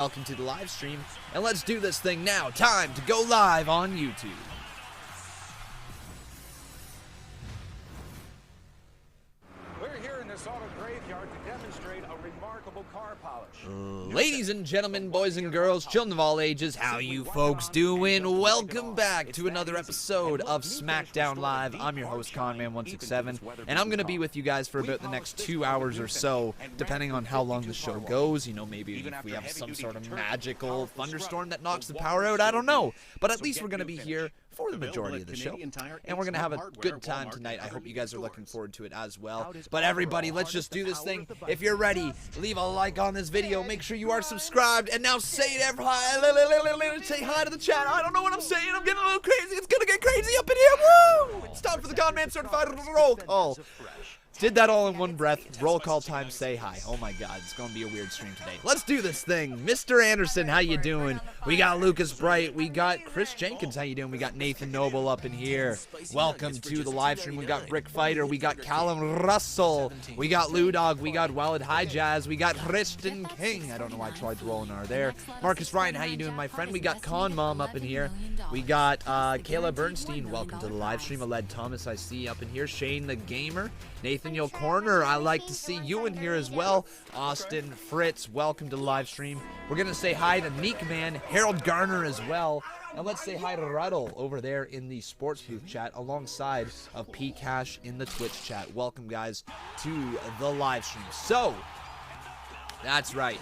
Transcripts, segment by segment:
Welcome to the live stream, and let's do this thing now. Time to go live on YouTube. We're here in this auto graveyard to demonstrate a remarkable car polish. Ladies and gentlemen, boys and girls, children of all ages, how you folks doing? Welcome back to another episode of Smackdown Live. I'm your host, Conman167, and I'm going to be with you guys for about the next 2 hours or so, depending on how long the show goes. You know, maybe if we have some sort of magical thunderstorm that knocks the power out, I don't know. But at least we're going to be here for the majority of the show, and we're going to have a good time tonight. I hope you guys are looking forward to it as well. But everybody, let's just do this thing. If you're ready, leave a like on this video. Make sure you are subscribed, and now say it say hi to the chat. I don't know what I'm saying. I'm getting a little crazy. It's going to get crazy up in here. Woo! It's time for the Conman Certified Roll Call. Did that all in one breath. Roll call time, say hi. Oh my god, it's going to be a weird stream today. Let's do this thing. Mr. Anderson, how you doing? We got Lucas Bright. We got Chris Jenkins, how you doing? We got Nathan Noble up in here. Welcome to the live stream. We got Brick Fighter. We got Callum Russell. We got Lou Dog. We got Walid High Jazz. We got Kristen King. I don't know why I tried to roll an R there. Marcus Ryan, how you doing, my friend? We got Con Mom up in here. We got Kayla Bernstein. Welcome to the live stream. Aled Thomas, I see up in here. Shane the Gamer. Nathaniel Corner, I like to see you in here as well. Austin Fritz, welcome to the live stream. We're going to say hi to Neek Man, Harold Garner as well. And let's say hi to Ruddle over there in the sports booth chat alongside of P Cash in the Twitch chat. Welcome, guys, to the live stream. So, that's right.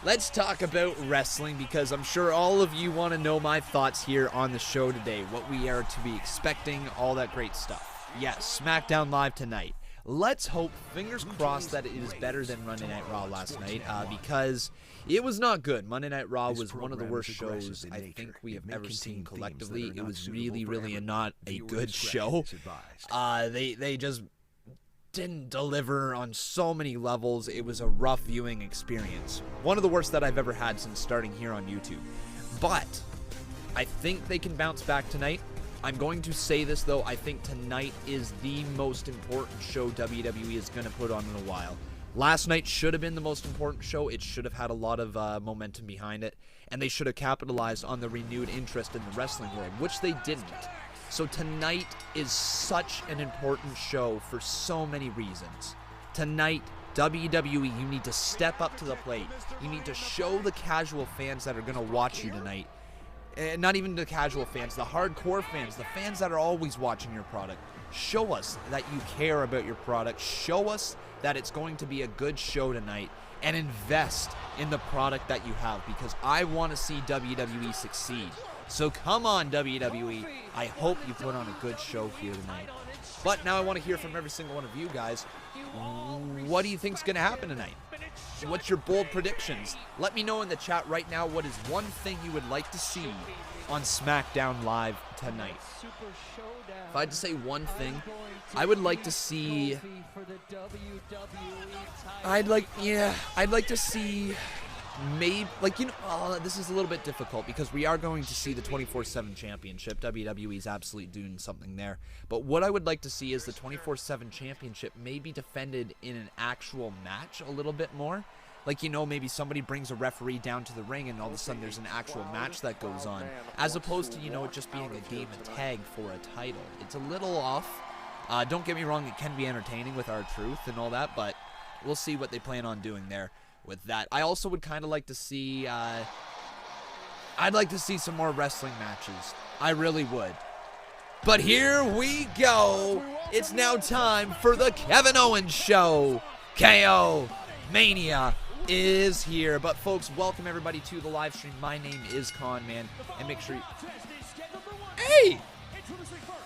Let's talk about wrestling, because I'm sure all of you want to know my thoughts here on the show today. What we are to be expecting, all that great stuff. Yes, Smackdown Live tonight. Let's hope, fingers crossed, that it is better than Monday Night Raw last night, because it was not good. Monday Night Raw was one of the worst shows I think we have ever seen collectively. It was really not a good show. They just didn't deliver on so many levels. It was a rough viewing experience. One of the worst that I've ever had since starting here on YouTube. But I think they can bounce back tonight. I'm going to say this, though. I think tonight is the most important show WWE is going to put on in a while. Last night should have been the most important show. It should have had a lot of momentum behind it, and they should have capitalized on the renewed interest in the wrestling world, which they didn't. So tonight is such an important show for so many reasons. Tonight, WWE, you need to step up to the plate. You need to show the casual fans that are going to watch you tonight. Not even the casual fans, the hardcore fans, the fans that are always watching your product. Show us that you care about your product. Show us that it's going to be a good show tonight, and invest in the product that you have, because I want to see WWE succeed. So come on, WWE. I hope you put on a good show here tonight. But now I want to hear from every single one of you guys. What do you think's going to happen tonight? What's your bold predictions? Let me know in the chat right now what is one thing you would like to see on Smackdown Live tonight. If I had to say one thing, I would like to see... I'd like to see... Maybe, like, you know, this is a little bit difficult because we are going to see the 24/7 championship. WWE is absolutely doing something there. But what I would like to see is the 24/7 championship maybe defended in an actual match a little bit more. Like, you know, maybe somebody brings a referee down to the ring and all of a sudden there's an actual match that goes on. As opposed to, you know, it just being a game of tag for a title. It's a little off. Don't get me wrong, it can be entertaining with R-Truth and all that, but we'll see what they plan on doing there. With that, I also would kind of like to see, I'd like to see some more wrestling matches. I really would. But here we go. It's now time for the Kevin Owens Show. KO Mania is here. But folks, welcome everybody to the live stream. My name is Conman, and make sure you...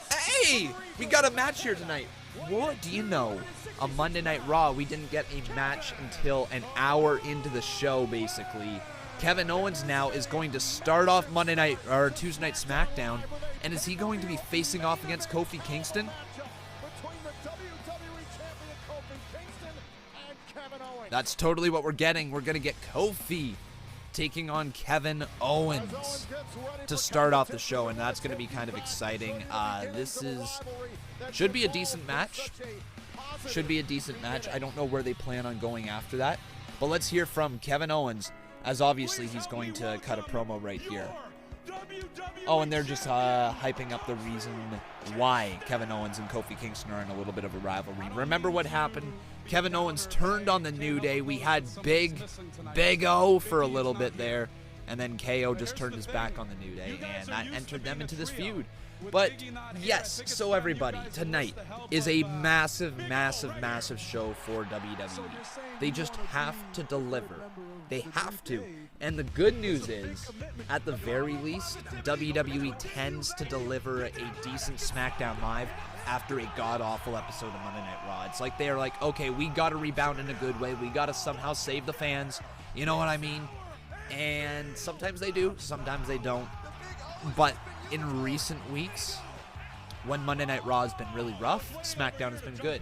Hey, we got a match here tonight. What do you know? A Monday Night Raw, we didn't get a match until an hour into the show, basically. Kevin Owens now is going to start off Monday Night, or Tuesday Night Smackdown, and is he going to be facing off against Kofi Kingston? That's totally what we're getting. We're going to get Kofi taking on Kevin Owens to start off the show, and that's going to be kind of exciting. This should be a decent match. I don't know where they plan on going after that. But let's hear from Kevin Owens as obviously he's going to cut a promo right here. Oh, and they're just hyping up the reason why Kevin Owens and Kofi Kingston are in a little bit of a rivalry. Remember what happened? Kevin Owens turned on the New Day. We had Big O for a little bit there. And then KO just turned his back on the New Day, and that entered them into this feud. But yes, so everybody, tonight is a massive, massive, massive show for WWE. They just have to deliver. They have to. And the good news is, at the very least, WWE tends to deliver a decent SmackDown Live after a god-awful episode of Monday Night Raw. It's like they're like, okay, we got to rebound in a good way. We got to somehow save the fans. You know what I mean? And sometimes they do, sometimes they don't. But in recent weeks, when Monday Night Raw has been really rough, SmackDown has been good.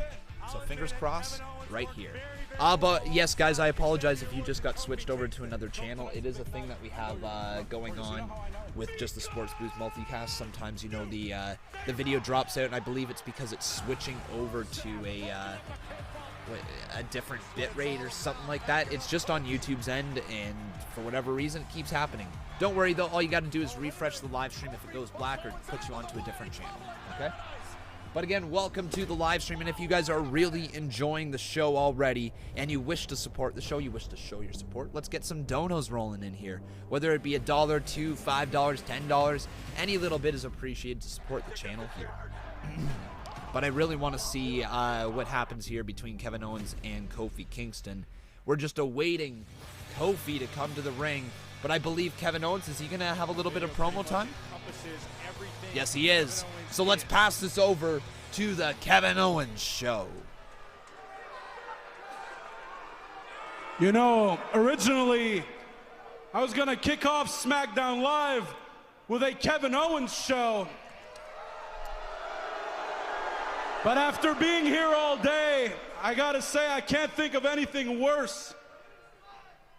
So fingers crossed right here. But yes, guys, I apologize if you just got switched over to another channel. It is a thing that we have going on with just the Sports Booth multicast. Sometimes, you know, the video drops out, and I believe it's because it's switching over to a different bit rate or something like that. It's just on YouTube's end, and for whatever reason, it keeps happening. Don't worry, though. All you got to do is refresh the live stream if it goes black, or puts you onto a different channel, okay? But again, welcome to the live stream, and if you guys are really enjoying the show already and you wish to support the show, you wish to show your support, let's get some donos rolling in here. Whether it be $1, $2, $5, $10, any little bit is appreciated to support the channel here. But I really want to see what happens here between Kevin Owens and Kofi Kingston. We're just awaiting Kofi to come to the ring, but I believe Kevin Owens, is he going to have a little bit of promo time? Yes, he is. So let's pass this over to the Kevin Owens show. You know, originally, I was going to kick off SmackDown Live with a Kevin Owens show. But after being here all day, I gotta say I can't think of anything worse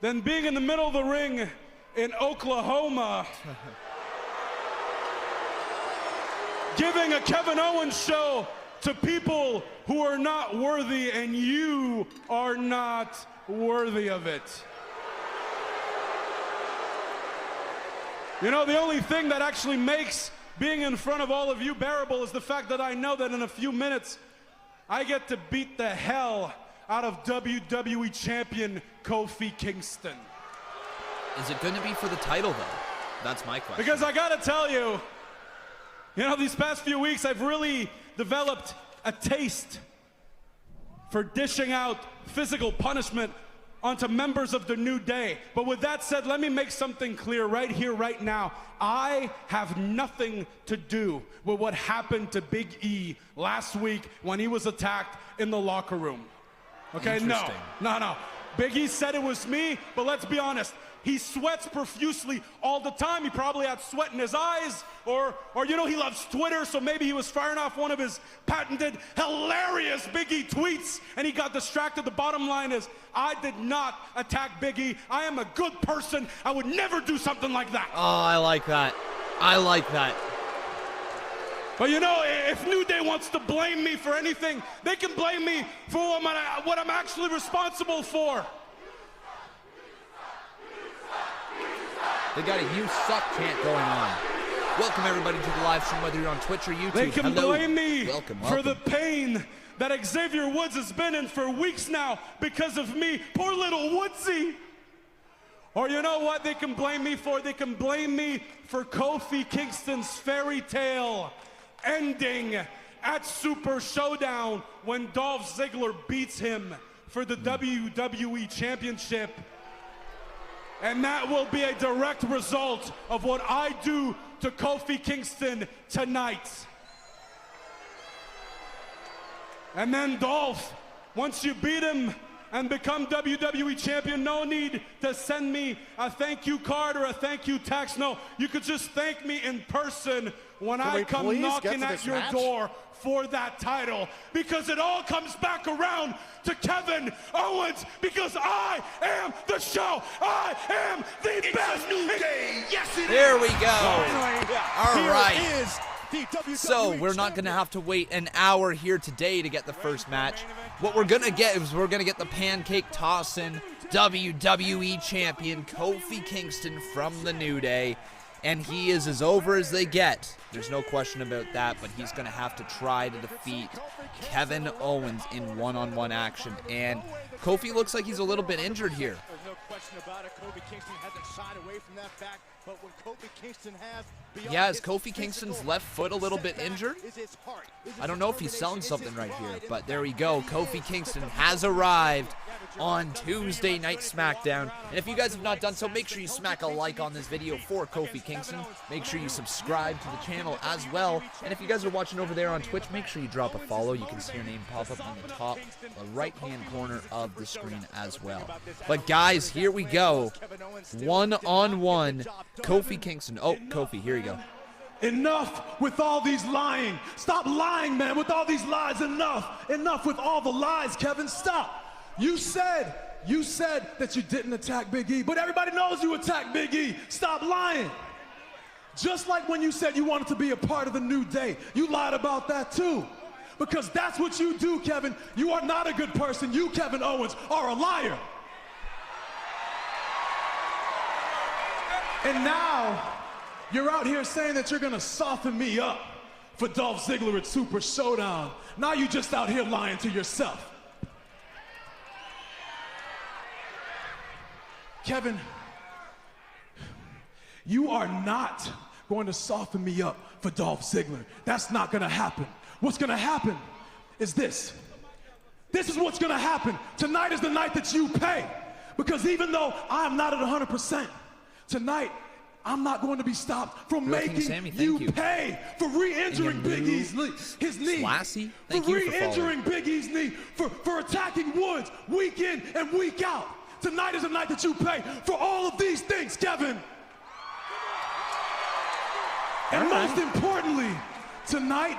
than being in the middle of the ring in Oklahoma, giving a Kevin Owens show to people who are not worthy, and you are not worthy of it. You know, the only thing that actually makes being in front of all of you bearable is the fact that I know that in a few minutes, I get to beat the hell out of WWE Champion Kofi Kingston. Is it going to be for the title, though? That's my question. Because I gotta tell you, you know, these past few weeks, I've really developed a taste for dishing out physical punishment onto members of the New Day. But with that said, let me make something clear right here, right now. I have nothing to do with what happened to Big E last week when he was attacked in the locker room. Okay, no. Big E said it was me, but let's be honest. He sweats profusely all the time. He probably had sweat in his eyes, or you know, he loves Twitter, so maybe he was firing off one of his patented, hilarious Big E tweets, and he got distracted. The bottom line is, I did not attack Big E. I am a good person. I would never do something like that. Oh, I like that. I like that. But you know, if New Day wants to blame me for anything, they can blame me for what I'm actually responsible for. They got a "You Suck" chant going on. Welcome everybody to the live stream, whether you're on Twitch or YouTube. They can blame me welcome. For the pain that Xavier Woods has been in for weeks now because of me. Poor little Woodsy. Or you know what they can blame me for? They can blame me for Kofi Kingston's fairy tale ending at Super ShowDown when Dolph Ziggler beats him for the WWE Championship. And that will be a direct result of what I do to Kofi Kingston tonight. And then Dolph, once you beat him and become WWE Champion, no need to send me a thank you card or a thank you text. No, you could just thank me in person when I come knocking at your door for that title, because it all comes back around to Kevin Owens, because I am the show. I am the best. New Day. Yes, it is. There we go. All right. Is so we're not going to have to wait an hour here today to get the first match. What we're going to get is we're going to get the pancake toss-in WWE Champion Kofi Kingston from the New Day. And he is as over as they get. There's no question about that, but he's going to have to try to defeat Kevin Owens in one-on-one action. And Kofi looks like he's a little bit injured here. There's no question about it. Kofi Kingston hasn't shied away from that fact, but what Kofi Kingston has yeah, is Kofi Kingston's left foot a little bit injured? I don't know if he's selling something right here, but there we go. Kofi Kingston has arrived on Tuesday Night Smackdown. And if you guys have not done so, make sure you smack a like on this video for Kofi Kingston. Make sure you subscribe to the channel as well. And if you guys are watching over there on Twitch, make sure you drop a follow. You can see your name pop up on the top right-hand corner of the screen as well. But guys, here we go. One-on-one, Kofi Kingston. Oh, Kofi, here you go. Enough with all these lying. Stop lying, man, with all these lies. Enough. Enough with all the lies, Kevin. Stop. You said that you didn't attack Big E, but everybody knows you attacked Big E. Stop lying. Just like when you said you wanted to be a part of the New Day, you lied about that too. Because that's what you do, Kevin. You are not a good person. You, Kevin Owens, are a liar. And now, you're out here saying that you're gonna soften me up for Dolph Ziggler at Super ShowDown. Now you just out here lying to yourself. Kevin, you are not going to soften me up for Dolph Ziggler. That's not gonna happen. What's gonna happen is this. This is what's gonna happen. Tonight is the night that you pay. Because even though I'm not at 100%, tonight, I'm not going to be stopped from making you pay for re-injuring Big E's his knee. Lassie, for re-injuring Big E's knee, for attacking Woods week in and week out. Tonight is the night that you pay for all of these things, Kevin. And most importantly, tonight,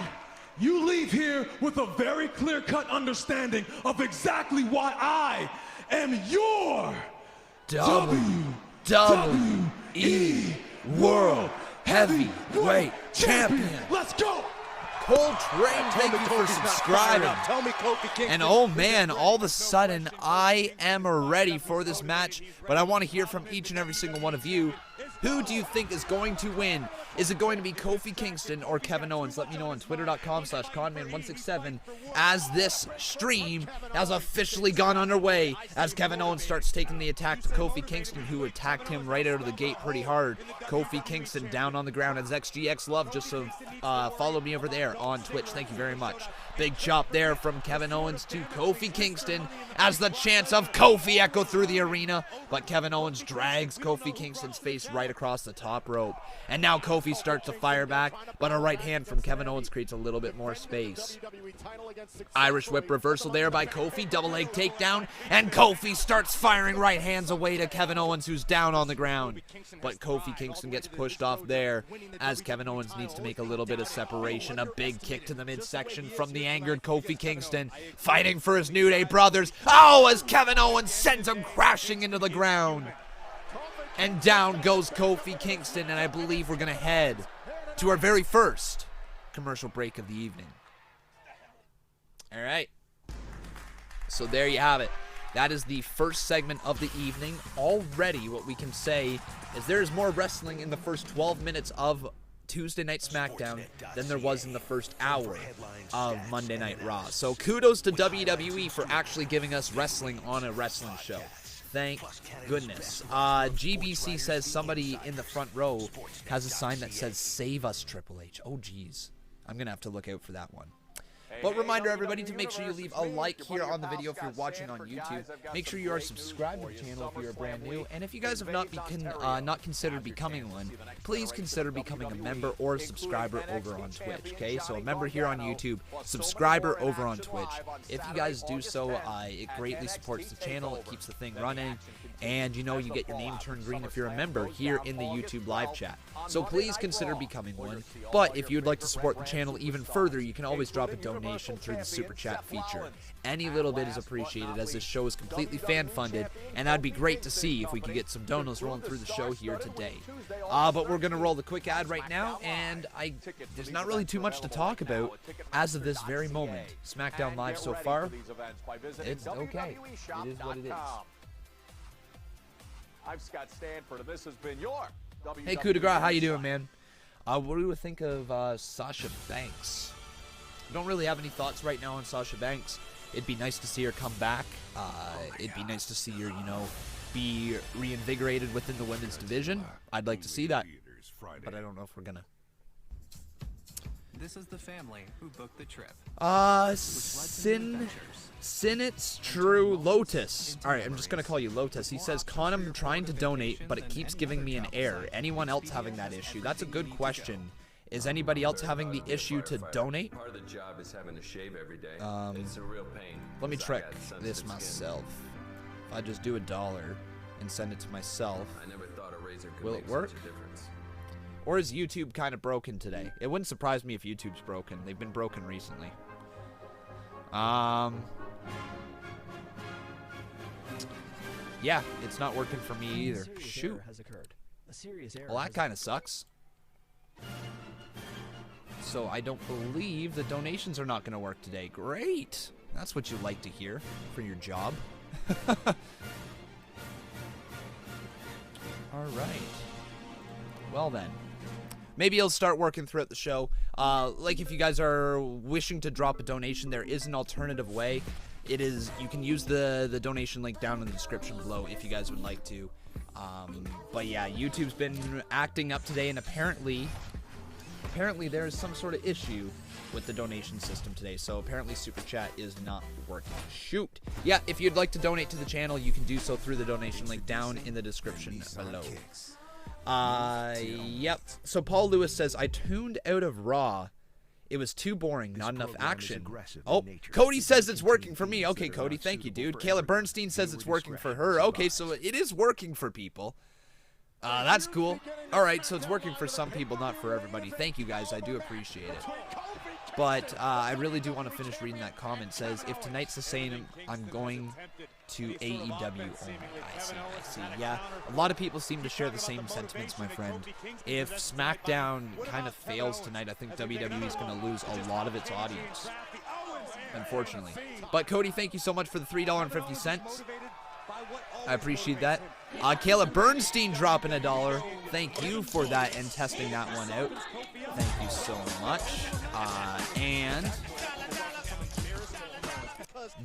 you leave here with a very clear-cut understanding of exactly why I am your WWE World Heavyweight Champion. Let's go. Coltrane, thank you for subscribing. And oh man, all of a sudden, I am ready for this match, but I want to hear from each and every single one of you. Who do you think is going to win? Is it going to be Kofi Kingston or Kevin Owens? Let me know on twitter.com/Conman167 as this stream has officially gone underway as Kevin Owens starts taking the attack to Kofi Kingston, who attacked him right out of the gate pretty hard. Kofi Kingston down on the ground as XGX Love just followed me over there on Twitch. Thank you very much. Big chop there from Kevin Owens to Kofi Kingston as the chants of Kofi echo through the arena. But Kevin Owens drags Kofi Kingston's face right across the top rope. And now Kofi starts to fire back, but a right hand from Kevin Owens creates a little bit more space. Irish whip reversal there by Kofi, double leg takedown, and Kofi starts firing right hands away to Kevin Owens, who's down on the ground. But Kofi Kingston gets pushed off there as Kevin Owens needs to make a little bit of separation. A big kick to the midsection from the angered Kofi Kingston, fighting for his New Day brothers. Oh, as Kevin Owens sends him crashing into the ground. And down goes Kofi Kingston, and I believe we're going to head to our very first commercial break of the evening. All right. So there you have it. That is the first segment of the evening. Already, what we can say is there's more wrestling in the first 12 minutes of Tuesday Night Smackdown than there was in the first hour of Monday Night Raw. So kudos to WWE for actually giving us wrestling on a wrestling show. Thank goodness. GBC says somebody in the front row has a sign that says, "Save us, Triple H." Oh, geez. I'm going to have to look out for that one. But reminder, everybody, to make sure you leave a like here on the video if you're watching on YouTube. Make sure you are subscribed to the channel if you're brand new. And if you guys have not considered becoming one, please consider becoming a member or a subscriber over on Twitch, okay? So a member here on YouTube, subscriber over on Twitch. If you guys do so, it greatly supports the channel. It keeps the thing running. And, you know, you get your name turned green if you're a member here in the YouTube live chat. So please consider becoming one. But if you'd like to support the channel even further, you can always drop a donation through the Super Chat feature. Any little bit is appreciated, as this show is completely fan-funded, and that'd be great to see if we could get some donos rolling through the show here today. But we're going to roll the quick ad right now, and there's not really too much to talk about as of this very moment. SmackDown Live so far, it's okay. It is what it is. I'm Scott Stanford, and this has been your WWE. Hey, Coup de Grace, how you doing, man? What do you think of Sasha Banks? I don't really have any thoughts right now on Sasha Banks. It'd be nice to see her come back. It'd be nice to see her, you know, be reinvigorated within the women's division. I'd like to see that, but I don't know if we're gonna. This is the family who booked the trip. Sinit's True Lotus. Alright, I'm just gonna call you Lotus. He says, Con, I'm trying to donate, but it keeps giving me an error. Anyone else having that issue? That's a good question. Is anybody else having the issue to donate? Part of the job is having to shave every day. It's a real pain. Let me trick this myself. If I just do $1 and send it to myself, I never thought a razor could will make it work? such a difference. Or is YouTube kind of broken today? It wouldn't surprise me if YouTube's broken. They've been broken recently. Yeah, it's not working for me either. Shoot. Well, that kind of sucks. So I don't believe the donations are not going to work today. Great. That's what you like to hear for your job. All right. Well then. Maybe it'll start working throughout the show. Like if you guys are wishing to drop a donation, there is an alternative way. It is, you can use the donation link down in the description below if you guys would like to. But yeah, YouTube's been acting up today, and apparently there is some sort of issue with the donation system today. So apparently Super Chat is not working. Shoot. Yeah, if you'd like to donate to the channel, you can do so through the donation link down in the description below. Yep. So Paul Lewis says, I tuned out of Raw. It was too boring, not enough action. Oh, Cody says it's working for me. Okay, Cody, thank you, dude. Caleb Bernstein says it's working for her. Okay, so it is working for people. That's cool. All right, so it's working for some people, not for everybody. Thank you, guys. I do appreciate it. But I really do want to finish reading that comment. It says, if tonight's the same, I'm going to AEW only. I see. Yeah, a lot of people seem to share the same sentiments, my friend. If SmackDown kind of fails tonight, I think WWE is going to lose a lot of its audience, unfortunately. But Cody, thank you so much for the $3.50. I appreciate that. Caleb Bernstein dropping $1. Thank you for that and testing that one out. Thank you so much. And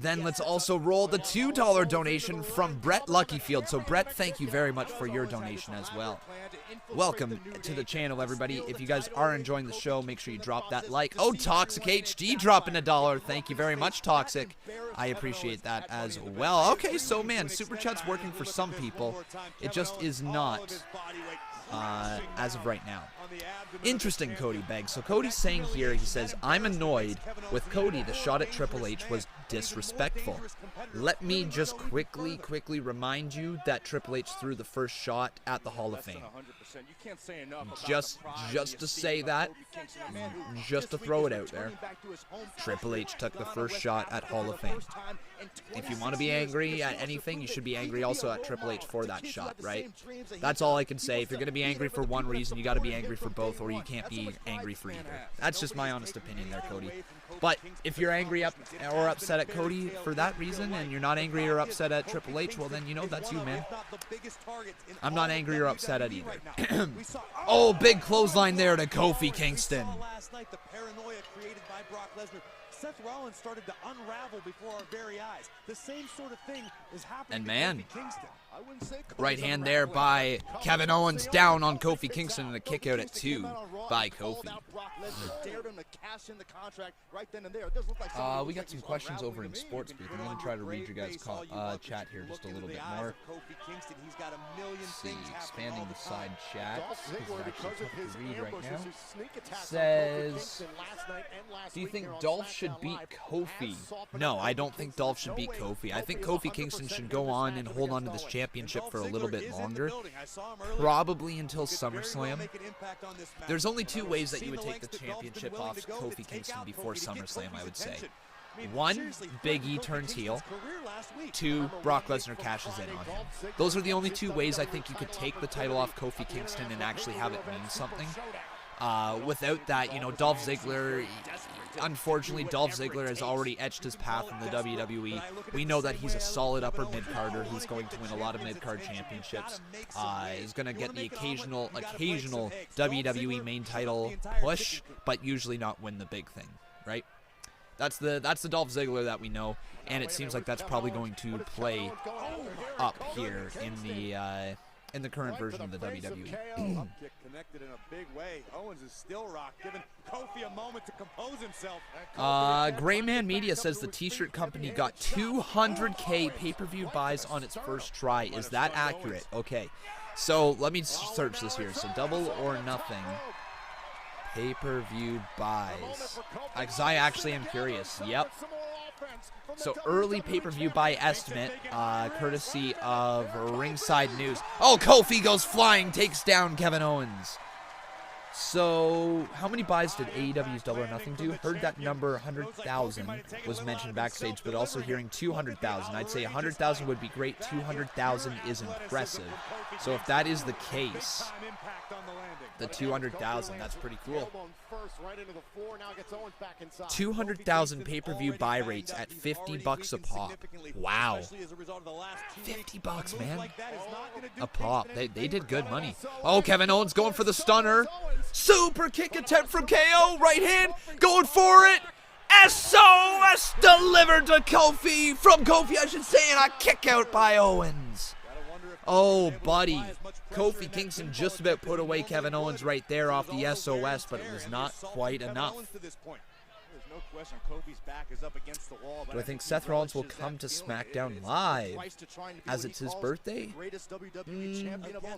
then let's also roll the $2 donation from Brett Luckyfield. So Brett, thank you very much for your donation as well. Welcome to the channel, everybody. If you guys are enjoying the show, make sure you drop that like. Oh, Toxic HD dropping $1. Thank you very much, Toxic. I appreciate that as well. Okay, so man, Super Chat's working for some people. It just is not as of right now. Interesting, Cody begs. So Cody's saying here, he says, I'm annoyed with Cody. The shot at Triple H was disrespectful. Let me just quickly remind you that Triple H threw the first shot at the Hall of Fame. Just to say that, just to throw it out there, Triple H took the first shot at Hall of Fame. If you want to be angry at anything, you should be angry also at Triple H for that shot, right? That's all I can say. If you're going to be angry for one reason, you got to be angry for both, or you can't be angry for either. That's just my honest opinion there, Cody. But if you're angry or upset at Cody for that reason, and you're not angry or upset at Triple H, well then, you know, that's you, man. I'm not angry or upset at either. Oh, big clothesline there to Kofi Kingston. Seth Rollins started to unravel before our very eyes. The same sort of thing is happening. And man, to Kofi Kingston. right hand there by Kevin Owens down on Kofi Kingston, and a kick out at 2 by Kofi. We got some questions over in Sports Booth. I'm going to try to read your guys' chat here just a little bit more. Let's see, expanding the side chat. This is actually tough to read right now. Says, do you think Dolph should beat Kofi? No, I don't think Dolph should beat Kofi. I think Kofi Kingston should go on and hold on to this championship for a little bit longer, probably until SummerSlam. There's only two ways that you would take the championship off Kofi Kingston before SummerSlam, I would say. 1, Big E turns heel. 2, Brock Lesnar cashes in on him. Those are the only two ways I think you could take the title off Kofi Kingston and actually have it mean something. Without that, you know, Dolph Ziggler, unfortunately, Dolph Ziggler has already etched his path in the WWE. We know that he's a solid upper mid-carder who's going to win a lot of mid-card championships. He's going to get the occasional WWE main title push, but usually not win the big thing, right? That's the Dolph Ziggler that we know, and it seems like that's probably going to play up here in the current version of the WWE. Kick connected in a big way. Owens is still rocked, giving Kofi a moment to compose himself. Grayman Media says the t-shirt company got 200K pay-per-view buys on its first try. Is that accurate? Okay, so let me search this here. So Double or Nothing pay-per-view buys, because I actually am curious. Yep. So early pay-per-view buy estimate, courtesy of Ringside News. Oh, Kofi goes flying, takes down Kevin Owens. So how many buys did AEW's Double or Nothing do? Heard that number 100,000 was mentioned backstage, but also hearing 200,000. I'd say 100,000 would be great. 200,000 is impressive. So if that is the case, the 200,000, that's pretty cool. 200,000 pay-per-view buy rates at $50 a pop. Wow. $50, man. A pop. They did good money. Oh, Kevin Owens going for the stunner. Super kick attempt from KO. Right hand. Going for it. SOS delivered to Kofi. From Kofi, I should say. And a kick out by Owens. Oh, buddy. Kofi Kingston just about put away Kevin Owens right there off the SOS, but it was not quite enough. Do I think Seth Rollins will come to SmackDown Live as it's his birthday?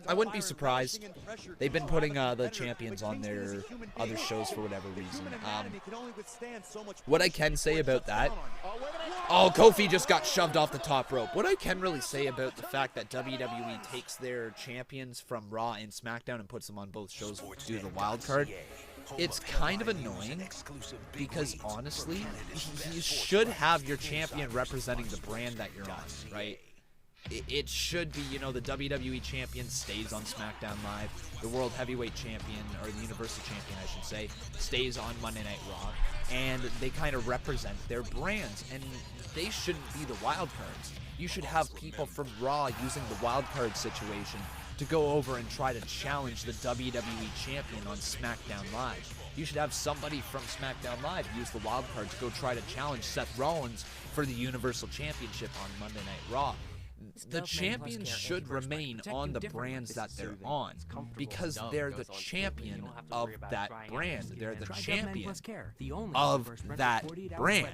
I wouldn't be surprised. They've been putting the champions on their other shows for whatever reason. What I can say about that... Oh, Kofi just got shoved off the top rope. What I can really say about the fact that WWE takes their champions from Raw and SmackDown and puts them on both shows due to the wild card, it's kind of annoying because honestly, you should have your champion representing the brand that you're on, right? It should be, you know, the WWE Champion stays on SmackDown Live, the World Heavyweight Champion, or the Universal Champion, I should say, stays on Monday Night Raw, and they kind of represent their brands, and they shouldn't be the wild cards. You should have people from Raw using the wild card situation to go over and try to challenge the WWE Champion on SmackDown Live. You should have somebody from SmackDown Live use the wild card to go try to challenge Seth Rollins for the Universal Championship on Monday Night Raw. The champions should remain on the brands that they're on because they're the champion of that brand. They're the champion of that brand.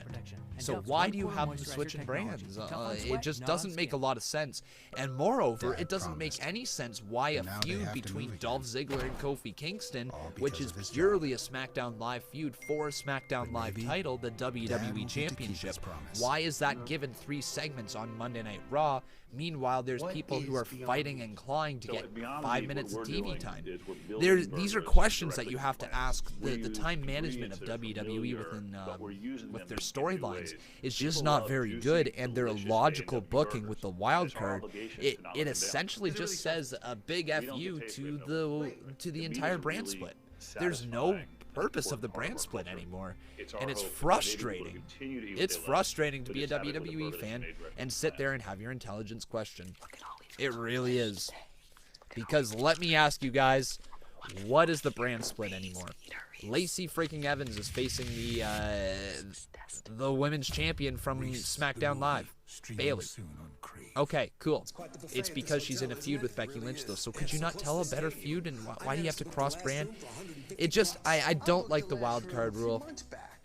So why do you have them switching brands? It just doesn't make a lot of sense. And moreover, it doesn't make any sense why a feud between Dolph Ziggler and Kofi Kingston, which is purely a SmackDown Live feud for a SmackDown Live title, the WWE Championship, why is that given 3 segments on Monday Night Raw? Meanwhile, there's people who are fighting and clawing to get 5 minutes of TV time. These are questions that you have to ask. The time management of WWE with their storylines is just not very good, and their logical booking with the wild card, it essentially just says a big FU to the entire brand split. There's no purpose of the brand split anymore, and it's frustrating. It's frustrating to be a WWE fan and sit there and have your intelligence questioned. It really is. Because let me ask you guys, what is the brand split anymore? Lacey freaking Evans is facing the women's champion from SmackDown Live, Bayley. Okay, cool. It's because she's in a feud with Becky Lynch, though. So could you not tell a better feud? And why do you have to cross-brand? It just, I don't like the wild card rule.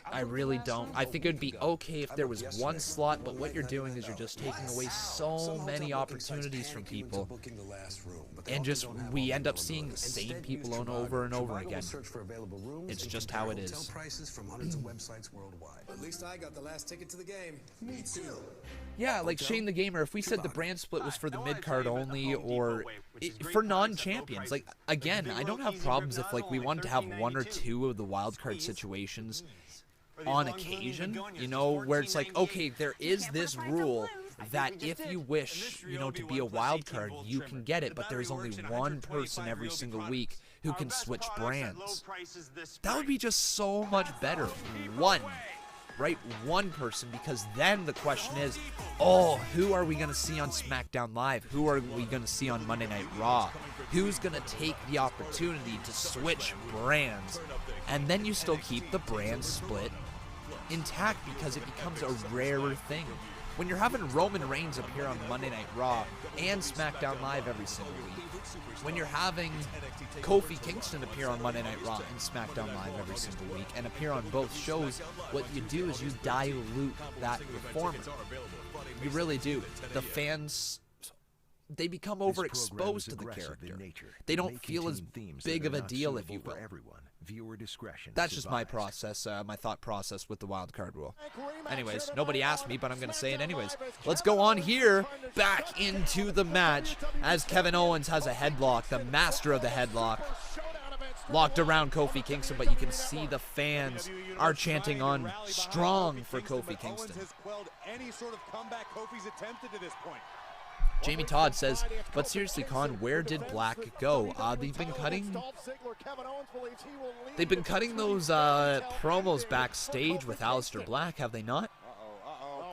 I really don't. I think it would be okay if there was one slot, but what you're doing is you're just taking away so many opportunities from people. And just, we end up seeing the same people over and over again. It's just how it is. At least I got the last ticket to the game. Me too. Yeah, like Shane the Gamer, if we said the brand split was for the mid-card only or for non-champions, like, again, I don't have problems if, like, we wanted to have 1 or 2 of the wild card situations on occasion, you know, where it's like, okay, there is this rule that if you wish, to be a wild card, you can get it, but there's only one person every single week who can switch brands. That would be just so much better. One person, because then the question is, who are we going to see on SmackDown Live? Who are we going to see on Monday Night Raw? Who's going to take the opportunity to switch brands? And then you still keep the brand split intact, because it becomes a rarer thing. When you're having Roman Reigns appear on Monday Night Raw and SmackDown Live every single week, when you're having Kofi Kingston appear on Monday Night Raw and SmackDown Live every single week and appear on both shows, what you do is you dilute that performer. You really do. The fans, they become overexposed to the character. They don't feel as big of a deal, if you will. That's just my process, my thought process with the wild card rule. Anyways, nobody asked me, but I'm going to say it anyways. Let's go on here, back into the match, as Kevin Owens has a headlock, the master of the headlock, locked around Kofi Kingston, but you can see the fans are chanting on strong for Kofi Kingston. Jamie Todd says, but seriously, Con, where did Black go? They've been cutting those promos backstage with Aleister Black, have they not?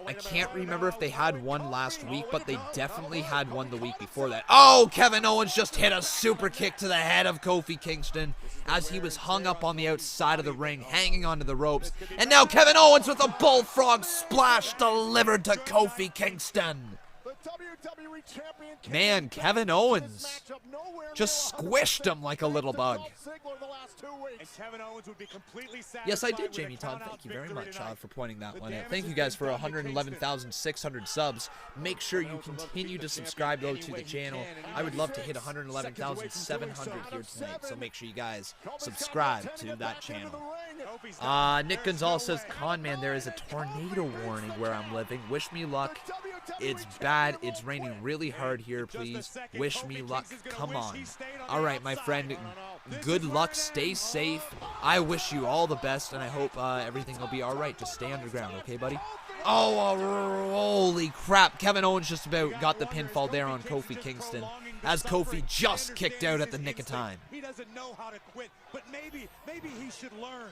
I can't remember if they had one last week, but they definitely had one the week before that. Oh, Kevin Owens just hit a super kick to the head of Kofi Kingston as he was hung up on the outside of the ring, hanging onto the ropes. And now Kevin Owens with a bullfrog splash delivered to Kofi Kingston. Man, Kevin Owens just squished him like a little bug. Yes, I did, Jamie Todd. Thank you very much for pointing that one out. Thank you guys for 111,600 subs. Make sure you continue to subscribe, though, to the channel. I would love to hit 111,700 here tonight, so make sure you guys subscribe to that channel. Nick Gonzalez says, Conman, there is a tornado warning where I'm living. Wish me luck. It's bad. It's raining really hard here, please. Wish me luck. Come on. All right, my friend. Good luck. Stay safe. I wish you all the best, and I hope everything will be all right. Just stay underground, okay, buddy? Oh, holy crap. Kevin Owens just about got the pinfall there on Kofi Kingston, as Kofi just kicked out at the nick of time. He doesn't know how to quit, but maybe he should learn.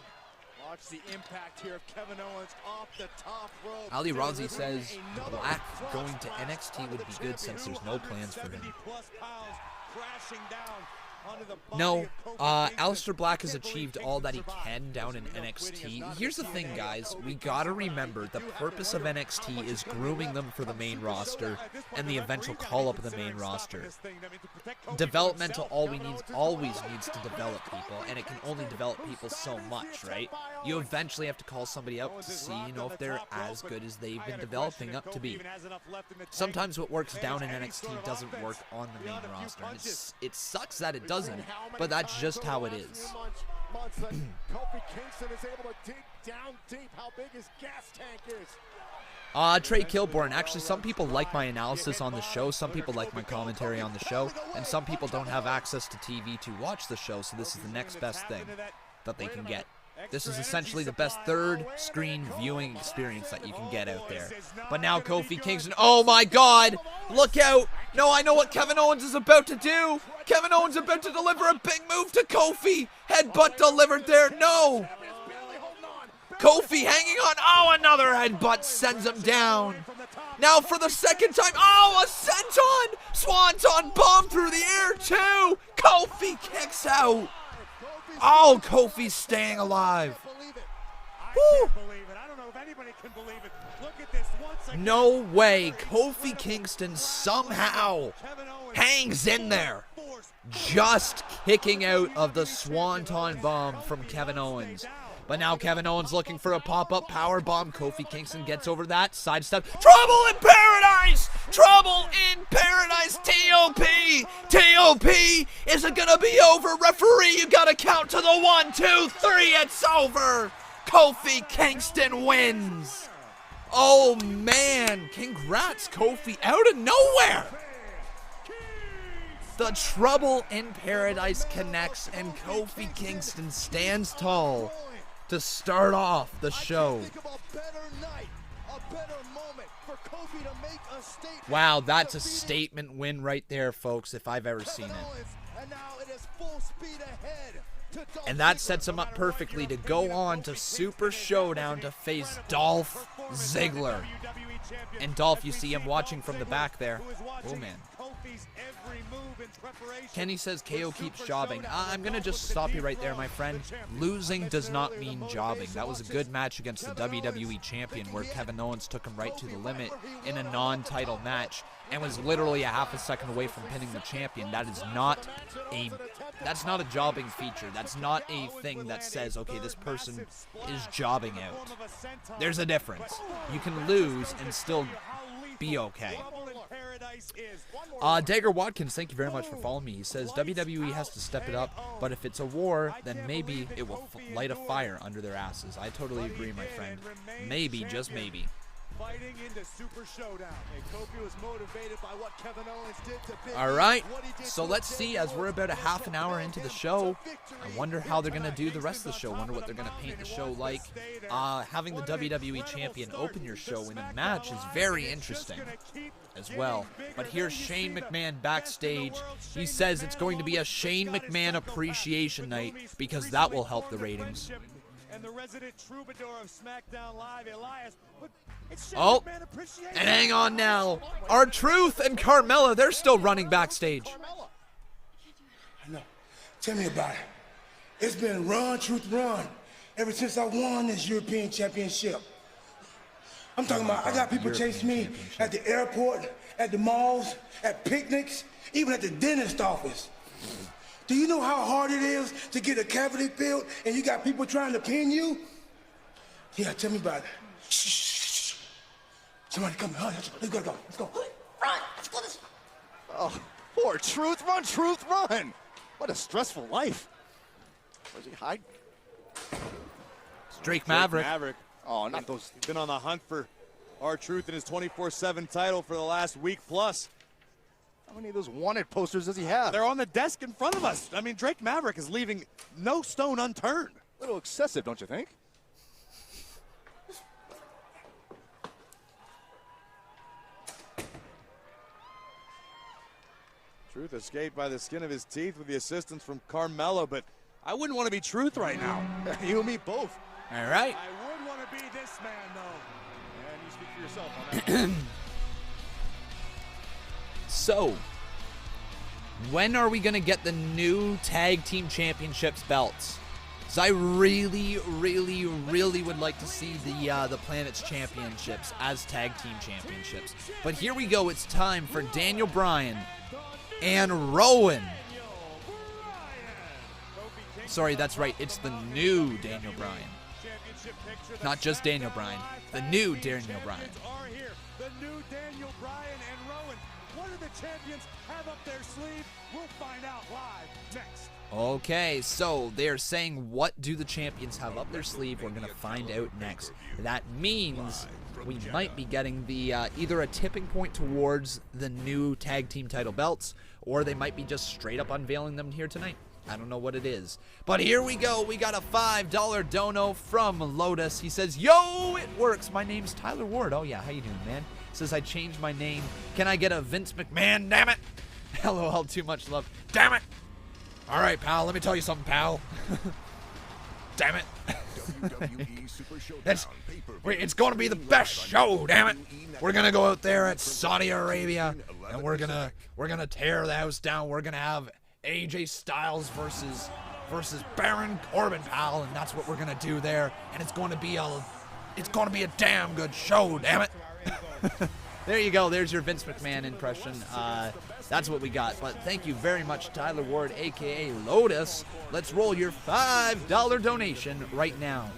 Watch the impact here of Kevin Owens off the top rope. Ali Razi says Black going to NXT would be good since there's no plans for him. No, Aleister Black has achieved all that he can down in NXT. Here's the thing, guys. We gotta remember the purpose of NXT is grooming them for the main roster and the eventual call-up of the main roster. Developmental always needs to develop people, and it can only develop people so much, right? You eventually have to call somebody up to see, if they're as good as they've been developing up to be. Sometimes what works down in NXT doesn't work on the main roster. And it sucks that it doesn't, but that's just how it is. Kofi Kingston is able to dig down deep. How big his gas tank is. Trey Kilborn, actually some people like my analysis on the show, some people like my commentary on the show, and some people don't have access to TV to watch the show, so this is the next best thing that they can get. This is essentially the best third screen viewing experience that you can get out there. But now Kofi Kingston, oh my god, look out. No, I know what Kevin Owens is about to do. Kevin Owens about to deliver a big move to Kofi. Headbutt delivered there, no. Kofi hanging on, oh, another headbutt sends him down. Now for the second time, oh, a senton, swanton bomb through the air too. Kofi kicks out. Oh, Kofi's staying alive. Woo. No way. Kofi Kingston somehow hangs in there. Just kicking out of the swanton bomb from Kevin Owens. But now Kevin Owens looking for a pop-up power bomb. Kofi Kingston gets over that. Sidestep. Trouble in paradise! Trouble in paradise! T.O.P. T.O.P. Is it gonna be over? Referee, you gotta count to the 1, 2, 3. It's over. Kofi Kingston wins. Oh, man. Congrats, Kofi. Out of nowhere. The Trouble in Paradise connects, and Kofi Kingston stands tall to start off the show. a better moment for Kofi to make a statement. Wow, that's a statement win right there, folks, if I've ever seen it. And now it is full speed ahead. And that sets him up perfectly to go on to Super ShowDown to face Dolph Ziggler. And Dolph, you see him watching from the back there. Oh, man. Kenny says KO keeps jobbing. I'm going to just stop you right there, my friend. Losing does not mean jobbing. That was a good match against the WWE Champion where Kevin Owens took him right to the limit in a non-title match and was literally a half a second away from pinning the champion. That's not a jobbing feature. That's not a thing that says, okay, this person is jobbing out. There's a difference. You can lose and still be okay. Dagger Watkins, thank you very much for following me. He says WWE has to step it up, but if it's a war, then maybe it will light a fire under their asses. I totally agree, my friend. Maybe, just maybe. Fighting into Super ShowDown. And Kofi was motivated by what Kevin Owens did to Bayley. All right, so let's see, as we're about a half an hour into the show, I wonder how they're going to do the rest of the show. I wonder what they're going to paint the show like. Having the WWE Champion open your show in a match is very interesting as well. But here's Shane McMahon backstage. He says it's going to be a Shane McMahon appreciation night because that will help the ratings. And the resident troubadour of Smackdown Live, Elias. Oh, and hang on now. R-Truth and Carmella, they're still running backstage. No, tell me about it. It's been run, truth, run ever since I won this European Championship. I'm talking about, I got people chasing me at the airport, at the malls, at picnics, even at the dentist office. Do you know how hard it is to get a cavity filled and you got people trying to pin you? Yeah, tell me about it. Shh. Somebody come here. Let's go. Let's go. Run. Let's go this way. Oh, poor Truth. Run, Truth, run. What a stressful life. Where's he hide? It's Drake Maverick. Oh, not those. He's been on the hunt for R-Truth and his 24/7 title for the last week plus. How many of those wanted posters does he have? They're on the desk in front of us. I mean, Drake Maverick is leaving no stone unturned. A little excessive, don't you think? Truth escaped by the skin of his teeth with the assistance from Carmella, but I wouldn't want to be Truth right now. You and me both. All right. I would want to be this man, though. And you speak for yourself on that. So, when are we going to get the new Tag Team Championships belts? Because I really would like to see the Planet's Championships as Tag Team Championships. But here we go. It's time for Daniel Bryan and Rowan. Sorry, that's right. It's the new Daniel Bryan. Not just Daniel Bryan. The new Daniel Bryan. The new Daniel Bryan and Rowan. What do the champions have up their sleeve? We'll find out live next. Okay, so they're saying, what do the champions have up their sleeve? We're going to find out next. That means we might be getting the either a tipping point towards the new tag team title belts, or they might be just straight up unveiling them here tonight. I don't know what it is. But here we go. We got a $5 dono from Lotus. He says, yo, it works. My name's Tyler Ward. Oh, yeah. How you doing, man? Says I changed my name. Can I get a Vince McMahon? Damn it. LOL, too much love. Damn it. All right, pal. Let me tell you something, pal. Damn it. WWE Super ShowDown. It's going to be the best show, damn it. We're going to go out there at Saudi Arabia, and we're gonna tear the house down. We're going to have AJ Styles versus Baron Corbin, pal, and that's what we're going to do there. And it's going to be a damn good show, damn it. There you go. There's your Vince McMahon impression. That's what we got. But thank you very much, Tyler Ward, a.k.a. Lotus. Let's roll your $5 donation right now.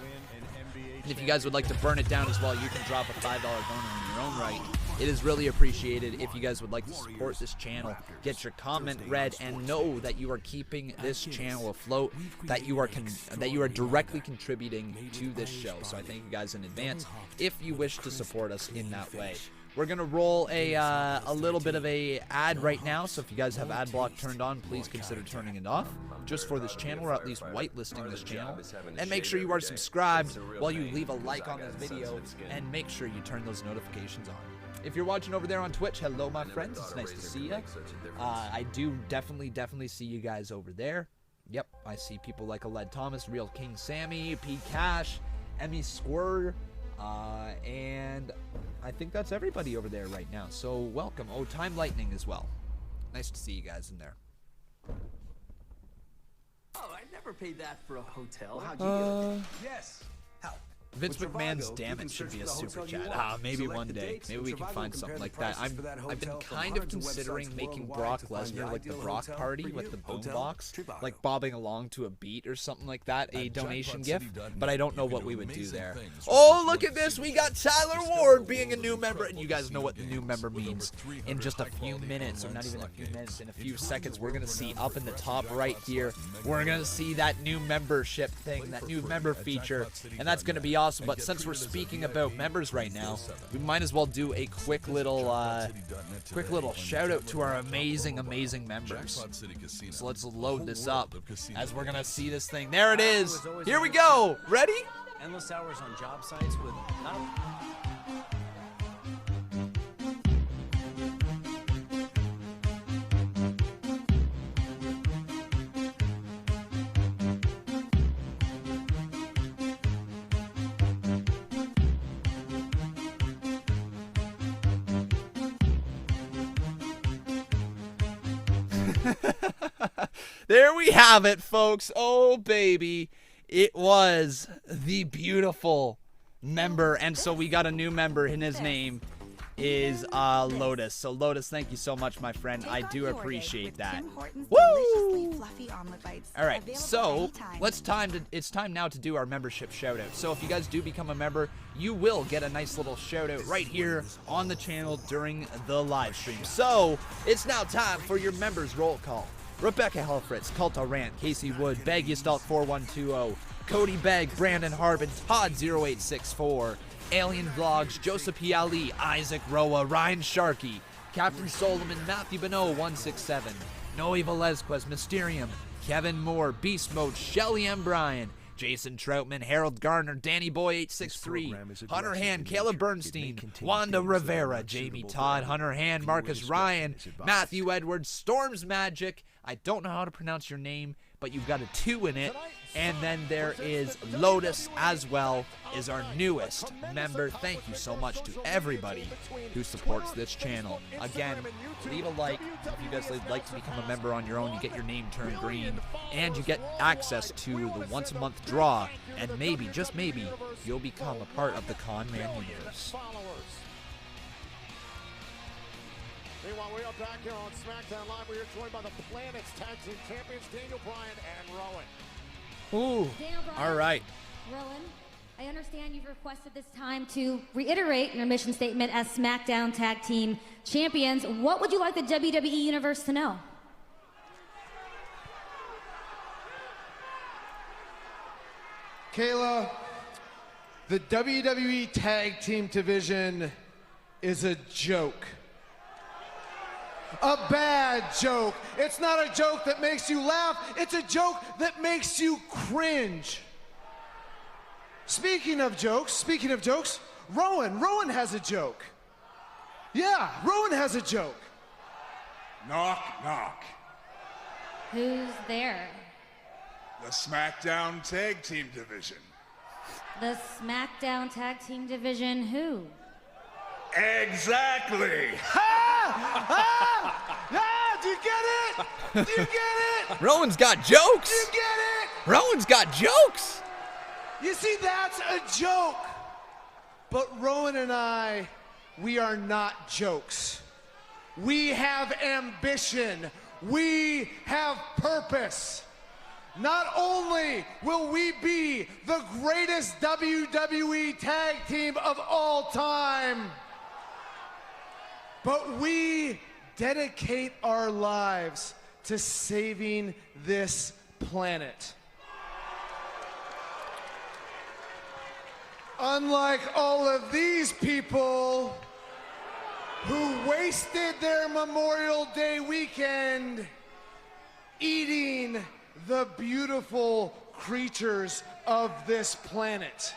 And if you guys would like to burn it down as well, you can drop a $5 donation in your own right. It is really appreciated if you guys would like to support this channel, get your comment read, and know that you are keeping this channel afloat, that you are directly contributing to this show. So I thank you guys in advance if you wish to support us in that way. We're going to roll a little bit of a ad right now, so if you guys have ad block turned on, please consider turning it off, just for this channel, or at least whitelisting this channel. And make sure you are subscribed while you leave a like on this video, and make sure you turn those notifications on. If you're watching over there on Twitch, hello, my friends. It's nice to see you. I do definitely see you guys over there. Yep, I see people like Aled Thomas, Real King Sammy, P Cash, Emmy Squirr, and I think that's everybody over there right now. So welcome. Oh, Time Lightning as well. Nice to see you guys in there. Oh, I never paid that for a hotel. How'd you do it? Yes. How? Vince With McMahon's Trivago, damn you it can should be a search for the super hotel you chat. want. Maybe Select one the day. dates, Maybe and we can Trivago find will something compare like the that. prices for that I've been hotel from kind of hundreds of considering websites making worldwide Brock to find the Lesnar like the ideal Brock hotel Party for with you. the Hotel boombox, Trivago. like bobbing along to a beat or something like that, a donation gift, but I don't know what we would do there. Oh, look at this. We got Tyler Ward being a new member, and you guys know what the new member means. In just a few minutes, or not even a few minutes, in a few seconds, we're going to see up in the top right here, we're going to see that new membership thing, that new member feature, and that's going to be awesome. But since we're speaking about members right now, we might as well do a quick little shout out to our amazing members. So let's load this up as we're gonna see this thing. There it is. Here we go. Ready? Endless hours on job sites with not There we have it, folks. Oh, baby. It was the beautiful member. And so we got a new member, and his name is Lotus. So, Lotus, thank you so much, my friend. I do appreciate that. Woo! All right, so it's time now to do our membership shout out. So if you guys do become a member, you will get a nice little shout out right here on the channel during the live stream. So it's now time for your members roll call. Rebecca Helfritz, Culto Rant, Casey Wood, Beg Yastalk 4120, Cody Begg, Brandon Harbin, Todd 0864, Alien Vlogs, Joseph P. Ali, Isaac Roa, Ryan Sharkey, Captain Solomon, Matthew Beno 167, Noe Velezquez, Mysterium, Kevin Moore, Beast Mode, Shelly M. Bryan, Jason Troutman, Harold Garner, Danny Boy 863, Hunter Hand, Caleb Bernstein, Wanda Rivera, Jamie Todd, Hunter Hand, Marcus Ryan, Matthew Edwards, Storms Magic. I don't know how to pronounce your name, but you've got a 2 in it. And then there is Lotus as well, is our newest member. Thank you so much to everybody who supports this channel. Again, leave a like. If you guys would like to become a member on your own, you get your name turned green, and you get access to the once-a-month draw, and maybe, just maybe, you'll become a part of the Conman Universe. Meanwhile, we are back here on Smackdown Live. We are joined by the Planet's Tag Team Champions, Daniel Bryan and Rowan. Ooh, all right. Rowan, I understand you've requested this time to reiterate your mission statement as SmackDown Tag Team Champions. What would you like the WWE Universe to know? Kayla, the WWE Tag Team Division is a joke. A bad joke. It's not a joke that makes you laugh. It's a joke that makes you cringe. Speaking of jokes, Rowan has a joke. Yeah, Rowan has a joke. Knock, knock. Who's there? The SmackDown Tag Team Division. The SmackDown Tag Team Division who? Exactly. Do you get it? Do you get it? Rowan's got jokes. Do you get it? Rowan's got jokes. You see, that's a joke. But Rowan and I, we are not jokes. We have ambition. We have purpose. Not only will we be the greatest WWE tag team of all time, but we dedicate our lives to saving this planet. Unlike all of these people, who wasted their Memorial Day weekend eating the beautiful creatures of this planet.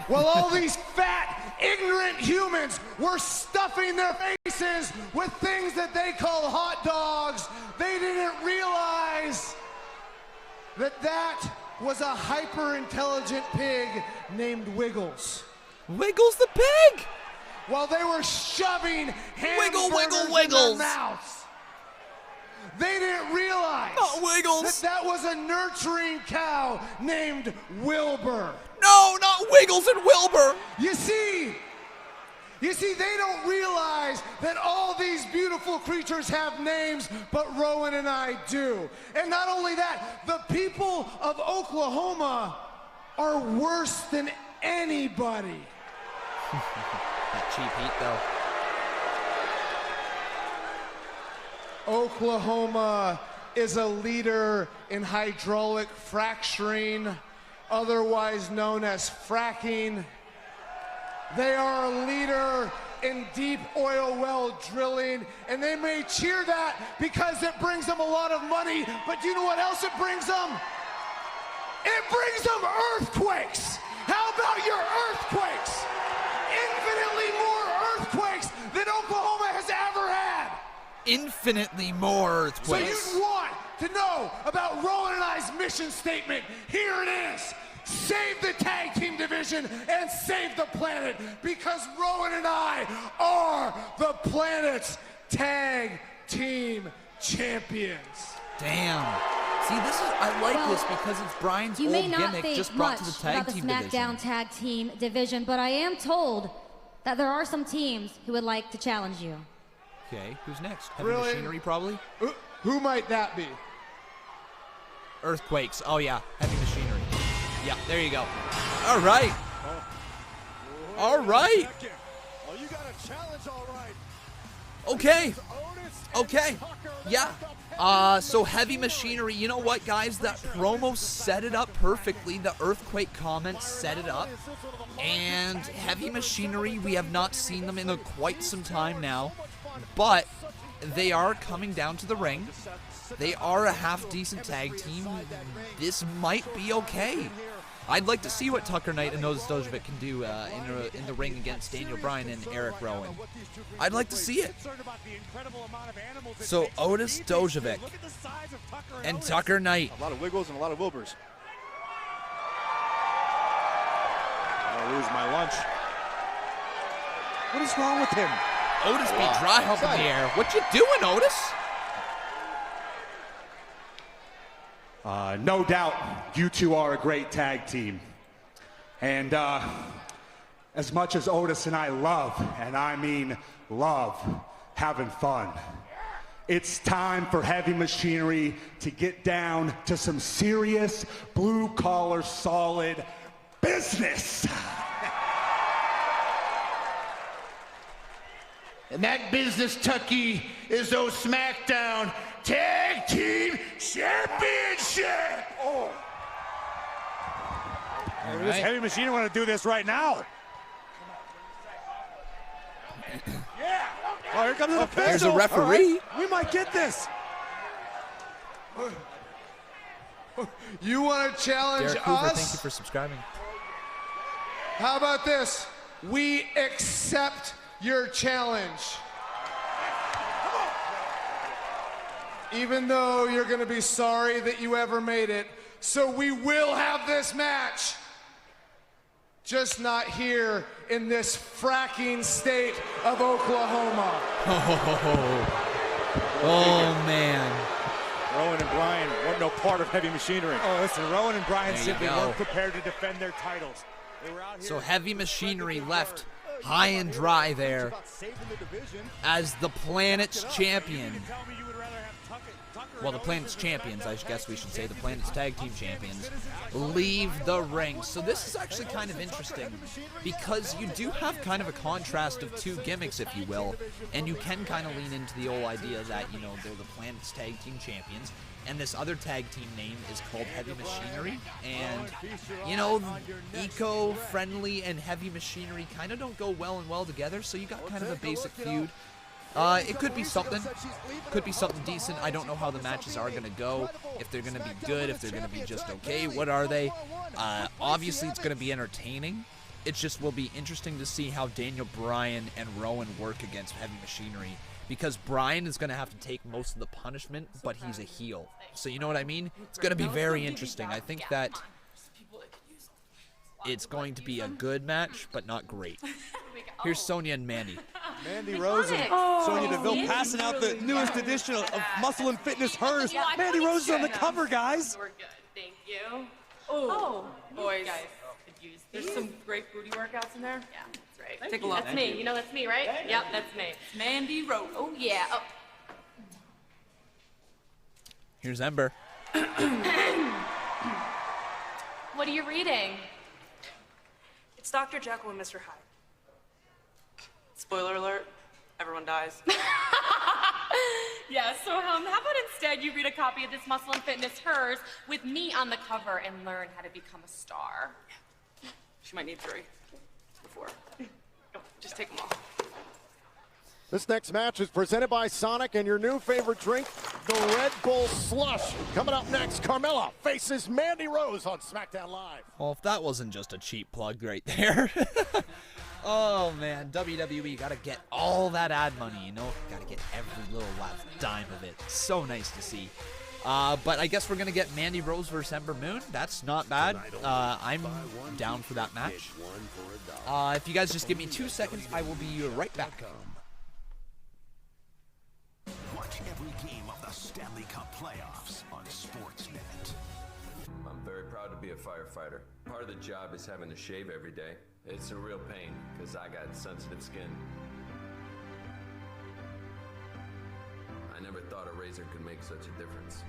While all these fat, ignorant humans were stuffing their faces with things that they call hot dogs, they didn't realize that that was a hyper-intelligent pig named Wiggles. Wiggles the pig! While they were shoving Wiggle, hamburgers wiggle, wiggles. in their mouths, they didn't realize Not Wiggles. that was a nurturing cow named Wilbur. No, not Wiggles and Wilbur. You see, they don't realize that all these beautiful creatures have names, but Rowan and I do. And not only that, the people of Oklahoma are worse than anybody. That cheap heat, though. Oklahoma is a leader in hydraulic fracturing, otherwise known as fracking. They are a leader in deep oil well drilling, and they may cheer that because it brings them a lot of money, but do you know what else it brings them? It brings them earthquakes. How about your earthquakes? Infinitely more earthquakes than Oklahoma has ever had. Infinitely more earthquakes. So you want to know about Rowan and I's mission statement? Here it is. Save the tag team division and save the planet, because Rowan and I are the planet's tag team champions. Damn. See, I like this because it's Brian's old gimmick just brought to the tag team division. About the SmackDown tag team division, but I am told that there are some teams who would like to challenge you. Okay, who's next? Heavy Really? Machinery, probably? Who might that be? Earthquakes. Oh, yeah. Heavy Machinery. Yeah, there you go. All right. All right. Oh, you got a challenge, all right. Okay. Okay. Yeah. So Heavy Machinery, you know what, guys? That promo set it up perfectly. The earthquake comment set it up. And Heavy Machinery, we have not seen them in quite some time now. But they are coming down to the ring. They are a half-decent tag team. This might be okay. I'd like to see what Tucker Knight and Otis Dojovic can do in the ring against Daniel Bryan and Eric Rowan. I'd like to see it. So Otis Dojovic and Tucker Knight. A lot of Wiggles and a lot of Wilburs. I'll lose my lunch. What is wrong with him? Otis be dry humping the air. What you doing, Otis? No doubt, you two are a great tag team. And as much as Otis and I love, and I mean love, having fun, it's time for Heavy Machinery to get down to some serious, blue-collar, solid business. And that business, Tucky, is those SmackDown Tag Team Championship! Oh. All This right. Heavy Machinery want to do this right now. Yeah. Oh, here comes the official. There's a referee. Right. We might get this. You want to challenge Derek Hoover, us? thank you for subscribing. How about this? We accept your challenge. Even though you're going to be sorry that you ever made it. So we will have this match. Just not here in this fracking state of Oklahoma. Oh, man. Rowan and Bryan weren't no part of Heavy Machinery. Oh, listen, Rowan and Bryan There you simply go. weren't prepared to defend their titles. They were out here. So Heavy Machinery left high and dry there as the planet's champion. well, the Planet's champions, I guess we should say, the Planet's tag team champions, leave the ring. So this is actually kind of interesting because you do have kind of a contrast of two gimmicks, if you will, and you can kind of lean into the old idea that, you know, they're the Planet's tag team champions, and this other tag team name is called Heavy Machinery, and, you know, eco-friendly and Heavy Machinery kind of don't go well together, so you got kind of a basic feud. It could be something decent. I don't know how the matches are going to go, if they're going to be good, if they're going to be just okay. What are they? Obviously, it's going to be entertaining. It just will be interesting to see how Daniel Bryan and Rowan work against Heavy Machinery, because Bryan is going to have to take most of the punishment, but he's a heel. So you know what I mean? It's going to be very interesting. I think that it's going to be a good match, but not great. Here's Sonya and Mandy. Mandy Rose and Sonya Deville passing out the newest edition of Muscle and Fitness Hers. Mandy Rose is on the cover, guys. We're good, thank you. Oh, boys, guys, could use these. There's some great booty workouts in there. Yeah, that's right. Take a look. That's me. You know that's me, right? Yep, that's me. It's Mandy Rose. Oh yeah. Oh. Here's Ember. What are you reading? It's Dr. Jekyll and Mr. Hyde. Spoiler alert, everyone dies. Yeah, so how about instead you read a copy of this Muscle and Fitness Hers with me on the cover and learn how to become a star. She might need 3 before. Go, just take them all. This next match is presented by Sonic and your new favorite drink, the Red Bull Slush. Coming up next, Carmella faces Mandy Rose on Smackdown Live. Well, if that wasn't just a cheap plug right there. Oh, man, WWE got to get all that ad money, you know? Got to get every little last dime of it. So nice to see. But I guess we're going to get Mandy Rose versus Ember Moon. That's not bad. I'm down for that match. If you guys just give me 2 seconds, I will be right back. Watch every game of the Stanley Cup playoffs on Sportsnet. I'm very proud to be a firefighter. Part of the job is having to shave every day. It's a real pain because I got sensitive skin. I never thought a razor could make such a difference.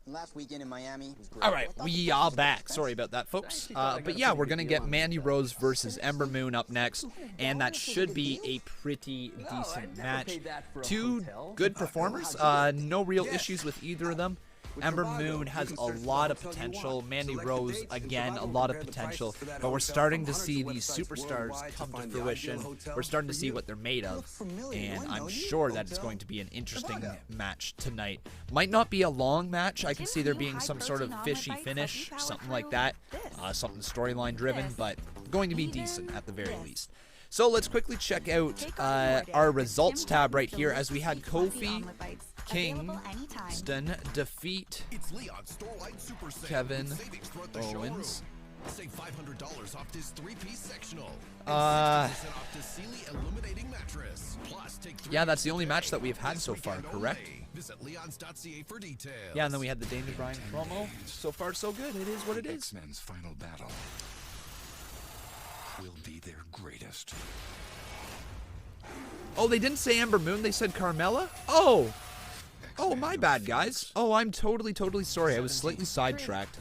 Last weekend in Miami was great. All right, we are back. Sorry about that, folks. But yeah, we're going to get Mandy Rose versus Ember Moon up next, and that should be a pretty decent match. Two good performers. No real issues with either of them. Ember Moon has a lot of potential. Mandy Rose, again, a lot of potential. But we're starting to see these superstars come to fruition. We're starting to see what they're made of. And I'm sure that it's going to be an interesting match tonight. Might not be a long match. I can see there being some sort of fishy finish, something like that. Something storyline driven, but going to be decent at the very least. So let's quickly check out our results tab right here as we had Kofi Kingston defeat Kevin Owens. Save $500 off this 3-piece sectional. Yeah, that's the only match that we've had so far, correct? Visit leons.ca for details. Yeah, and then we had the Daniel Bryan promo. So far, so good. It is what it is. X-Men's final battle will be their greatest. Oh, they didn't say Ember Moon. They said Carmella? Oh! Oh, my bad, guys. Oh, I'm totally sorry. I was slightly sidetracked.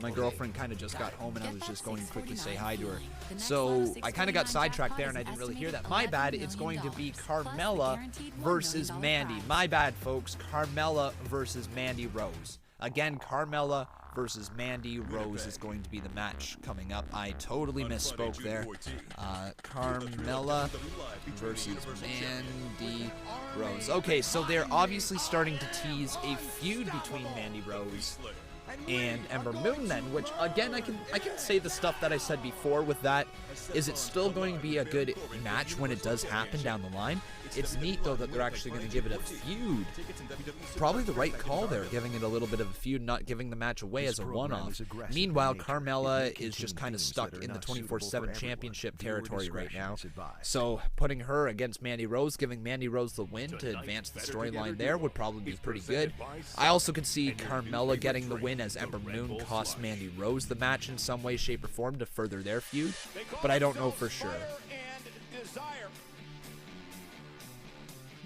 My girlfriend kind of just got home, and I was just going to quickly say hi to her. So I kind of got sidetracked there, and I didn't really hear that. My bad. It's going to be Carmella versus Mandy. My bad, folks. Carmella versus Mandy Rose. Again, Carmella versus Mandy Rose is going to be the match coming up. I totally misspoke there. Carmella versus Mandy Rose. Okay, so they're obviously starting to tease a feud between Mandy Rose and Ember Moon then, which again I can say the stuff that I said before with that. Is it still going to be a good match when it does happen down the line? It's neat though that they're actually going to give it a feud. Probably the right call there, giving it a little bit of a feud, not giving the match away as a one-off. Meanwhile, Carmella is just kind of stuck in the 24/7 championship territory right now. So putting her against Mandy Rose, giving Mandy Rose the win to advance the storyline there would probably be pretty good. I also could see Carmella getting the win as Ember Moon cost Mandy Rose the match in some way, shape, or form to further their feud, but I don't know for sure.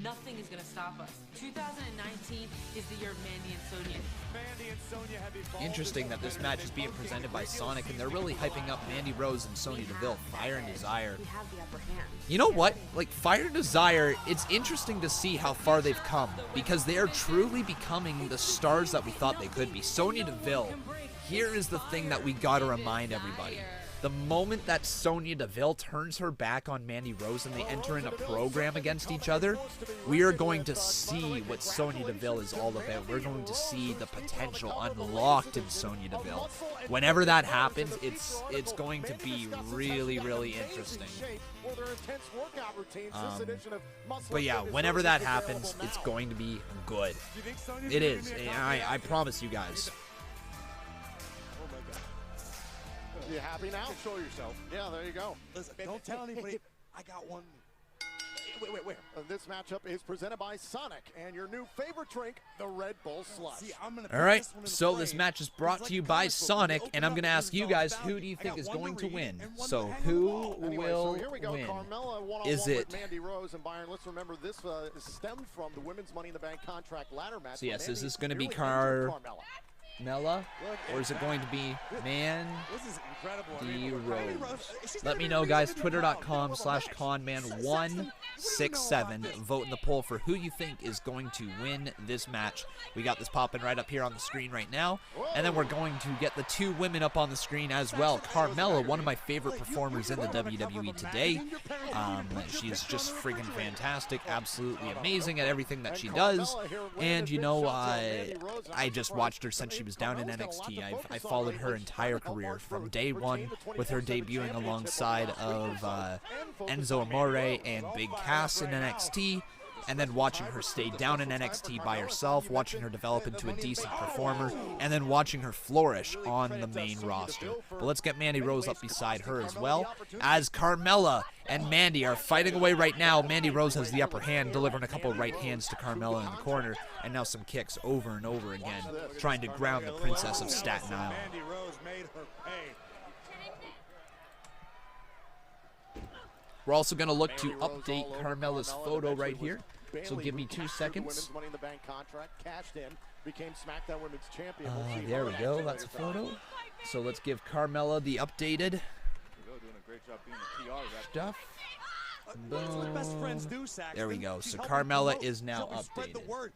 Nothing is going to stop us. 2019 is the year of Mandy and Sonya. Mandy and Sonya have evolved. Interesting that this match is being presented by Sonic, and they're really hyping up Mandy Rose and Sonya Deville. Fire and Desire. We have the upper hand. You know what? Like, Fire and Desire, it's interesting to see how far they've come, because they are truly becoming the stars that we thought they could be. Sonya Deville, here is the thing that we gotta remind everybody. The moment that Sonya Deville turns her back on Mandy Rose and they enter in a program against each other, we are going to see what Sonya Deville is all about. We're going to see the potential unlocked in Sonya Deville. Whenever that happens, it's going to be really, really interesting. But yeah, whenever that happens, it's going to be good. It is. I promise you guys. You happy now? Show yourself. Yeah, there you go. Listen, don't tell anybody. I got one. Wait. This matchup is presented by Sonic and your new favorite drink, the Red Bull Slush. All right, so this match is brought to you by Sonic, and I'm going to ask you guys, who do you think is going to win? So who will win? Carmella Is it? Mandy Rose and Byron. Let's remember this is stemmed from the Women's Money in the Bank contract ladder match. So yes, is this going to be Carmella, or is it going to be Mandy Rose? Let me know, guys. Twitter.com/Conman167. Vote in the poll for who you think is going to win this match. We got this popping right up here on the screen right now, and then we're going to get the two women up on the screen as well. Carmella, one of my favorite performers in the WWE today. She is just friggin' fantastic, absolutely amazing at everything that she does. And you know, I just watched her since she was down in NXT. I followed her entire career from day one, with her debuting alongside of Enzo Amore and Big Cass in NXT, and then watching her stay down in NXT by herself, watching her develop into a decent performer, and then watching her flourish on the main roster. But let's get Mandy Rose up beside her as well, as Carmella and Mandy are fighting away right now. Mandy Rose has the upper hand, delivering a couple right hands to Carmella in the corner, and now some kicks over and over again, trying to ground the Princess of Staten Island. We're also going to look to update Carmella's photo right here. So give me 2 seconds. There we go. That's a photo. So let's give Carmella the updated stuff. Boom. There we go. So Carmella is now updated,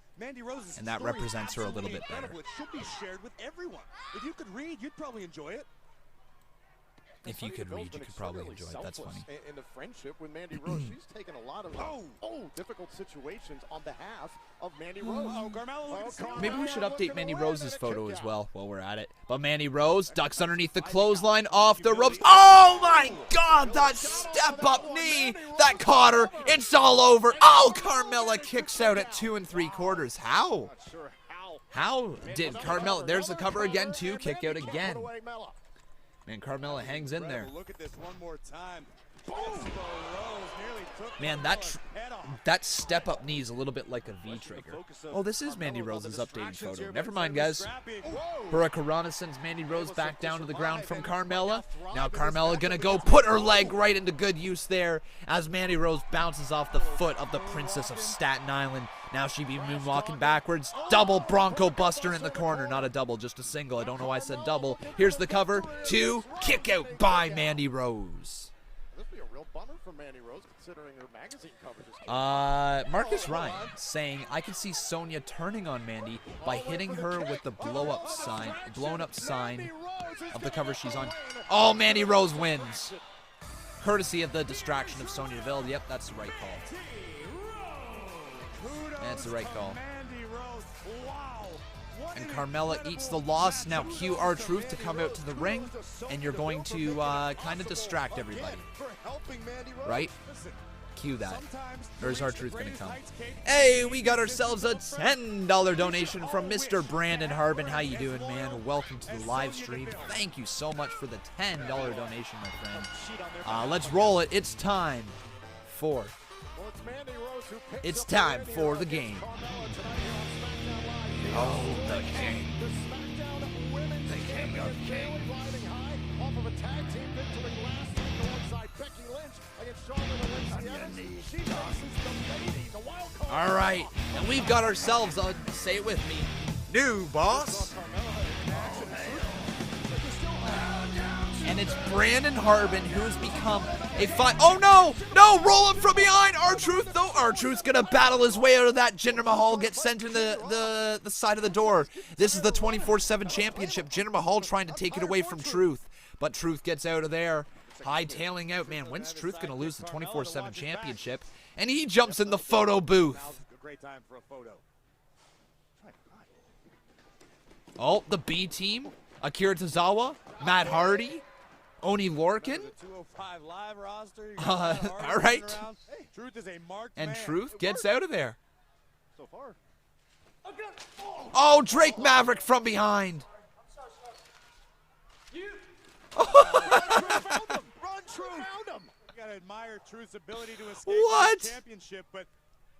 and that represents her a little bit better. It should be shared with everyone. If you could read, you'd probably enjoy it. If you could read, you could probably enjoy it. That's funny. In the friendship with Mandy Rose, she's taken a lot of difficult situations on behalf of Mandy Rose. Maybe we should update Mandy Rose's photo as well while we're at it. But Mandy Rose ducks underneath the clothesline off the ropes. Oh my God, that step-up knee that caught her. It's all over. Oh, Carmella kicks out at 2 3/4. How? How did Carmella? There's the cover again too. Kick out again. Man, Carmella hangs in there. Look at this one more time. Man, that step-up knee is a little bit like a V-trigger. Oh, this is Mandy Rose's updated photo. Never mind, guys. Hurricanrana sends Mandy Rose back down to the ground from Carmella. Now Carmella gonna go put her leg right into good use there as Mandy Rose bounces off the foot of the Princess of Staten Island. Now she be moonwalking backwards. Double Bronco Buster in the corner. Not a double, just a single. I don't know why I said double. Here's the cover. 2, kick out by Mandy Rose. This would be a real bummer for Mandy Rose, considering her magazine coverage. Marcus Ryan saying, I can see Sonya turning on Mandy by hitting her with the blown up sign of the cover she's on. Oh, Mandy Rose wins. Courtesy of the distraction of Sonya Deville. Yep, that's the right call. That's the right call. And Carmella eats the loss. Now cue R-Truth to come out to the ring, and you're going to kind of distract everybody. Right? Cue that. There's R-Truth going to come. Hey, we got ourselves a $10 donation from Mr. Brandon Harbin. How you doing, man? Welcome to the live stream. Thank you so much for the $10 donation, my friend. Let's roll it. It's time for... It's time for the game. Oh, the king. The king of kings. All right, and we've got ourselves, say it with me, new boss. And it's Brandon Harbin, who's become a oh no! No! Roll up from behind! R-Truth, though. R-Truth's gonna battle his way out of that. Jinder Mahal gets sent in the side of the door. This is the 24/7 championship. Jinder Mahal trying to take it away from Truth. But Truth gets out of there. Hightailing out. Man, when's Truth gonna lose the 24/7 championship? And he jumps in the photo booth. Great time for a photo. Oh, the B team. Akira Tozawa, Matt Hardy, Oni Lorcan. All right. And Truth gets out of there. So far. Oh, Drake Maverick from behind. Run, Truth. You gotta admire Truth's ability to escape the championship, but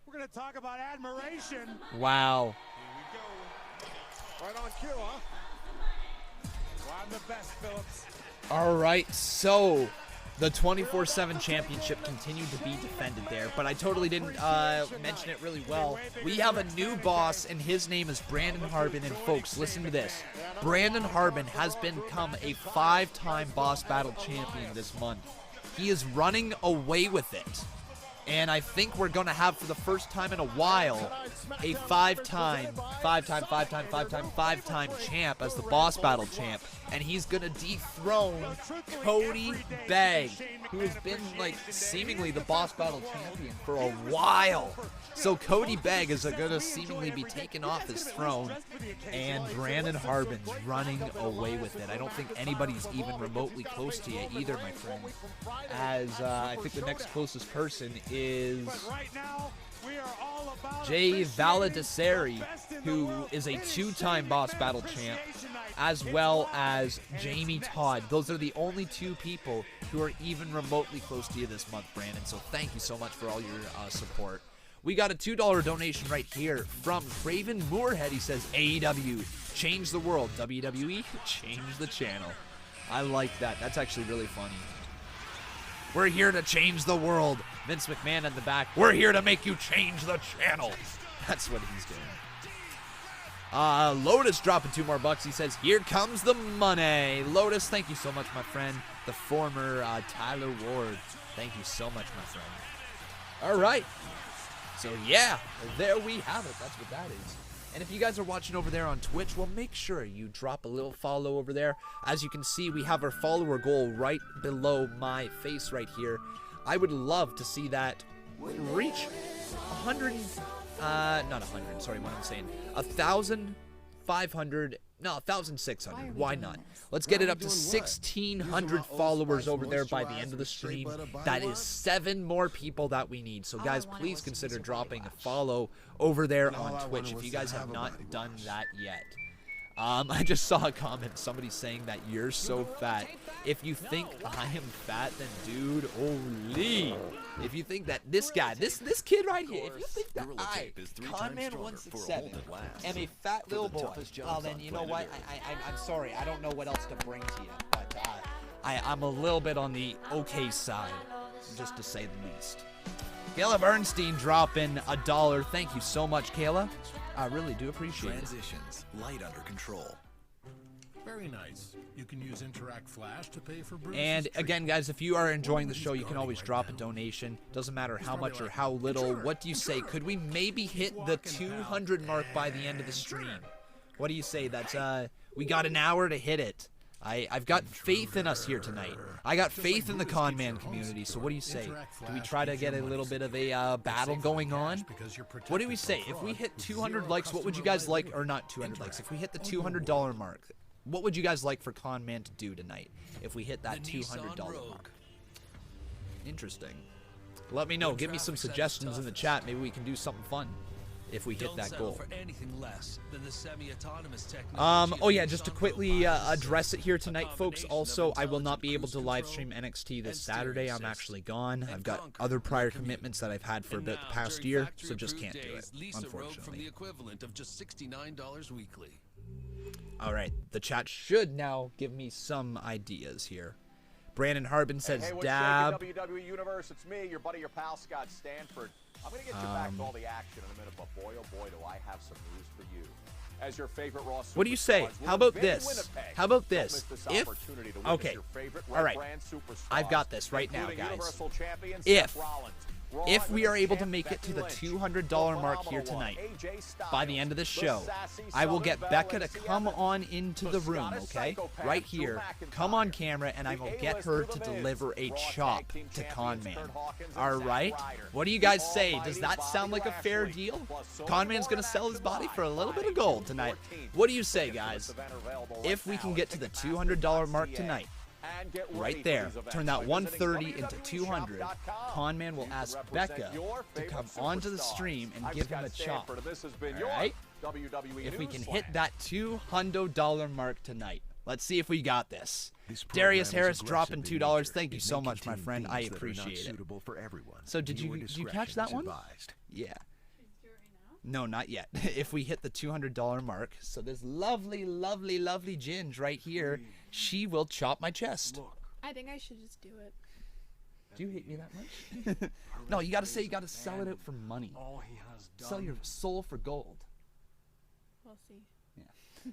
we're gonna talk about admiration. Wow. Here we go. Right on cue, huh? Well, I'm the best, Phillips. All right, so the 24/7 championship continued to be defended there, but I totally didn't mention it really well. We have a new boss, and his name is Brandon Harbin, and folks, listen to this. Brandon Harbin has become a 5-time boss battle champion this month. He is running away with it. And I think we're going to have, for the first time in a while, a 5-time champ as the boss battle champ. And he's going to dethrone Cody Begg, who has been, like, seemingly the boss battle champion for a while. So Cody Begg is going to seemingly be taken off his throne, and Brandon Harbin's running away with it. I don't think anybody's even remotely close to you either, my friend, as I think the next closest person is Jay Valadisari, who is a 2-time boss battle champ, as well as Jamie Todd. Those are the only 2 people who are even remotely close to you this month, Brandon. So thank you so much for all your support. We got a $2 donation right here from Craven Moorhead. He says, AEW, change the world. WWE, change the channel. I like that. That's actually really funny. We're here to change the world. Vince McMahon in the back. We're here to make you change the channel. That's what he's doing. Lotus dropping 2 more bucks. He says, here comes the money. Lotus, thank you so much, my friend. The former Tyler Ward. Thank you so much, my friend. All right. So, yeah, there we have it. That's what that is. And if you guys are watching over there on Twitch, well, make sure you drop a little follow over there. As you can see, we have our follower goal right below my face right here. I would love to see that reach 100, not 100, sorry, what I'm saying, 1,500, no, 1,600, why not? Let's get it up to 1,600 followers over there by the end of the stream. That is 7 more people that we need. So guys, please consider dropping a follow over there on Twitch if you guys have not done that yet. I just saw a comment, somebody saying that you're so fat. If you think I am fat, then dude, holy. If you think that this guy, this kid right here, if you think that I, Conman167, am a fat little boy, well then you know what, I'm sorry, I don't know what else to bring to you, but I'm a little bit on the okay side, just to say the least. Kayla Bernstein dropping $1. Thank you so much, Kayla. I really do appreciate Transitions, light under control. Very nice. You can use Interact Flash to pay for Bruce's And again, guys, if you are enjoying the show, you can always drop a donation. Doesn't matter how much or how little. What do you say? Could we maybe hit the 200 mark by the end of the stream? What do you say? That's we got an hour to hit it. I've got faith in us here tonight. I got faith in the Conman community, so what do you say? Do we try to get a little bit of a battle going on? What do we say? If we hit 200 likes, what would you guys like, or not 200 likes, if we hit the $200 mark, what would you guys like for Conman to do tonight if we hit that $200 mark? Interesting. Let me know. Give me some suggestions in the chat. Maybe we can do something fun if we hit that goal. Oh yeah, just to quickly address it here tonight, folks. Also, I will not be able to live stream NXT this Saturday. I'm actually gone. I've got other prior commitments that I've had for about the past year, so just can't do it, unfortunately. All right, the chat should now give me some ideas here. Brandon Harbin says Hey, what's dab. shaking, WWE Universe? It's me, your buddy, your pal, Scott Stanford. I'm going to get you back to all the action in a minute, but boy, oh boy, do I have some news for you. As your favorite Raw What do you say? superstars, How we'll about invade this? Winnipeg. How about Don't this? miss this If opportunity to witness okay, your favorite all right, Red Brand superstars, I've got this right now, including guys. Universal Champion If Seth Rollins, Raw if we are able to Champ make it to the Becky $200 mark here Phenomenal One, tonight, AJ Styles, by the end of the the show, sassy I will Southern get Belle, Becca to Lacey come Evans, on into the room, Scottish okay? psychopath, Right Drew here, McIntyre, come on camera, and I the will get A-lister, her The to Miz, deliver a Raw chop Tag Team to Champions, Conman. Kurt Hawkins and All Zack right? Ryder. What do you guys The say? almighty Does that sound Bobby like a fair Lashley, deal? plus so Conman's more going to sell his action body for a live little bit of Friday, gold June tonight. 14th. What do you say, Tickets for guys? this event are available If we right can now get at to the Ticketmaster.ca. $200 mark tonight, And get ready right for there, these events turn that by 130 visiting into 200, Conman will ask Becca to come onto the stream and give him a chop. All right? If we can hit that $200 mark tonight. Let's see if we got this. Darius Harris dropping $2. Thank you so much, my friend. I appreciate it. So did you catch that one? Yeah. No, not yet. If we hit the $200 mark, so this lovely, lovely, lovely Ginge right here, she will chop my chest. I think I should just do it. Do you hate me that much? No, you gotta say you gotta sell it out for money. Sell your soul for gold. We'll see. Yeah.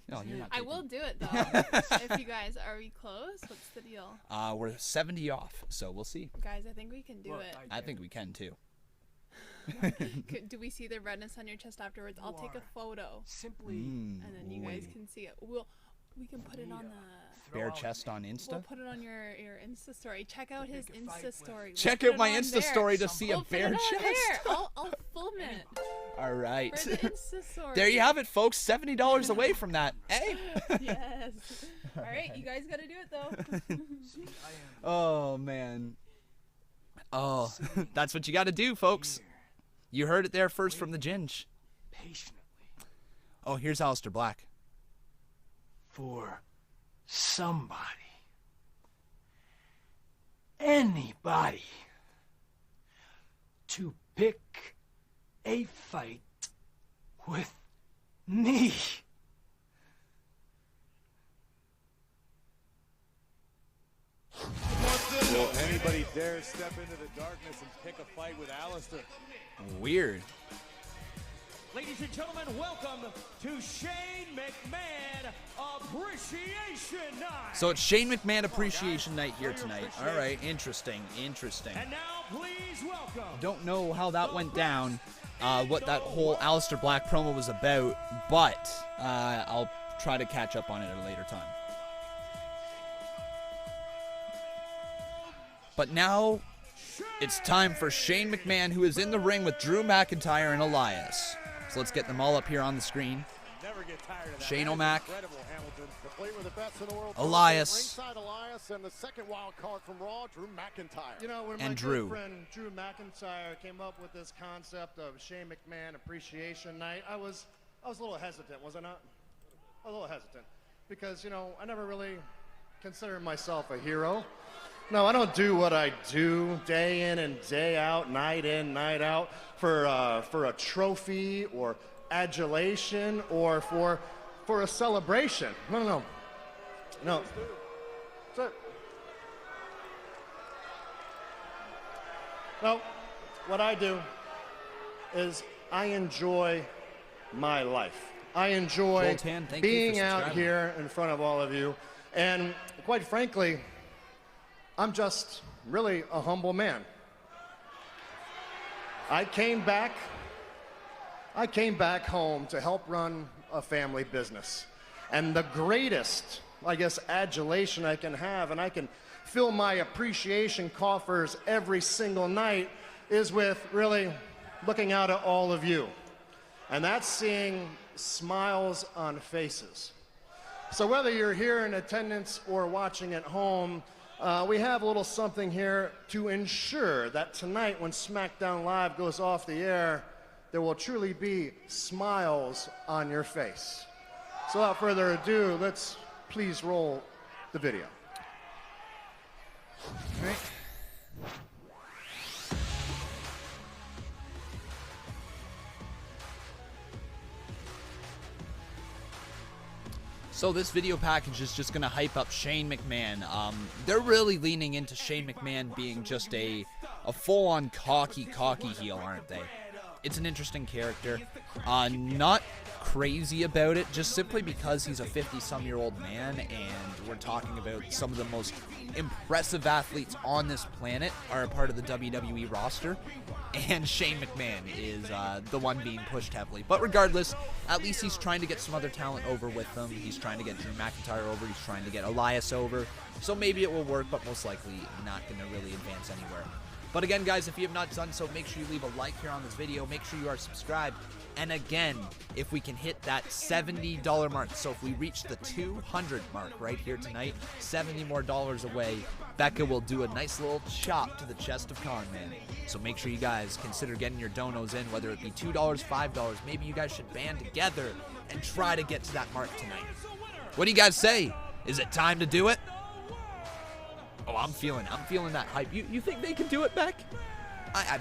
No, you're not. I will do it though. If you guys, are we close? What's the deal? We're 70 off, so we'll see. Guys, I think we can do it. I think we can too. Do we see the redness on your chest afterwards? I'll take a photo. And then you guys can see it. We can put it on the bare chest on Insta. We'll put it on your Insta story. Check out his Insta story. Check out my Insta story to see a bare chest. I'll film it. All right. For the Insta story. There you have it, folks. $70 away from that. Hey. Yes. All right, you guys got to do it though. Oh man. Oh, that's what you got to do, folks. You heard it there first from the Ginge. Patiently. Oh, here's Aleister Black. For somebody. Anybody. To pick a fight with me. Will anybody dare step into the darkness and pick a fight with Aleister? Weird. Ladies and gentlemen, welcome to Shane McMahon Appreciation Night. So it's Shane McMahon Appreciation Night here tonight. All right, interesting, interesting. And now please welcome. Don't know how that went down, what that whole Aleister Black promo was about, but I'll try to catch up on it at a later time. But now it's time for Shane McMahon, who is in the ring with Drew McIntyre and Elias. So let's get them all up here on the screen. Shane O'Mac, Elias, Ringside Elias, and the second wild card from Raw, Drew McIntyre. You know, when and my Drew. good friend Drew McIntyre came up with this concept of Shane McMahon Appreciation Night, I was a little hesitant, was I not? A little hesitant, because you know I never really considered myself a hero. No, I don't do what I do day in and day out, night in, night out, for a trophy or adulation or for a celebration. No. That's it. No, what I do is I enjoy my life. I enjoy being out here in front of all of you, and quite frankly, I'm just really a humble man. I came back home to help run a family business. And the greatest, I guess, adulation I can have, and I can fill my appreciation coffers every single night, is with really looking out at all of you. And that's seeing smiles on faces. So whether you're here in attendance or watching at home, we have a little something here to ensure that tonight when Smackdown Live goes off the air, there will truly be smiles on your face. So without further ado, let's please roll the video. All right. So this video package is just going to hype up Shane McMahon. They're really leaning into Shane McMahon being just a full-on cocky heel, aren't they? It's an interesting character. Not crazy about it, just simply because he's a 50-some-year-old man, and we're talking about some of the most impressive athletes on this planet are a part of the WWE roster, and Shane McMahon is the one being pushed heavily. But regardless, at least he's trying to get some other talent over with them. He's trying to get Drew McIntyre over. He's trying to get Elias over. So maybe it will work, but most likely not going to really advance anywhere. But again, guys, if you have not done so, make sure you leave a like here on this video. Make sure you are subscribed. And again, if we can hit that $70 mark, so if we reach the 200 mark right here tonight, $70 more away, Becca will do a nice little chop to the chest of Conman. So make sure you guys consider getting your donos in, whether it be $2, $5. Maybe you guys should band together and try to get to that mark tonight. What do you guys say? Is it time to do it? Oh, I'm feeling that hype. You think they can do it, Beck?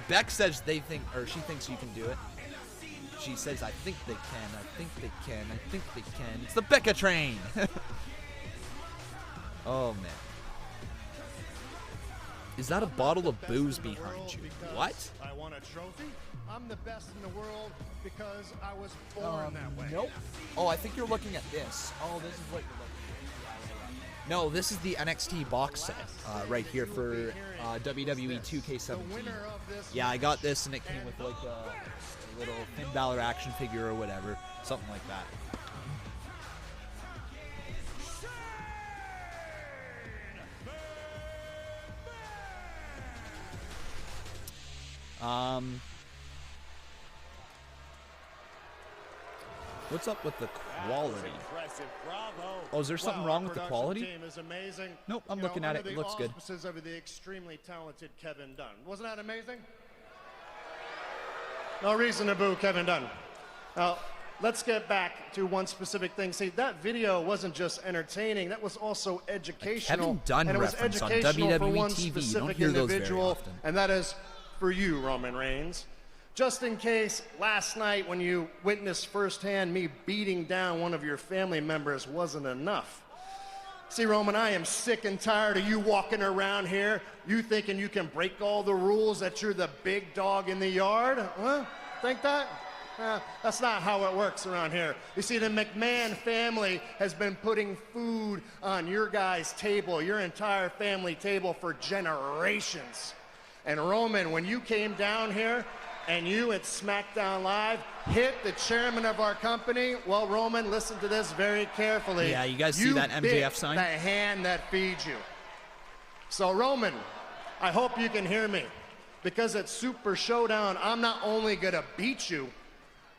Beck says they think, or she thinks you can do it. She says, I think they can, I think they can, I think they can. It's the Becca train. Oh, man. Is that a bottle of booze behind you? What? I won a trophy. I'm the best in the world because I was born that way. Nope. Oh, I think you're looking at this. Oh, this is what you're looking at. No, this is the NXT box set right here for WWE 2K17. Yeah, I got this, and it came with like a little Finn Balor action figure or whatever, something like that. What's up with the quality? Oh, is there something wrong with the quality? Nope, I'm looking at it. It looks good. Of the extremely talented Kevin Dunn. Wasn't that amazing? No reason to boo Kevin Dunn. Now, let's get back to one specific thing. See, that video wasn't just entertaining. That was also educational. Kevin Dunn and it was reference on educational WWE for one TV. You don't specific hear those individual, very often. and that is for you, Roman Reigns. Just in case last night when you witnessed firsthand me beating down one of your family members wasn't enough. See, Roman, I am sick and tired of you walking around here, you thinking you can break all the rules, that you're the big dog in the yard. Huh? Think that? That's not how it works around here. You see, the McMahon family has been putting food on your guys' table, your entire family table, for generations. And Roman, when you came down here, and you at Smackdown Live hit the chairman of our company, well, Roman, listen to this very carefully. Yeah, you guys see that MJF sign? The hand that feeds you. So, Roman, I hope you can hear me, because at Super ShowDown, I'm not only going to beat you,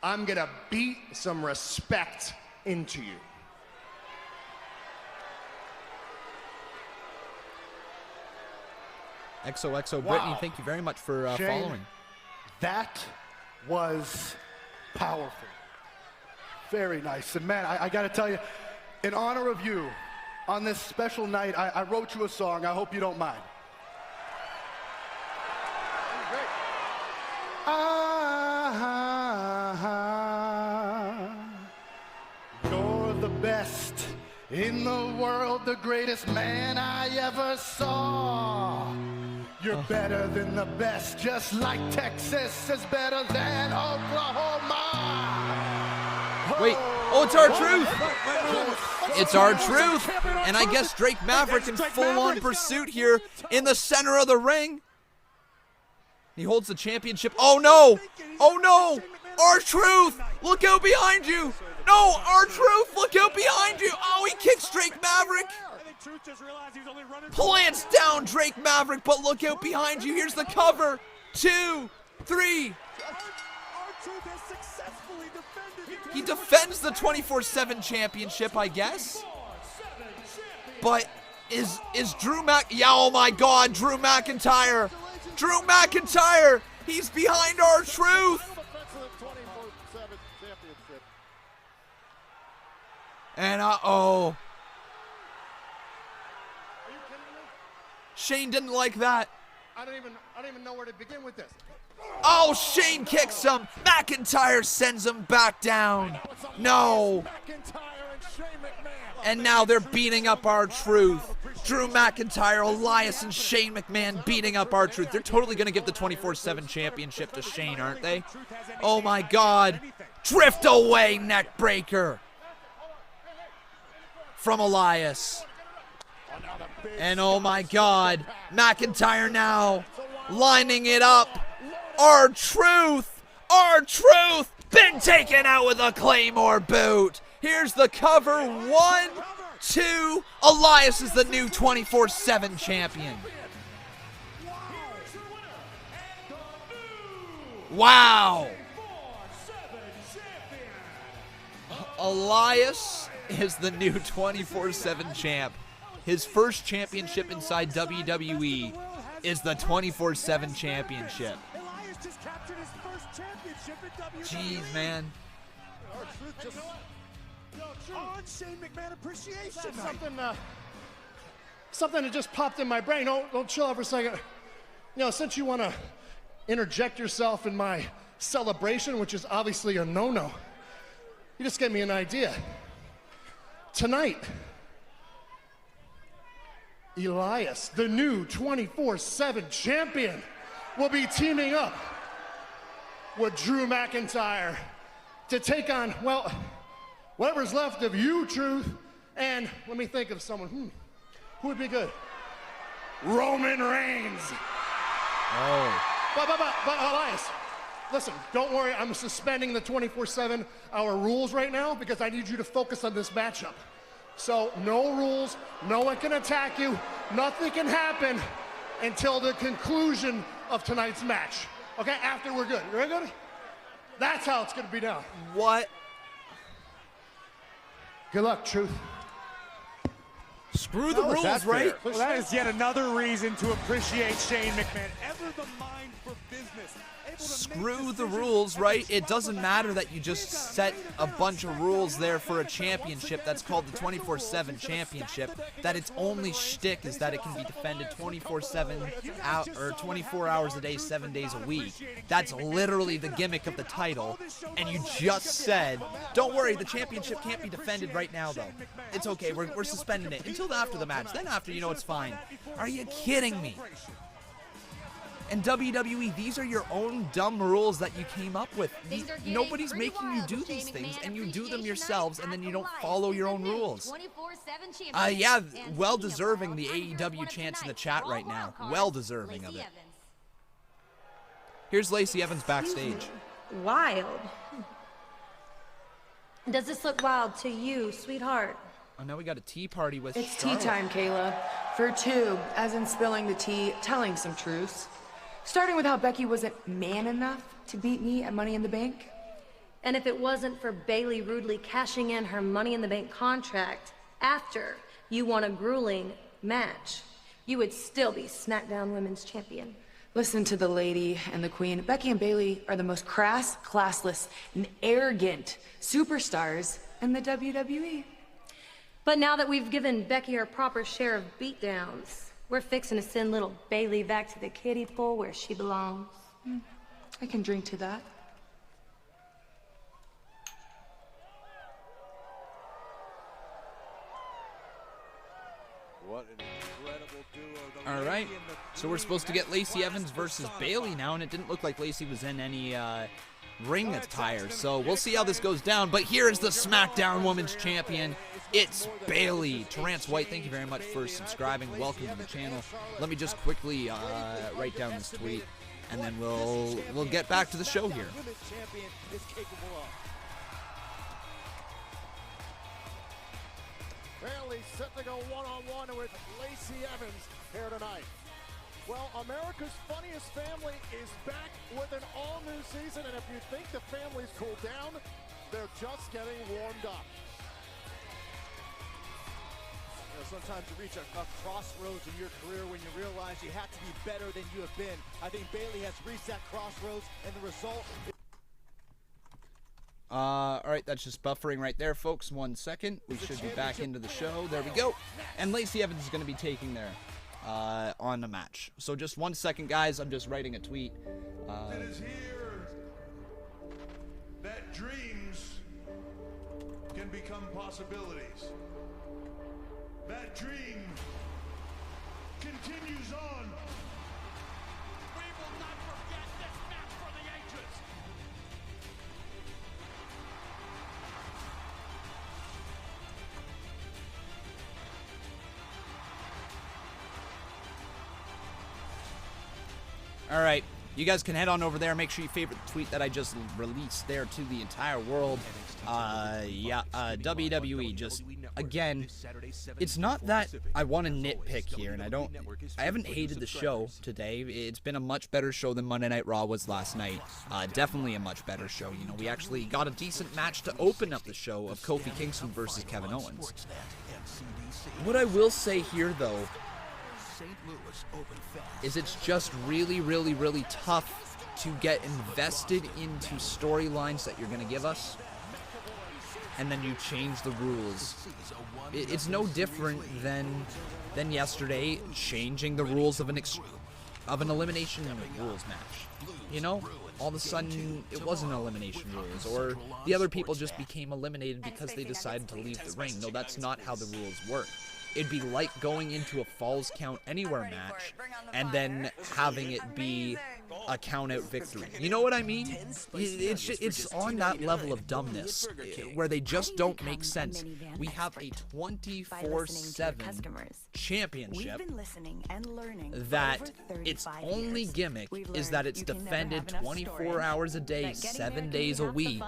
I'm going to beat some respect into you. XOXO Brittany, thank you very much for following. That was powerful. Very nice. And man, I got to tell you, in honor of you, on this special night, I wrote you a song. I hope you don't mind. You're the best in the world, the greatest man I ever saw. You're better than the best, just like Texas is better than Oklahoma. Wait, oh, it's our truth. It's our truth. And I guess Drake Maverick in full-on pursuit here in the center of the ring. He holds the championship. Oh, no. Oh, no. Our truth. Look out behind you. No, our truth. Look out behind you. Oh, he kicks Drake Maverick. Plants down Drake Maverick, but look out behind you. Here's the cover. 2, 3. He defends the 24/7 championship, I guess. But is Drew yeah, oh my God, Drew McIntyre. Drew McIntyre. He's behind our truth. And uh-oh. Shane didn't like that. I don't even know where to begin with this. Oh, Shane kicks him. McIntyre sends him back down. No. McIntyre and Shane McMahon. And now they're beating up R-Truth. Drew McIntyre, Elias, and Shane McMahon beating up R-Truth. They're totally going to give the 24/7 championship to Shane, aren't they? Oh my God. Drift away neck breaker from Elias. And oh my God, McIntyre now lining it up. R-Truth, R-Truth, been taken out with a Claymore boot. Here's the cover, 1, 2. Elias is the new 24/7 champion. Wow. Elias is the new 24/7 champ. His first championship inside WWE is the 24/7 championship. Jeez, man. On Shane McMahon Appreciation Night. Something that just popped in my brain. Don't chill out for a second. You know, since you want to interject yourself in my celebration, which is obviously a no-no, you just gave me an idea. Tonight, Elias, the new 24/7 champion, will be teaming up with Drew McIntyre to take on, well, whatever's left of you, Truth. And let me think of someone. Who would be good? Roman Reigns. Oh. But Elias, listen, don't worry. I'm suspending the 24/7 hour rules right now because I need you to focus on this matchup. So no rules, no one can attack you, nothing can happen until the conclusion of tonight's match. Okay, after we're good. You ready, good? That's how it's gonna be done. What? Good luck, Truth. Screw the rules, right? Well, that is yet another reason to appreciate Shane McMahon. Ever the mind for business. Screw the rules, right? It doesn't matter that you just set a bunch of rules there for a championship that's called the 24/7 championship, that its only shtick is that it can be defended 24/7 or 24 hours a day, 7 days a week. That's literally the gimmick of the title. And you just said, don't worry, the championship can't be defended right now, though. It's okay, we're suspending it until after the match. Then after, you know, it's fine. Are you kidding me? And WWE, these are your own dumb rules that you came up with. Nobody's making you do these things, and you do them yourselves, and then you don't follow your own rules. Yeah, well deserving the AEW chants in the chat right now. Well deserving of it. Here's Lacey Evans backstage. Wild. Does this look wild to you, sweetheart? Oh, now we got a tea party with It's Charlotte. tea time, Kayla. For two, as in spilling the tea, telling some truths. Starting with how Becky wasn't man enough to beat me at Money in the Bank. And if it wasn't for Bayley rudely cashing in her Money in the Bank contract after you won a grueling match, you would still be SmackDown Women's Champion. Listen to the lady and the queen. Becky and Bayley are the most crass, classless, and arrogant superstars in the WWE. But now that we've given Becky her proper share of beatdowns, we're fixing to send little Bayley back to the kiddie pool where she belongs. I can drink to that. What an incredible duo. All right, so we're supposed to get Lacey Evans versus Bayley now, and it didn't look like Lacey was in any ring attire, so we'll see how this goes down. But here is the SmackDown Women's Champion. It's Bayley. Terrence White, thank you very much for subscribing. Welcome to the channel. Let me just quickly write down this tweet, and then we'll get back to the show here. Bayley set to go one-on-one with Lacey Evans here tonight. Well, America's Funniest Family is back with an all-new season, and if you think the family's cooled down, they're just getting warmed up. Sometimes you reach a crossroads in your career when you realize you have to be better than you have been. I think Bayley has reached that crossroads, and the result... All right, that's just buffering right there, folks. 1 second. We should be back into the show. There we go. And Lacey Evans is going to be taking there on the match. So just 1 second, guys. I'm just writing a tweet. It is here that dreams can become possibilities. dream continues on. We will not forget this match for the ages. All right, you guys can head on over there. Make sure you favorite the tweet that I just released there to the entire world. WWE just, again, it's not that I want to nitpick here, and I haven't hated the show today. It's been a much better show than Monday Night Raw was last night. Definitely a much better show. You know, we actually got a decent match to open up the show of Kofi Kingston versus Kevin Owens. What I will say here, though, is it's just really, really, really tough to get invested into storylines that you're going to give us, and then you change the rules. It's no different than yesterday changing the rules of an elimination rules match. You know, all of a sudden it wasn't elimination rules, or the other people just became eliminated because they decided to leave the ring. No, that's not how the rules work. It'd be like going into a Falls Count Anywhere match and then having it be a count-out victory. You know what I mean? It's on that level of dumbness where they just don't make sense. We have a 24/7 championship that its only gimmick is that it's defended 24 hours a day, 7 days a week.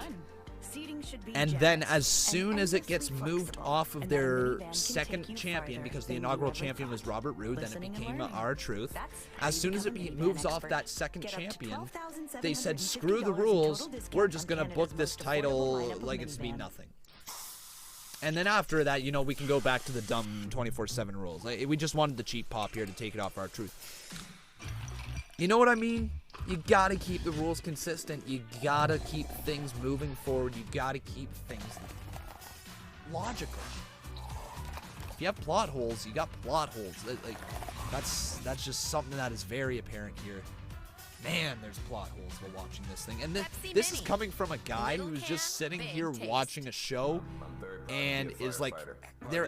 And then as soon as it gets moved off of their second champion, because the inaugural champion was Robert Roode, then it became R-Truth. As soon as it moves off that second champion, they said, screw the rules, we're just going to book this title like it's to be nothing. And then after that, you know, we can go back to the dumb 24/7 rules. We just wanted the cheap pop here to take it off R-Truth. You know what I mean? You gotta keep the rules consistent. You gotta keep things moving forward. You gotta keep things logical. If you have plot holes, you got plot holes. Like, that's just something that is very apparent here. Man, there's plot holes while watching this thing. And this is coming from a guy who's just sitting here watching a show and is like,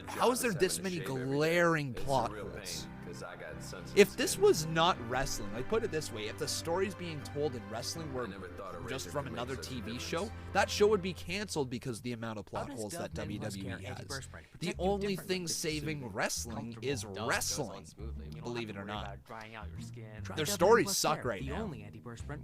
how is there this many glaring plot holes? If this was not wrestling, like, put it this way, if the stories being told in wrestling were just from another TV show, that show would be canceled because of the amount of plot holes that WWE has. The only thing saving wrestling is wrestling, believe it or not. Their stories suck right now.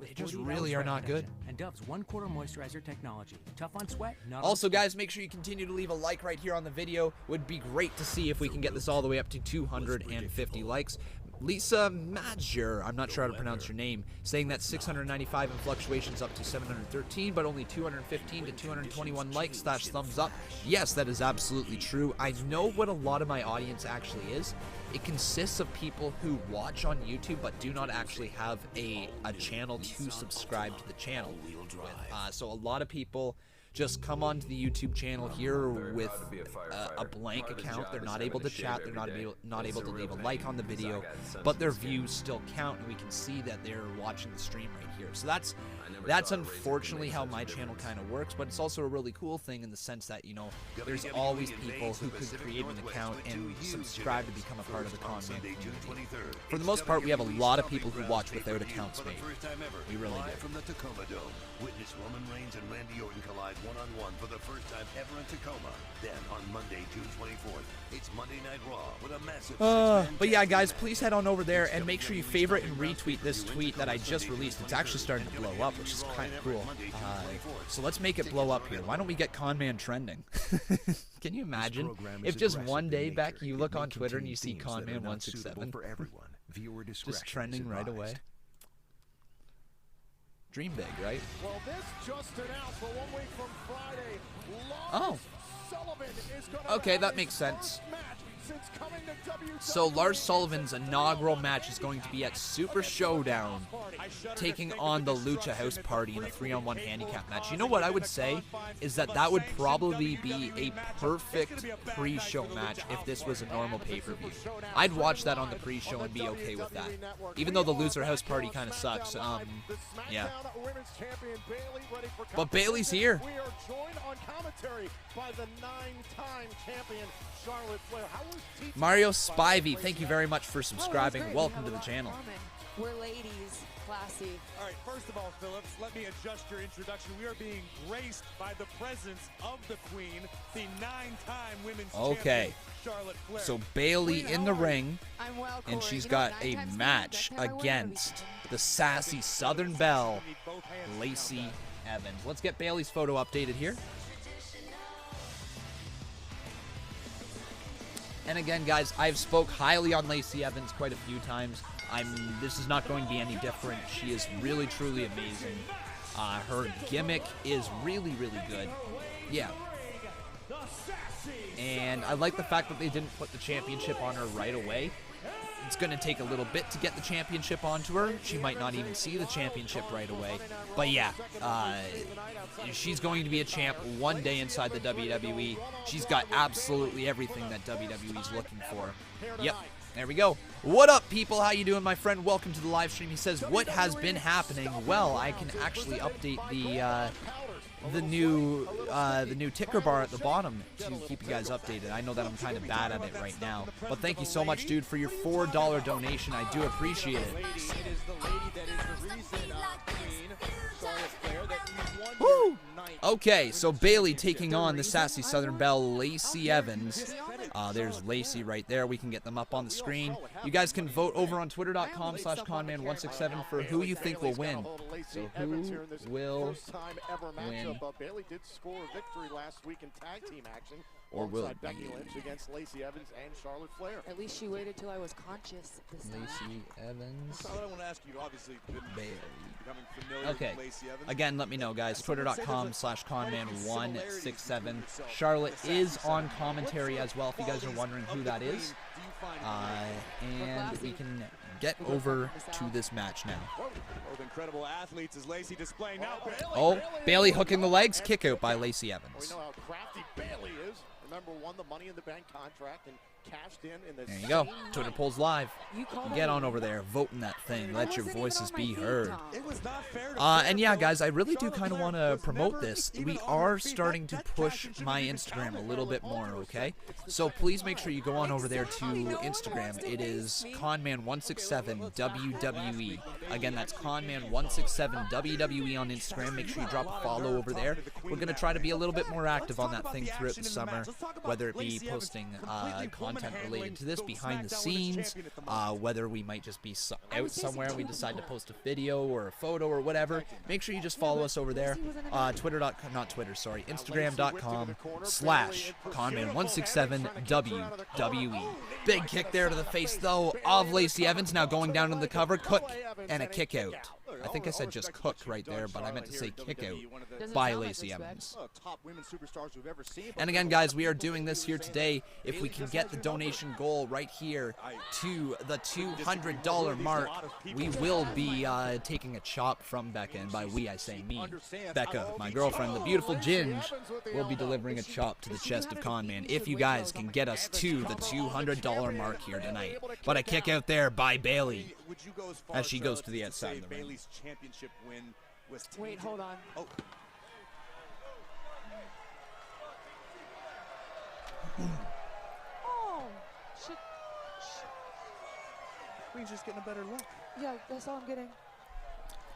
They just really are not good. And Dove's 1/4 moisturizer technology. Tough on sweat, not also, guys, make sure you continue to leave a like right here on the video. Would be great to see if we can get this all the way up to 250 likes. Lisa Major, I'm not sure how to pronounce your name, saying that 695 in fluctuations up to 713, but only 215 to 221 likes / thumbs up. Yes, that is absolutely true. I know what a lot of my audience actually is. It consists of people who watch on YouTube but do not actually have a channel to subscribe to the channel with. So a lot of people just come onto the YouTube channel here with a blank account. They're not able to chat. They're not able to leave a like on the video, but their views still count, and we can see that they're watching the stream right here. So that's unfortunately how my channel kind of works, but it's also a really cool thing in the sense that, you know, there's always people who could create an account and subscribe to become a part of the Conman community. For the most part, we have a lot of people who watch without accounts made. We really do. From the Tacoma Dome, witness Roman Reigns and Randy Orton collide one-on-one for the first time ever in Tacoma. Then on Monday, June 24th, it's Monday Night Raw with a massive but yeah, guys, please head on over there and make sure you favorite and retweet this tweet that I just released. It's actually starting to blow up, which is kind of cool. So let's make it blow up here. Why don't we get Conman trending? Can you imagine if just one day, Beck, you look on Twitter and you see Conman167 just trending right away? Dream big, right? Well, this just announced for 1 week from Friday. Oh. Okay, that makes sense. So Lars Sullivan's inaugural match is going to be at Super ShowDown, taking on the Lucha House Party in a 3-on-1 handicap match. You know what I would say is that would probably be a perfect pre-show match if this was a normal pay-per-view. I'd watch that on the pre-show and be okay with that, even though the Loser House Party kind of sucks. Yeah. But Bayley's here. We are joined on commentary by the 9-time champion Charlotte Flair. How was Mario Spivey, thank you very much for subscribing. Welcome to the channel. We're ladies, classy. All right, first of all, Phillips, let me adjust your introduction. We are being graced by the presence of the Queen, the 9-time women's champion, Charlotte Flair. So Bayley in the ring, I'm well, and Corey. she's You know, got 9 a times match winning, that's how I win against the sassy Southern Belle, Lacey Evans. Let's get Bayley's photo updated here. And again, guys, I've spoke highly on Lacey Evans quite a few times. This is not going to be any different. She is really, truly amazing. Her gimmick is really, really good. Yeah. And I like the fact that they didn't put the championship on her right away. It's going to take a little bit to get the championship onto her. She might not even see the championship right away. But yeah, she's going to be a champ one day inside the WWE. She's got absolutely everything that WWE's looking for. Yep, there we go. What up, people? How you doing, my friend? Welcome to the live stream. He says, what has been happening? Well, I can actually update the new ticker bar at the bottom to keep you guys updated. I know that I'm kind of bad at it right now, but thank you so much, dude, for your $4 donation. I do appreciate it. Woo! Okay, so Bayley taking on the sassy Southern Belle, Lacey Evans. There's Lacey right there. We can get them up on the screen. You guys can vote over on twitter.com/Conman167 for who you think will win. So who will win? Bayley did score a victory last week in tag team action. Or will it be Becky Lynch against Lacey Evans and Charlotte Flair. At least she waited till I was conscious this time. Lacey Evans. I want to ask you, obviously, Bayley. becoming familiar Okay. with Lacey Evans. Again, let me know, guys. Twitter.com/Conman167. Charlotte is on commentary as well, if you guys are wondering who that is. And we can get over to this match now. Both incredible athletes as Lacey displaying now. Oh, Bayley hooking the legs. Kick out by Lacey Evans. We know how crafty Bayley is. Remember, won the Money in the Bank contract and cashed in the There you go. Twitter polls live. Get on over there. Vote in that thing. Let your voices be heard. And yeah, guys, I really do kind of want to promote this. We are starting to push my Instagram a little bit more, okay? So please make sure you go on over there to Instagram. It is Conman167 WWE. Again, that's Conman167 WWE on Instagram. Make sure you drop a follow over there. We're going to try to be a little bit more active on that thing throughout the summer, whether it be posting content related to this behind the scenes, whether we might just be out somewhere and we decide to post a video or a photo or whatever. Make sure you just follow us over there. Instagram.com/Conman167WWE. Big kick there to the face, though, of Lacey Evans. Now going down to the cover. Cook and a kick out. I think I said just cook right there, but I meant to say kick out by Lacey Evans. And again, guys, we are doing this here today. If we can get the donation goal right here to the $200 mark, we will be taking a chop from Becca. And by we, I say me. Becca, my girlfriend, the beautiful Ginge, will be delivering a chop to the chest of Conman if you guys can get us to the $200 mark here tonight. But a kick out there by Bayley as she goes to the outside of the ring. Championship win was Wait, hold on. Oh. Oh, shit. Queen's just getting a better look. Yeah, that's all I'm getting.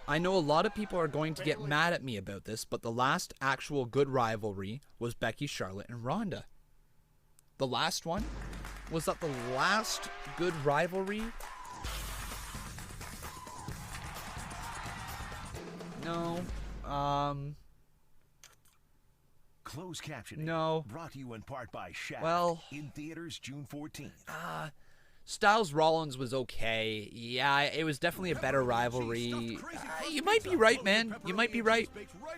I know a lot of people are going to get mad at me about this, but the last actual good rivalry was Becky, Charlotte, and Ronda. The last one? Was that the last good rivalry? No. Closed captioning. No. Brought to you in part by Shaq. Well, in theaters June 14th. Styles Rollins was okay. Yeah, it was definitely a better rivalry. You might be right, man. You might be right.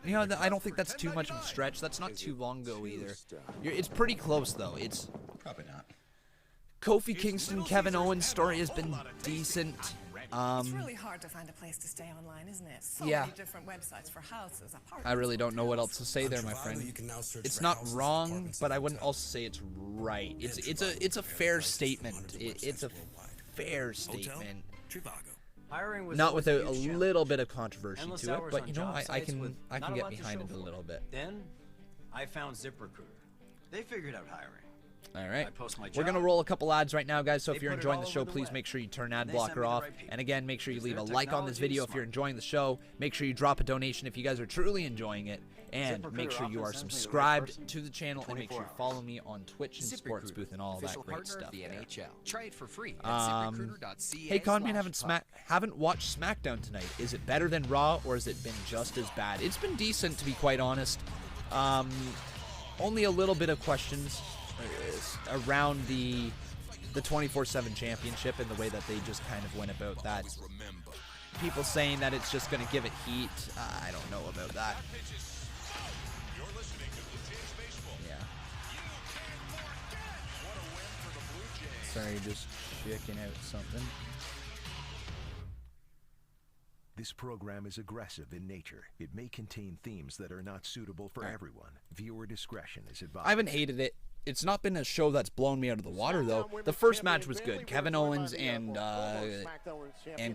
You know, I don't think that's too much of a stretch. That's not too long ago either. It's pretty close, though. It's probably not. Kofi Kingston, Kevin Owens' story has been decent. It's really hard to find a place to stay online, isn't it? So many different websites for houses, apartments. I really don't know what else to say there, my friend. It's not wrong, but I wouldn't also say it's right. It's a fair statement. It's a fair statement. Not with a little bit of controversy to it, but you know, I can get behind it a little bit. Then I found ZipRecruiter. They figured out hiring. All right. We're going to roll a couple ads right now, guys, so if you're enjoying the show, please make sure you turn ad blocker off. And again, make sure you leave a like on this video if you're enjoying the show. Make sure you drop a donation if you guys are truly enjoying it. And make sure you are subscribed to the channel, and make sure you follow me on Twitch and Sports Booth and all that great stuff. Try it for free. Hey, Conman, haven't watched SmackDown tonight. Is it better than Raw, or has it been just as bad? It's been decent, to be quite honest. Only a little bit of questions around the 24/7 championship and the way that they just kind of went about that. People saying that it's just going to give it heat. I don't know about that. Yeah. Sorry, just checking out something. This program is aggressive in nature. It may contain themes that are not suitable for everyone. Viewer discretion is advised. I haven't hated it. It's not been a show that's blown me out of the water, though. The first match was good. Kevin Owens and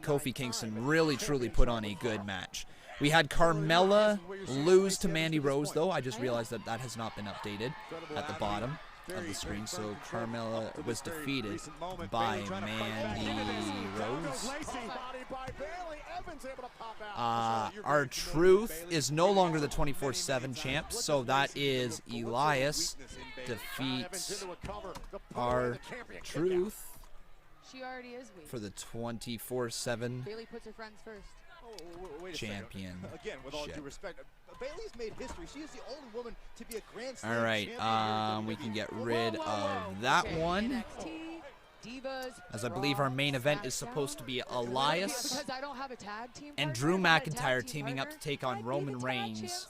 Kofi Kingston really, truly put on a good match. We had Carmella lose to Mandy Rose, though. I just realized that that has not been updated at the bottom of the screen. So Carmella was defeated by Mandy Rose. R-Truth is no longer the 24/7 champ, so that is Elias defeats R-Truth for the 24/7 champion. Again, with all due respect, Bayley's made history. She is the only woman to be a Grand Slam All right, we can get rid of that one, as I believe our main event is supposed to be Elias and Drew McIntyre teaming up to take on Roman Reigns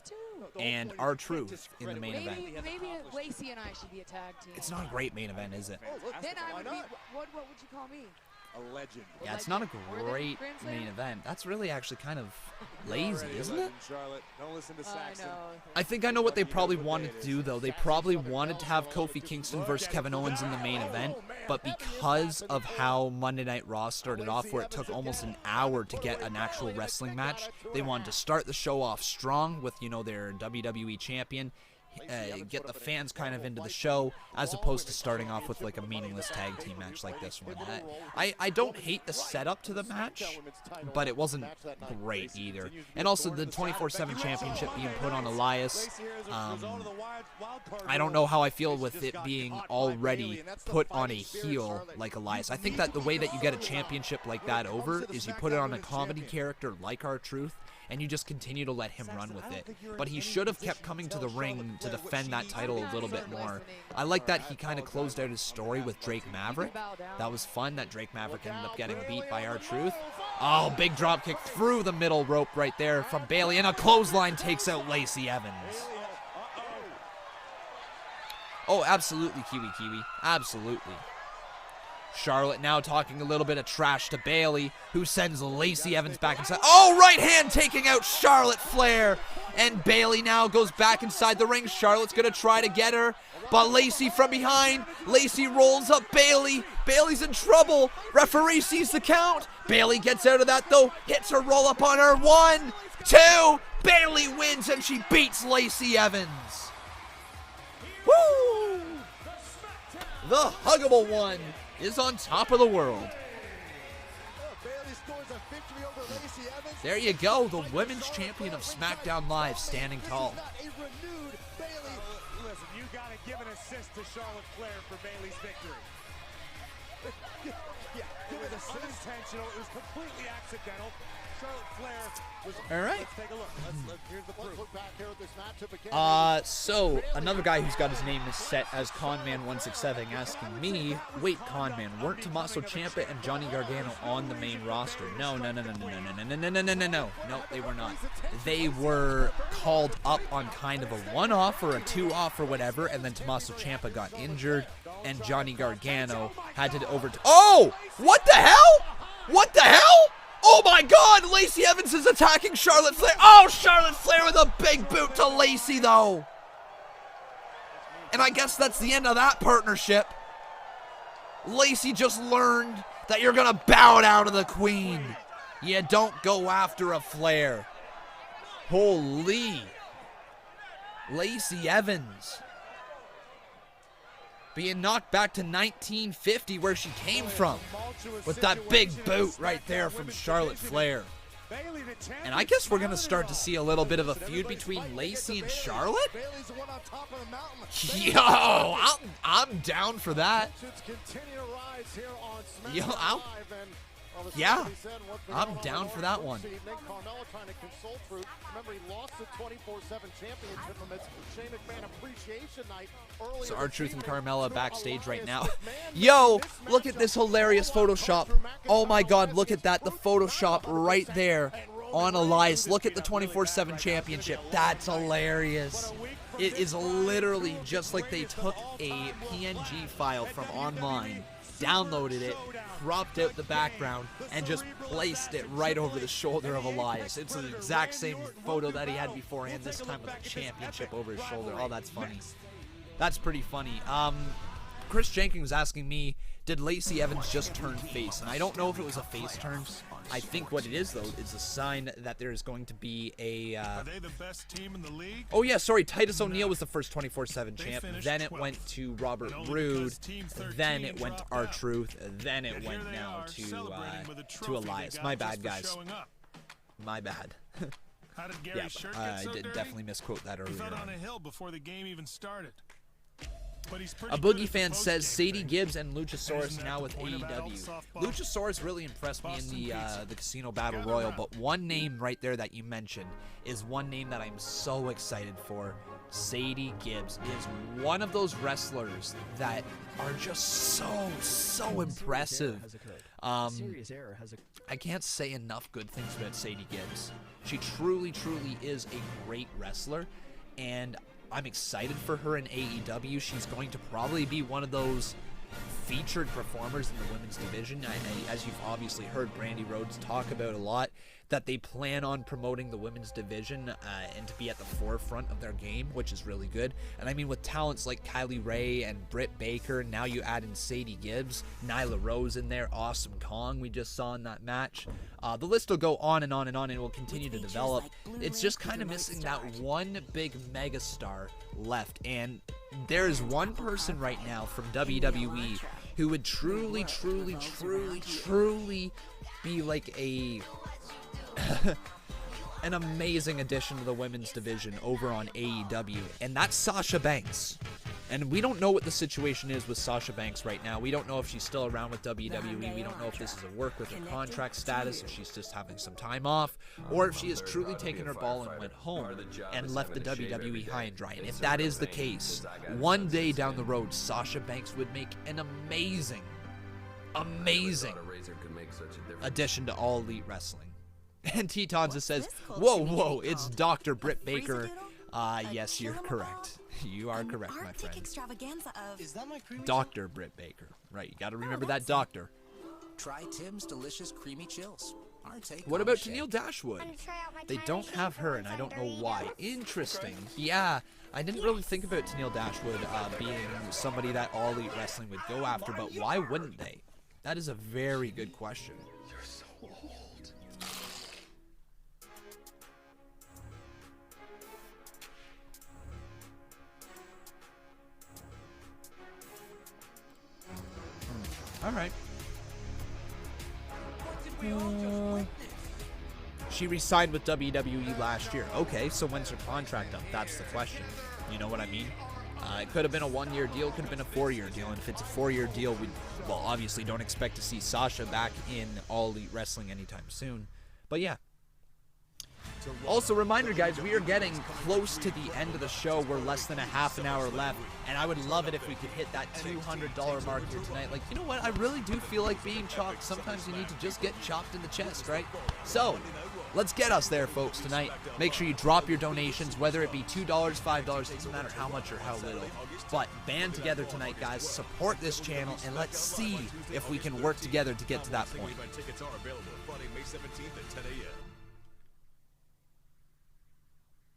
and R-Truth in the main event. Maybe Lacey and I should be a tag team. It's not a great main event, is it? Then I would be, what would you call me? A legend. Yeah, it's not a great main event. That's really actually kind of lazy, isn't it? Charlotte, don't listen to Saxon. I think I know what they probably wanted to do, though. They probably wanted to have Kofi Kingston versus Kevin Owens in the main event, but because of how Monday Night Raw started off, where it took almost an hour to get an actual wrestling match, they wanted to start the show off strong with, you know, their WWE Champion, get the fans kind of into the show, as opposed to starting off with like a meaningless tag team match like this one. I don't hate the setup to the match, but it wasn't great either. And also the 24/7 championship being put on Elias, I don't know how I feel with it being already put on a heel like Elias. I think that the way that you get a championship like that over is you put it on a comedy character like R-Truth, and you just continue to let him run with it. But he should have kept coming to the ring to defend that title a little bit more. I like that he kind of closed out his story with Drake Maverick. That was fun that Drake Maverick ended up getting beat by R-Truth. Oh, big drop kick through the middle rope right there from Bayley, and a clothesline takes out Lacey Evans. Oh, absolutely, Kiwi. Absolutely. Charlotte now talking a little bit of trash to Bayley, who sends Lacey Evans back inside. Oh, right hand taking out Charlotte Flair. And Bayley now goes back inside the ring. Charlotte's going to try to get her, but Lacey from behind. Lacey rolls up Bayley. Bayley's in trouble. Referee sees the count. Bayley gets out of that, though. Hits her roll up on her. 1, 2. Bayley wins, and she beats Lacey Evans. Woo! The huggable one is on top of the world. There you go, the women's champion of Smackdown Live, standing tall. Listen, you gotta give an assist to Charlotte Flair for Bayley's victory. Yeah, it was unintentional. It was completely accidental. Charlotte Flair was. All right. Let's take a look. Here's the proof. Look back here at this matchup again. So another guy who's got his name is set as Conman167 asking me, wait, Conman, weren't Tommaso Ciampa and Johnny Gargano on the main roster? No, they were not. They were called up on kind of a one-off or a two-off or whatever, and then Tommaso Ciampa got injured, and Johnny Gargano had to Oh! What the hell? What the hell? Oh my God! Lacey Evans is attacking Charlotte Flair. Oh, Charlotte Flair with a big boot to Lacey, though. And I guess that's the end of that partnership. Lacey just learned that you're gonna bow down to the Queen. You don't go after a Flair. Holy. Lacey Evans. being knocked back to 1950 where she came from with that big boot right there from Charlotte Flair. And I guess we're going to start to see a little bit of a feud between Lacey and Charlotte? Yo, I'm down for that. Yo, yeah, I'm down for that one. Carmella trying to consult through. Remember, he lost the 24/7 championship from its Shane McMahon Appreciation Night earlier. So R-Truth and Carmella backstage right now. Yo, look at this hilarious Photoshop. Oh my God, look at that. The Photoshop right there on Elias. Look at the 24/7 championship. That's hilarious. It is literally just like they took a PNG file from online, downloaded it, cropped out the background, and just placed it right over the shoulder of Elias. It's the exact same photo that he had beforehand, this time with the championship over his shoulder. Oh, that's funny. That's pretty funny. Chris Jenkins was asking me, did Lacey Evans just turn face? And I don't know if it was a face turn. I think what it is, though, is a sign that there is going to be a... Are they the best team in the league? Oh, yeah, sorry. Titus O'Neil was the first 24/7 champ. Then it went to Robert Roode. Then it went to R-Truth. Then it went now to Elias. My bad, guys. My bad. Yeah, I did definitely misquote that earlier. On a hill before the game even started. A Boogie fan says Sadie Gibbs and Luchasaurus now with AEW. Luchasaurus really impressed me in the Casino Battle Royal, but one name right there that you mentioned is one name that I'm so excited for. Sadie Gibbs is one of those wrestlers that are just so impressive. I can't say enough good things about Sadie Gibbs. She truly is a great wrestler, and I'm excited for her in AEW. She's going to probably be one of those featured performers in the women's division. As you've obviously heard Brandy Rhodes talk about a lot, that they plan on promoting the women's division and to be at the forefront of their game, which is really good. And I mean, with talents like Kylie Ray and Britt Baker, now you add in Sadie Gibbs, Nyla Rose in there, Awesome Kong we just saw in that match. The list will go on and on and on, and will continue to develop. It's just kind of missing that one big megastar left, and there is one person right now from WWE who would truly be like an amazing addition to the women's division over on AEW, and that's Sasha Banks. And we don't know what the situation is with Sasha Banks right now. We don't know if she's still around with WWE. We don't know if this is a work with her contract status, if she's just having some time off, or if she has truly taken her ball and went home and left the WWE high and dry. And if that is the case, one day down the road, Sasha Banks would make an amazing addition to All Elite Wrestling. And Tetonza says, whoa, it's Dr. Britt Baker. Yes, you're correct. You are correct, my friend. Dr. Britt Baker. Right, you gotta remember that doctor. Try Tim's delicious creamy chills. What about Tennille Dashwood? They don't have her, and I don't know why. Interesting. Yeah, I didn't really think about Tennille Dashwood being somebody that All Elite Wrestling would go after, but why wouldn't they? That is a very good question. You're so old. All right. She re-signed with WWE last year. Okay, so when's her contract up? That's the question. You know what I mean? It could have been a one-year deal, could have been a 4-year deal, and if it's a 4-year deal, we obviously don't expect to see Sasha back in All Elite Wrestling anytime soon. But yeah. Also, reminder, guys, we are getting close to the end of the show. We're less than a half an hour left, and I would love it if we could hit that $200 mark here tonight. Like, you know what? I really do feel like being chopped. Sometimes you need to just get chopped in the chest, right? So, let's get us there, folks, tonight. Make sure you drop your donations, whether it be $2, $5, it doesn't matter how much or how little. But band together tonight, guys. Support this channel, and let's see if we can work together to get to that point. Tickets are available Friday, May 17th at 10 a.m.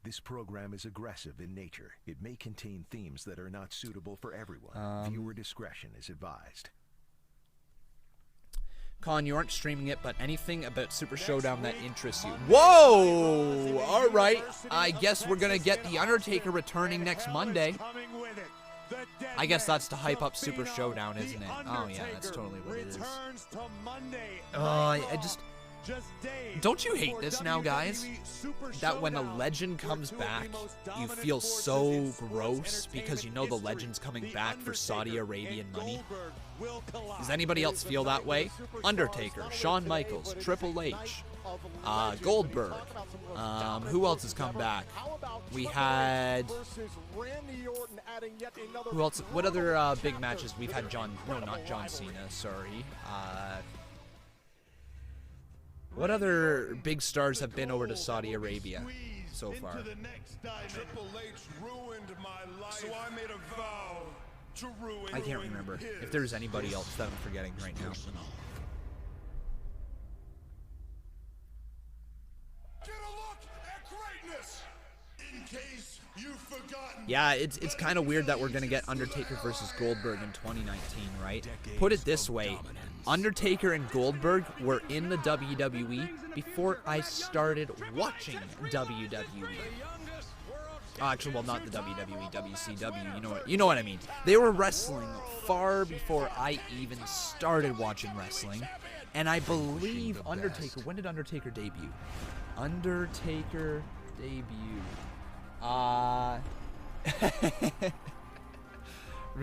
This program is aggressive in nature. It may contain themes that are not suitable for everyone. Viewer discretion is advised. Con, you aren't streaming it, but anything about Super ShowDown that interests you? Whoa! All right. I guess we're going to get The Undertaker returning next Monday. I guess that's to hype up Super ShowDown, isn't it? Oh yeah, that's totally what it is. I just... Don't you hate this now, guys? That when a legend comes back, you feel so gross because you know the legend's coming back for Saudi Arabian money? Does anybody else feel that way? Undertaker, Shawn Michaels, Triple H, Goldberg. Who else has come back? We had... Who else? What other big matches? We've had not John Cena, sorry. What other big stars have been over to Saudi Arabia so far? I can't remember if there's anybody else that I'm forgetting right now. Yeah, it's kind of weird that we're gonna get Undertaker versus Goldberg in 2019, right? Put it this way, Undertaker and Goldberg were in the WWE before I started watching WWE. Oh, actually, well, not the WWE, WCW. You know what I mean. They were wrestling far before I even started watching wrestling, and I believe Undertaker. When did Undertaker debut? Undertaker debut.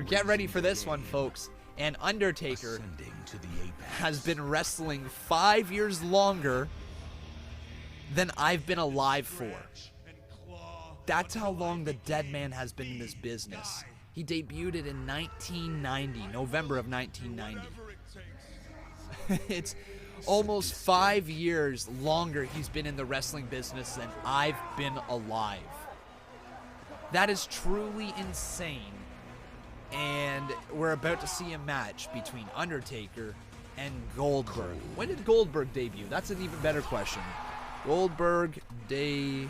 Get ready for this one, folks. And Undertaker has been wrestling 5 years longer than I've been alive for. That's how long the dead man has been in this business. He debuted in 1990, November of 1990. It's almost 5 years longer he's been in the wrestling business than I've been alive. That is truly insane. And we're about to see a match between Undertaker and Goldberg. When did Goldberg debut? That's an even better question. Goldberg debut.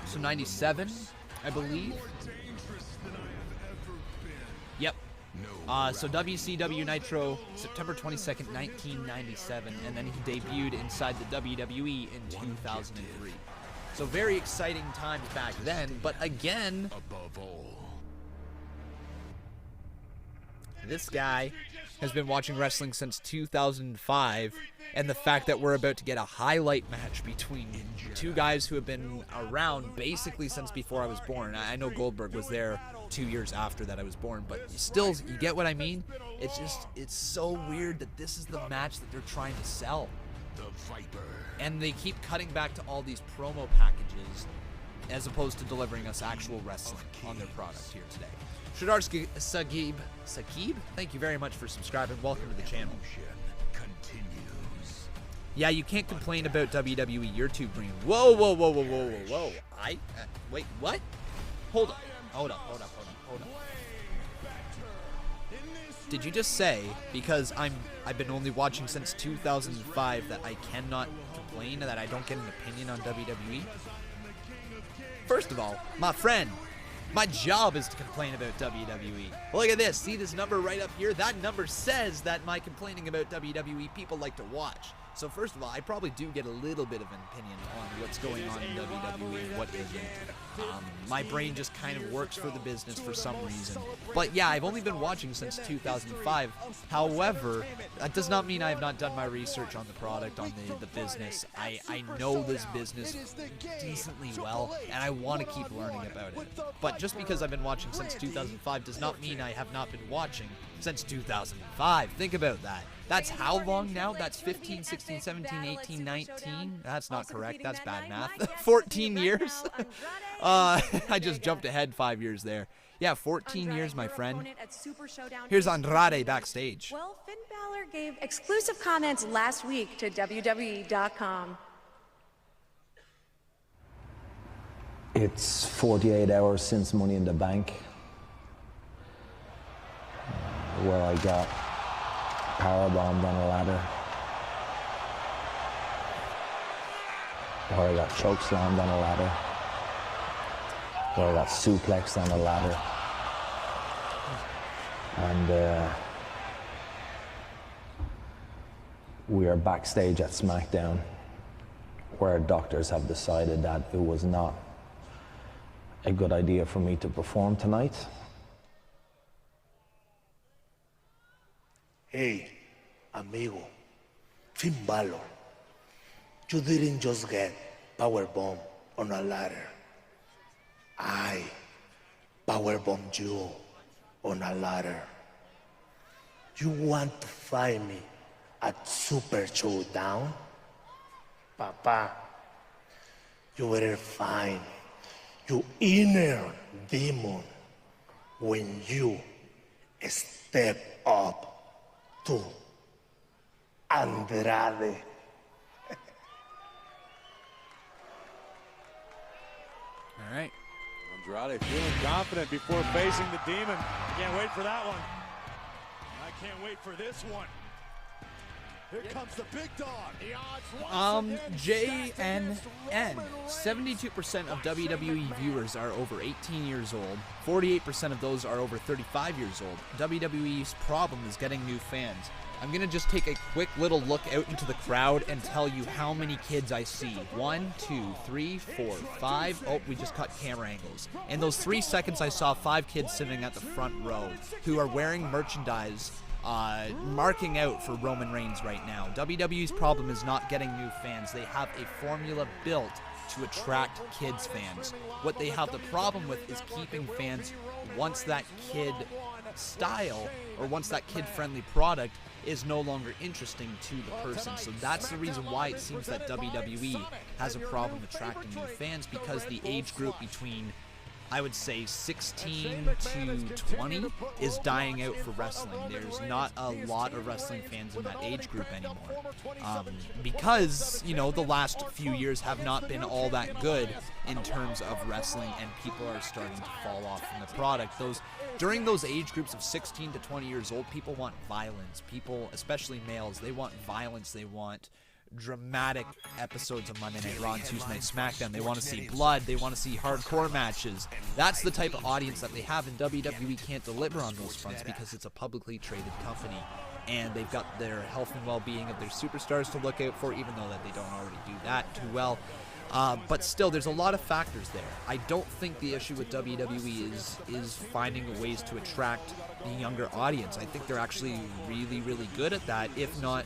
So 97, I believe. Yep. So WCW Nitro, September 22nd, 1997, and then he debuted inside the WWE in 2003. So very exciting times back then, but again, this guy has been watching wrestling since 2005, and the fact that we're about to get a highlight match between two guys who have been around basically since before I was born. I know Goldberg was there 2 years after that I was born, but still, you get what I mean? It's so weird that this is the match that they're trying to sell. And they keep cutting back to all these promo packages as opposed to delivering us actual wrestling on their product here today. Shadar Sagib, thank you very much for subscribing. Welcome to the channel. Yeah, you can't complain about WWE. You're too green. Whoa. Wait, what? Hold up. Did you just say, because I've been only watching since 2005, that I cannot complain, that I don't get an opinion on WWE? First of all, my friend, my job is to complain about WWE. Look at this. See this number right up here? That number says that my complaining about WWE people like to watch. So first of all, I probably do get a little bit of an opinion on what's going on in WWE and what isn't. My brain just kind of works for the business for some reason. But yeah, I've only been watching since 2005. However, that does not mean I have not done my research on the product, on the business. I know this business decently well, and I want to keep learning about it. But just because I've been watching since 2005 does not mean I have not been watching since 2005. Think about that. That's how long now? That's 15, 16, 17, 18, 19? That's not correct. That's bad math. 14 years? I just jumped ahead 5 years there. Yeah, 14 years, my friend. Here's Andrade backstage. Well, Finn Balor gave exclusive comments last week to WWE.com. It's 48 hours since Money in the Bank, where I got powerbombed on a ladder, where I got chokeslammed on a ladder, where I got suplexed on a ladder, and we are backstage at Smackdown where doctors have decided that it was not a good idea for me to perform tonight. Hey, amigo, Finn Balor, you didn't just get powerbomb on a ladder. I powerbombed you on a ladder. You want to fight me at Super ShowDown? Papa, you better find your inner demon when you step up to Andrade. All right. Andrade feeling confident before facing the demon. Can't wait for that one. I can't wait for this one. Here comes the big dog. JNN. 72% of WWE viewers are over 18 years old. 48% of those are over 35 years old. WWE's problem is getting new fans. I'm going to just take a quick little look out into the crowd and tell you how many kids I see. 1, 2, 3, 4, 5. Oh, we just cut camera angles. In those 3 seconds, I saw 5 kids sitting at the front row who are wearing merchandise marking out for Roman Reigns right now. WWE's problem is not getting new fans. They have a formula built to attract kids fans. What they have the problem with is keeping fans once that kid style or once that kid-friendly product is no longer interesting to the person. So that's the reason why it seems that WWE has a problem attracting new fans, because the age group between, I would say, 16 to 20 is dying out for wrestling. There's not a lot of wrestling fans in that age group anymore. Because, you know, the last few years have not been all that good in terms of wrestling, and people are starting to fall off from the product. During those age groups of 16 to 20 years old, people want violence. People, especially males, they want violence. They want dramatic episodes of Monday Night Raw and Tuesday Night Smackdown. They want to see blood. They want to see hardcore matches. That's the type of audience that they have, and WWE can't deliver on those fronts because it's a publicly traded company, and they've got their health and well-being of their superstars to look out for, even though that they don't already do that too well. But still, there's a lot of factors there. I don't think the issue with WWE is finding ways to attract the younger audience. I think they're actually really, really good at that, if not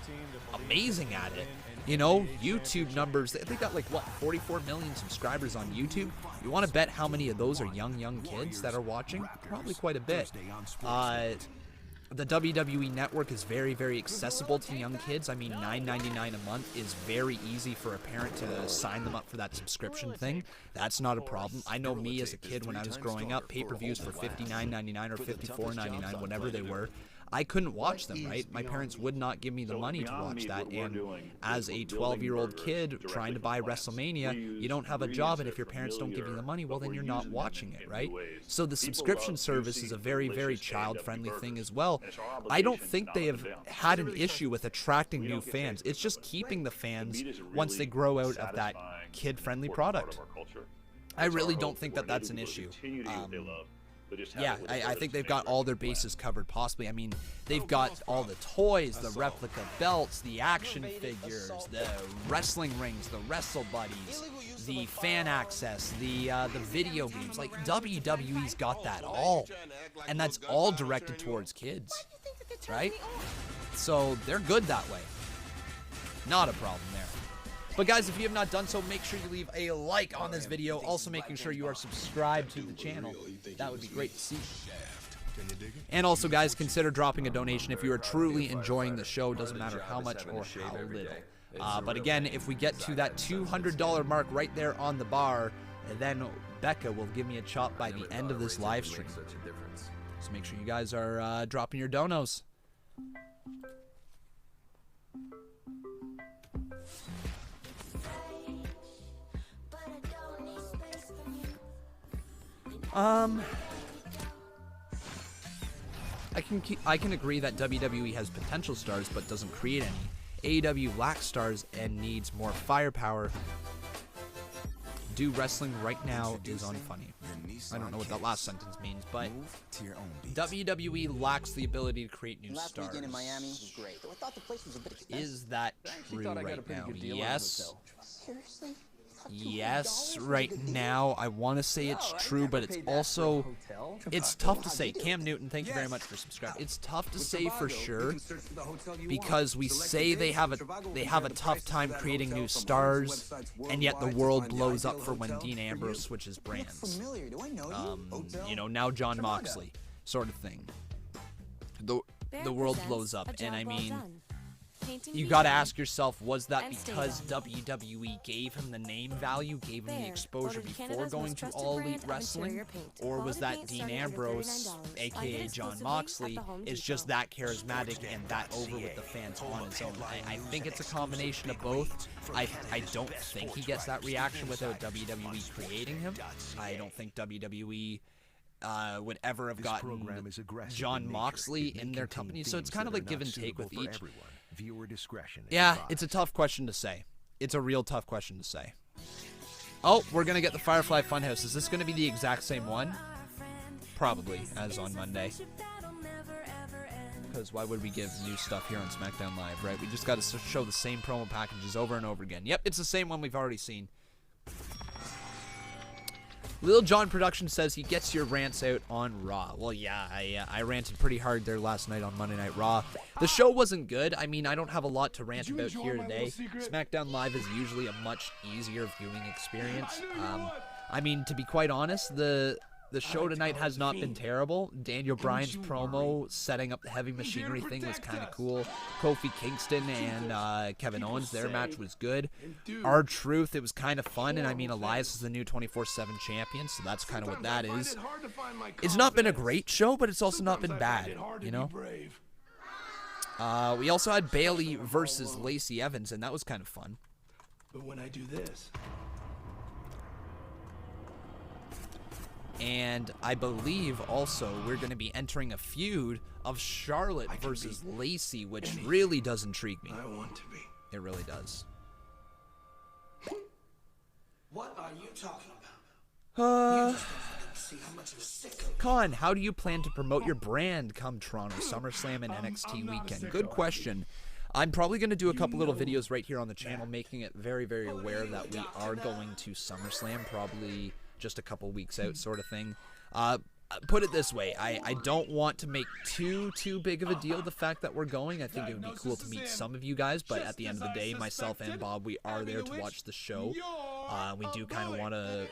amazing at it. You know, YouTube numbers, they got like, what, 44 million subscribers on YouTube? You want to bet how many of those are young kids that are watching? Probably quite a bit. The WWE Network is very, very accessible to young kids. I mean, $9.99 a month is very easy for a parent to sign them up for that subscription thing. That's not a problem. I know me as a kid when I was growing up, pay-per-views for $59.99 or $54.99, whatever they were, I couldn't watch them, right? My parents would not give me the money to watch that, and as a 12-year-old kid trying to buy WrestleMania, you don't have a job, and if your parents don't give you the money, well, then you're not watching it, right? So the subscription service is a very, very child-friendly thing as well. I don't think they have had an issue with attracting new fans. It's just keeping the fans once they grow out of that kid-friendly product. I really don't think that that's an issue. Yeah, I think they've got all their bases covered, possibly. I mean, they've got all the toys, the replica belts, the action figures, the wrestling rings, the wrestle buddies, the fan access, the video games. Like, WWE's got that all, and that's all directed towards kids, right? So they're good that way. Not a problem there. But guys, if you have not done so, make sure you leave a like on this video. Also making sure you are subscribed to the channel. That would be great to see. And also, guys, consider dropping a donation if you are truly enjoying the show. Doesn't matter how much or how little. But again, if we get to that $200 mark right there on the bar, then Becca will give me a chop by the end of this live stream. So make sure you guys are dropping your donos. I can agree that WWE has potential stars but doesn't create any. AEW lacks stars and needs more firepower. Do wrestling right now is unfunny. I don't know what that last sentence means, but WWE lacks the ability to create new stars. In Miami was great. I thought the place was a bit expensive. Is that true right now? Yes. Seriously? Yes, right now, I want to say it's true, but it's also, it's tough to say. Cam Newton, thank you very much for subscribing. It's tough to say for sure, because we say they have a tough time creating new stars, and yet the world blows up for when Dean Ambrose switches brands. You know, now John Moxley, sort of thing. The world blows up, and I mean, you gotta ask yourself, was that because WWE gave him the name value, gave him the exposure before going to All Elite Wrestling? Or was that Dean Ambrose, aka John Moxley, is just that charismatic and that over with the fans on his own? I think it's a combination of both. I don't think he gets that reaction without WWE creating him. I don't think WWE would ever have gotten John Moxley in their company, so it's kind of like give and take with each. Viewer discretion. Yeah, it's a tough question to say. It's a real tough question to say. Oh, we're going to get the Firefly Funhouse. Is this going to be the exact same one? Probably, as on Monday. Because why would we give new stuff here on Smackdown Live, right? We just got to show the same promo packages over and over again. Yep, it's the same one we've already seen. Lil John Production says he gets your rants out on Raw. Well, yeah, I ranted pretty hard there last night on Monday Night Raw. The show wasn't good. I mean, I don't have a lot to rant about here today. Smackdown Live is usually a much easier viewing experience. I mean, to be quite honest, the show tonight has not been terrible. Daniel Bryan's promo setting up the heavy machinery thing was kind of cool. Kofi Kingston and Kevin Owens, their match was good. R-Truth, it was kind of fun, and I mean, Elias is the new 24/7 champion, so that's kind of what that is. It's not been a great show, but it's also not been bad, you know? We also had Bayley versus Lacey Evans, and that was kind of fun. But when I do this... And I believe also we're going to be entering a feud of Charlotte versus Lacey, which really does intrigue me. I want to be. It really does. What are you talking about? Con, how do you plan to promote your brand come Toronto SummerSlam and NXT weekend? Good question. I'm probably going to do a couple little videos right here on the channel, making it very, very aware that we are going to SummerSlam, probably just a couple weeks out sort of thing. Put it this way, I don't want to make too big of a deal the fact that we're going. I think it would be cool to meet some of you guys, but at the end of the day, myself and Bob, we are there to watch the show. We do kind of want to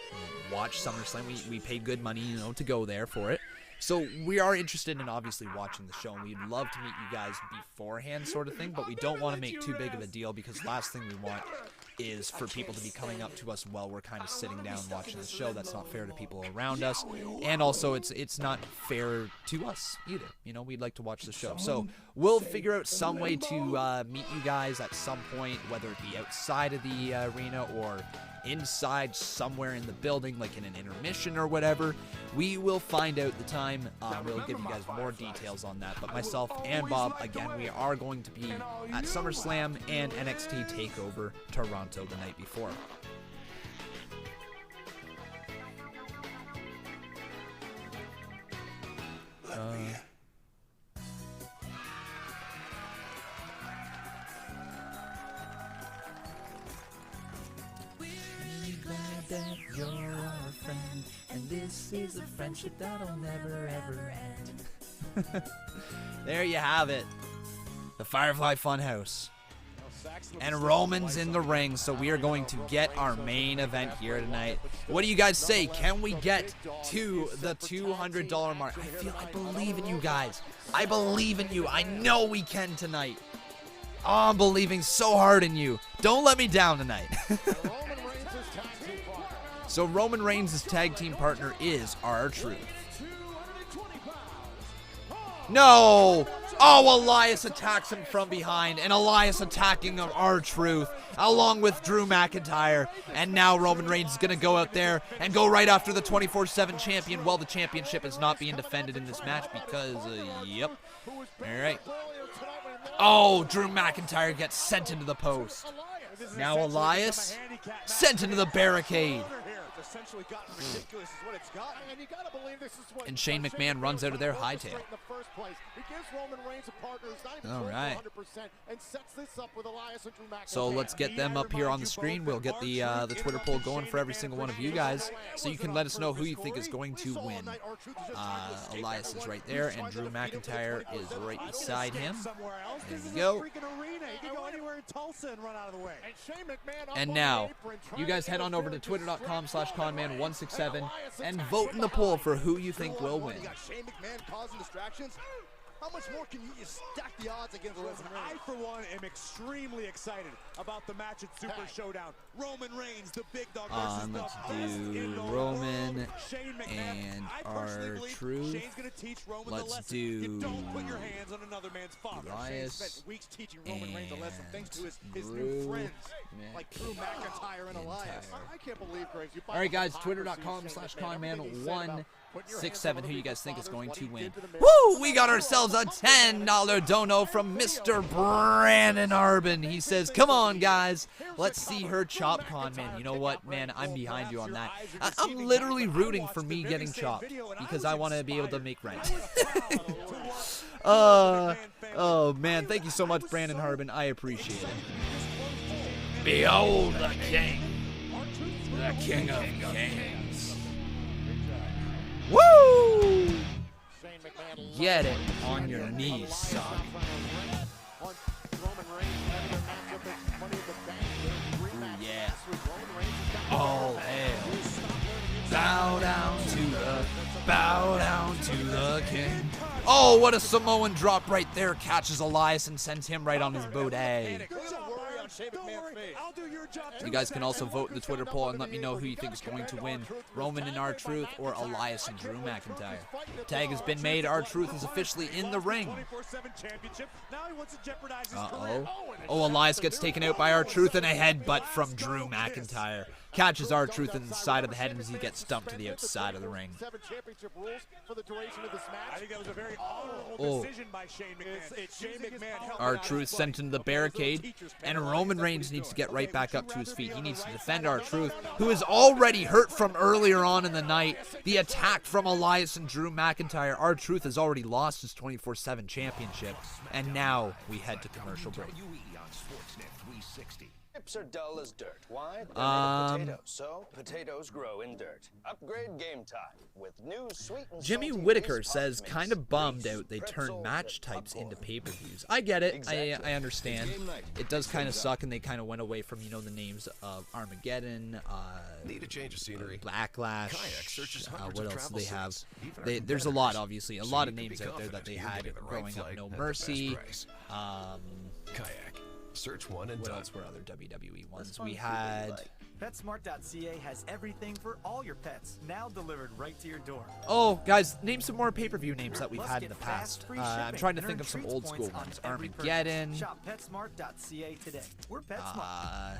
watch SummerSlam. We paid good money, you know, to go there for it. So we are interested in obviously watching the show, and we'd love to meet you guys beforehand sort of thing, but we don't want to make too big of a deal, because last thing we want is for people to be coming up to us while we're kind of sitting down watching the show. That's not fair to people around us, and also it's not fair to us either. You know, we'd like to watch the show. So we'll figure out some way to meet you guys at some point, whether it be outside of the arena or inside somewhere in the building, like in an intermission or whatever. We will find out the time. We'll give you guys more details on that. But myself and Bob, again, we are going to be at SummerSlam and NXT TakeOver Toronto the night before. That you're our friend, and this is a friendship that'll never ever end. There you have it, the Firefly Funhouse, and Roman's in the ring. So we are going to get our main event here tonight. What do you guys say? Can we get to the $200 mark? I believe in you guys. I believe in you. I know we can tonight. Oh, I'm believing so hard in you. Don't let me down tonight. So Roman Reigns' tag team partner is R-Truth. No! Oh, Elias attacks him from behind, and Elias attacking R-Truth, along with Drew McIntyre. And now Roman Reigns is going to go out there and go right after the 24/7 champion. Well, the championship is not being defended in this match because, yep. All right. Oh, Drew McIntyre gets sent into the post. Now Elias sent into the barricade. essentially gotten ridiculous is what it's gotten. And you gotta believe this is what And Shane McMahon runs out of there hightail. He gives Roman Reigns a partner who's not even All right. 100% and sets this up with Elias and Drew McIntyre. So let's get them up here on the screen. We'll get the Twitter poll going for every single one of you guys, so you can let us know who you think is going to win. Elias is right there, and Drew McIntyre is right beside him. There we go. And now, you guys head on over to twitter.com/Conman167 and vote in the poll for who you think will win. Shane McMahon causing distractions. How much more can you stack the odds against Roman Reigns? I, for one, am extremely excited about the match at Super ShowDown. Roman Reigns, the big dog versus Let's the best in do the Roman world. Shane McMahon. and I personally believe R-Truth. Shane's gonna teach Roman the Let's lesson. do You don't put your hands on another man's father. Shane Elias spent weeks teaching Roman Reigns a lesson thanks to his Drew new friends like Drew McIntyre and Elias. I can't believe, Graves, you All right, guys, twitter.com/Conman167. Who you guys think is going to win? Woo! We got ourselves a $10 dono from Mr. Brandon Arbin. He says, "Come on, guys, let's see her chop Conman." You know what, man? I'm behind you on that. I'm literally rooting for me getting chopped because I want to be able to make rent. Oh man, thank you so much, Brandon Harbin. I appreciate it. Behold the king of kings. Woo! Get it on your knees, son. Ooh, yeah. All hail. Bow down to the king. Oh, what a Samoan drop right there. Catches Elias and sends him right on his booty. You guys can also vote in the Twitter poll and let me know who you think is going to win, Roman and R-Truth or Elias and Drew McIntyre. Tag has been made. R-Truth is officially in the ring. Uh-oh. Oh, Elias gets taken out by R-Truth and a headbutt from Drew McIntyre. Catches R-Truth in the side of the head as he gets stumped to the outside of the ring. I think that was a very honorable decision by Shane McMahon. R-Truth sent into the barricade, and Roman Reigns needs to get right back up to his feet. He needs to defend R-Truth, who is already hurt from earlier on in the night. The attack from Elias and Drew McIntyre. R-Truth has already lost his 24/7 championship, and now we head to commercial break. Chips are dull as dirt. Why? They're made of potatoes, so potatoes grow in dirt. Upgrade game time with new sweet and Jimmy salty Whitaker Reese says, Puff kind Mix, of bummed Reese, out they pretzel, turned match and types popcorn. into pay-per-views. I get it. Exactly. I understand. It's game night. It does kind of suck, and they kind of went away from, you know, the names of Armageddon, Need a change of scenery. Backlash. Kayak searches hundreds What of else do travel they have? sites, even There's a our lot, competitors. obviously. A So lot you of can be names out there that confident they you're had getting the right growing up. flight No at the Mercy. best price. Kayak. Search one and What done. else were other WWE ones? We had... PetSmart.ca has everything for all your pets, now delivered right to your door. Oh, guys, name some more pay-per-view names that we've Plus, had in get the past. fast, free I'm shipping trying to and think earn of some treats old school points ones. on every purchase. Armageddon. Shop PetSmart.ca today. We're PetSmart.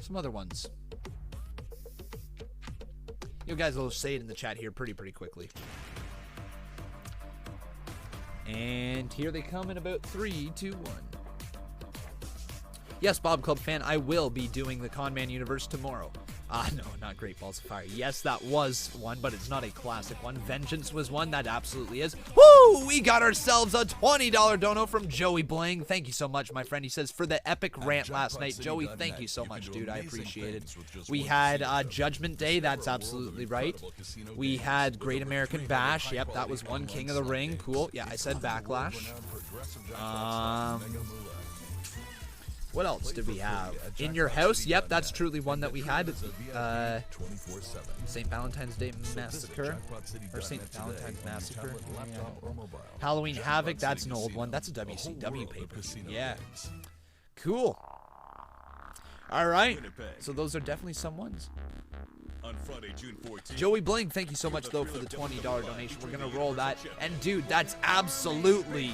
Some other ones. You guys will say it in the chat here pretty quickly. And here they come in about 3, 2, 1. Yes, Bob Club fan, I will be doing the Conman Universe tomorrow. No, not Great Balls of Fire. Yes, that was one, but it's not a classic one. Vengeance was one, that absolutely is. Woo! We got ourselves a $20 dono from Joey Bling. Thank you so much, my friend. He says, for the epic rant last night. Joey, thank you so much, dude. I appreciate it. We had Judgment Day. That's absolutely right. We had Great American Bash. Yep, that was one. King of the Ring. Cool. Yeah, I said Backlash. What else did we have? In Your House? Yep, that's truly one that we had. St. Valentine's Day Massacre. Or St. Valentine's Massacre. Yeah. Halloween Havoc, that's an old one. That's a WCW pay-per-view. Yeah. Cool. Alright. So those are definitely some ones. On Friday, June 14th. Joey Bling, thank you so much, though, for the $20 donation. We're going to roll that. And, dude, that's absolutely...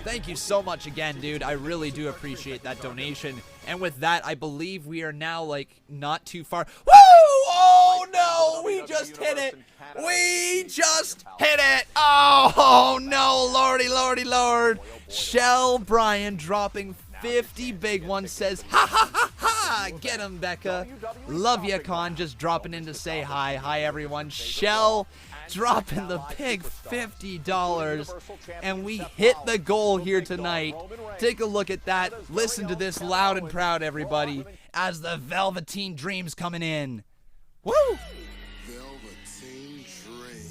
Thank you so much again, dude. I really do appreciate that donation. And with that, I believe we are now, like, not too far. Woo! Oh, no! We just hit it! We just hit it! Oh, no! Lordy, lordy, lord! Shell Bryan dropping 50 big ones, says, ha, ha, ha, ha! Get him, Becca. Love ya, Con, just dropping in to say hi. Hi, everyone. Shell dropping the big $50, and we hit the goal here tonight. Take a look at that. Listen to this loud and proud, everybody, as the Velveteen Dream's coming in. Woo! Velveteen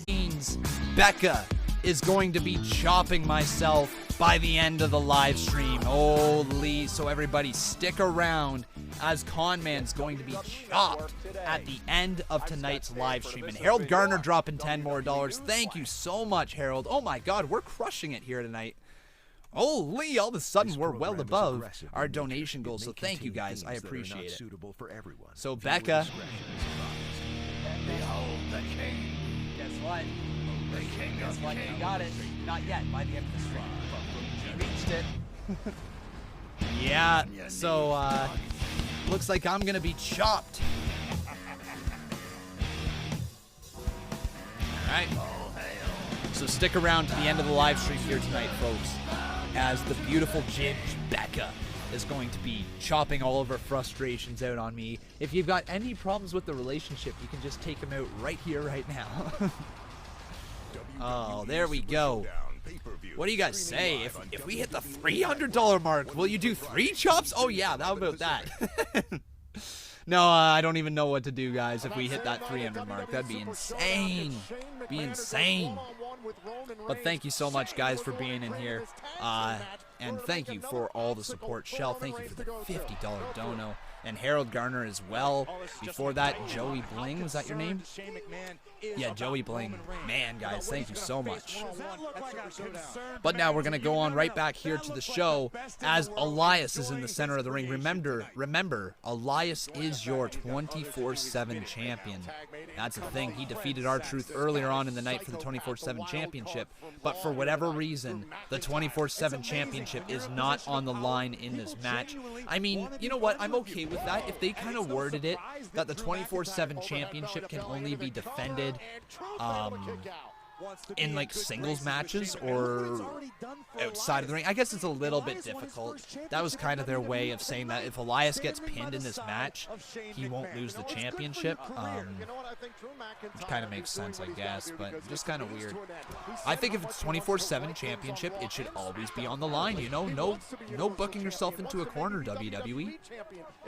Dream. Becca is going to be chopping myself by the end of the live stream. Holy, so everybody stick around as Conman's going to be chopped at the end of tonight's live stream. And Harold Garner dropping $10 more. Thank you so much, Harold. Oh my God, we're crushing it here tonight. Holy, all of a sudden we're well above our donation goal, so thank you guys, I appreciate it. So Becca, Behold the king. guess what? The king Guess of what? kings. You got it. Not yet, by the end of the stream. You reached it. Yeah, so looks like I'm gonna be chopped. Alright. So stick around to the end of the live stream here tonight, folks, as the beautiful Ginge Becca is going to be chopping all of her frustrations out on me. If you've got any problems with the relationship, you can just take them out right here, right now. Oh, there we go. What do you guys say? If we hit the $300 mark, will you do 3 chops? Oh yeah, how about that? No, I don't even know what to do, guys, if we hit that 300 mark. That'd be insane. Be insane. But thank you so much, guys, for being in here. And thank you for all the support. Shell, thank you for the $50 dono. And Harold Garner as well. Before that, Joey Bling, was that your name? Yeah, Joey Bling. Man, guys, thank you so much. But now we're going to go on right back here to the show as Elias is in the center of the ring. Remember, Elias is your 24/7 champion. That's a thing. He defeated R-Truth earlier on in the night for the 24/7 championship. But for whatever reason, the 24/7 championship is not on the line in this match. I mean, you know what? I'm okay with that. If they kind of worded it that the 24/7 championship can only be defended in like singles matches or outside of the ring, I guess it's a little bit difficult. That was kind of their way of saying that if Elias gets pinned in this match, he won't lose the championship. Which kind of makes sense, I guess, but just kind of weird. I think if it's 24/7 championship, it should always be on the line, you know? No booking yourself into a corner, WWE.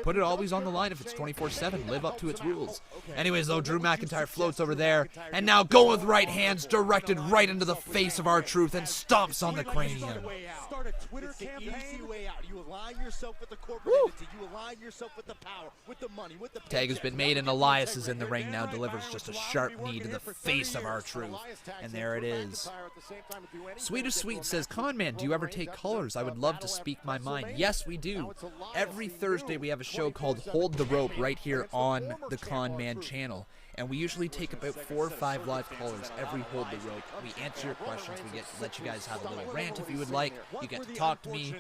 Put it always on the line if it's 24/7. Live up to its rules. Anyways, though, Drew McIntyre floats over there, and now going with right hands directed right into the face of R-Truth and stomps on the cranium. Start a Twitter campaign. Easy way out. You align yourself with the corporate entity. You align yourself with the power, with the money, with the Tag has been made, and Elias is in the ring now, delivers just a sharp knee to the face of R-Truth. And there it is. Sweetest Sweet says, Conman, do you ever take callers? I would love to speak my mind. Yes, we do. Every Thursday we have a show called Hold the Rope right here on the Conman channel. And we usually take about 4 or 5 live callers every Hold the Rope. We answer your questions. We let you guys have a little rant if you would like. You get to talk to me.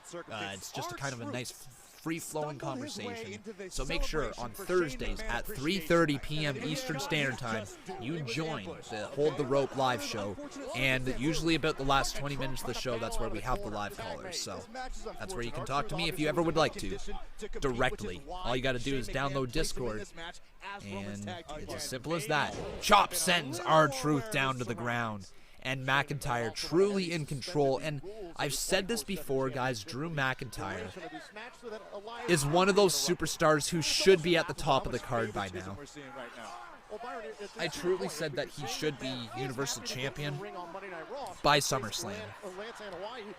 It's just a kind of a nice free-flowing conversation. So make sure on Thursdays at 3:30 p.m. Eastern Standard Time, you join the Hold the Rope live show. And usually about the last 20 minutes of the show, that's where we have the live callers. So that's where you can talk to me if you ever would like to, directly. All you got to do is download Discord, and it's as simple as that. Chop sends R-Truth down to the ground. And McIntyre truly in control. And I've said this before, guys, Drew McIntyre is one of those superstars who should be at the top of the card by now. I truly said that he should be Universal Champion by SummerSlam.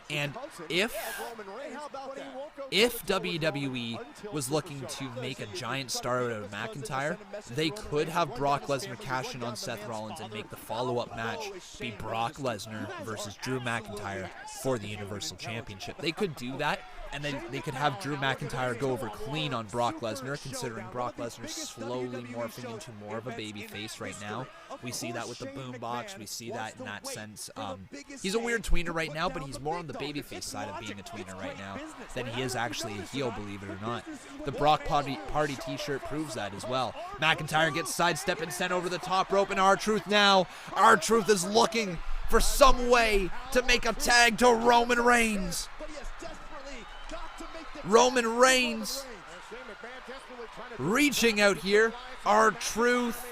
And if WWE was looking to make a giant star out of McIntyre, they could have Brock Lesnar cash in on Seth Rollins and make the follow-up match be Brock Lesnar versus Drew McIntyre for the Universal Championship. They could do that, And then they could have Drew McIntyre go over clean on Brock Lesnar, considering Brock Lesnar is slowly morphing into more of a babyface right now. We see that with the boombox. We see that in that sense. He's a weird tweener right now, but he's more on the babyface side of being a tweener right now than he is actually a heel, believe it or not. The Brock Party t-shirt proves that as well. McIntyre gets sidestepped and sent over the top rope, and R-Truth now. R-Truth is looking for some way to make a tag to Roman Reigns. Roman Reigns reaching out here. R-Truth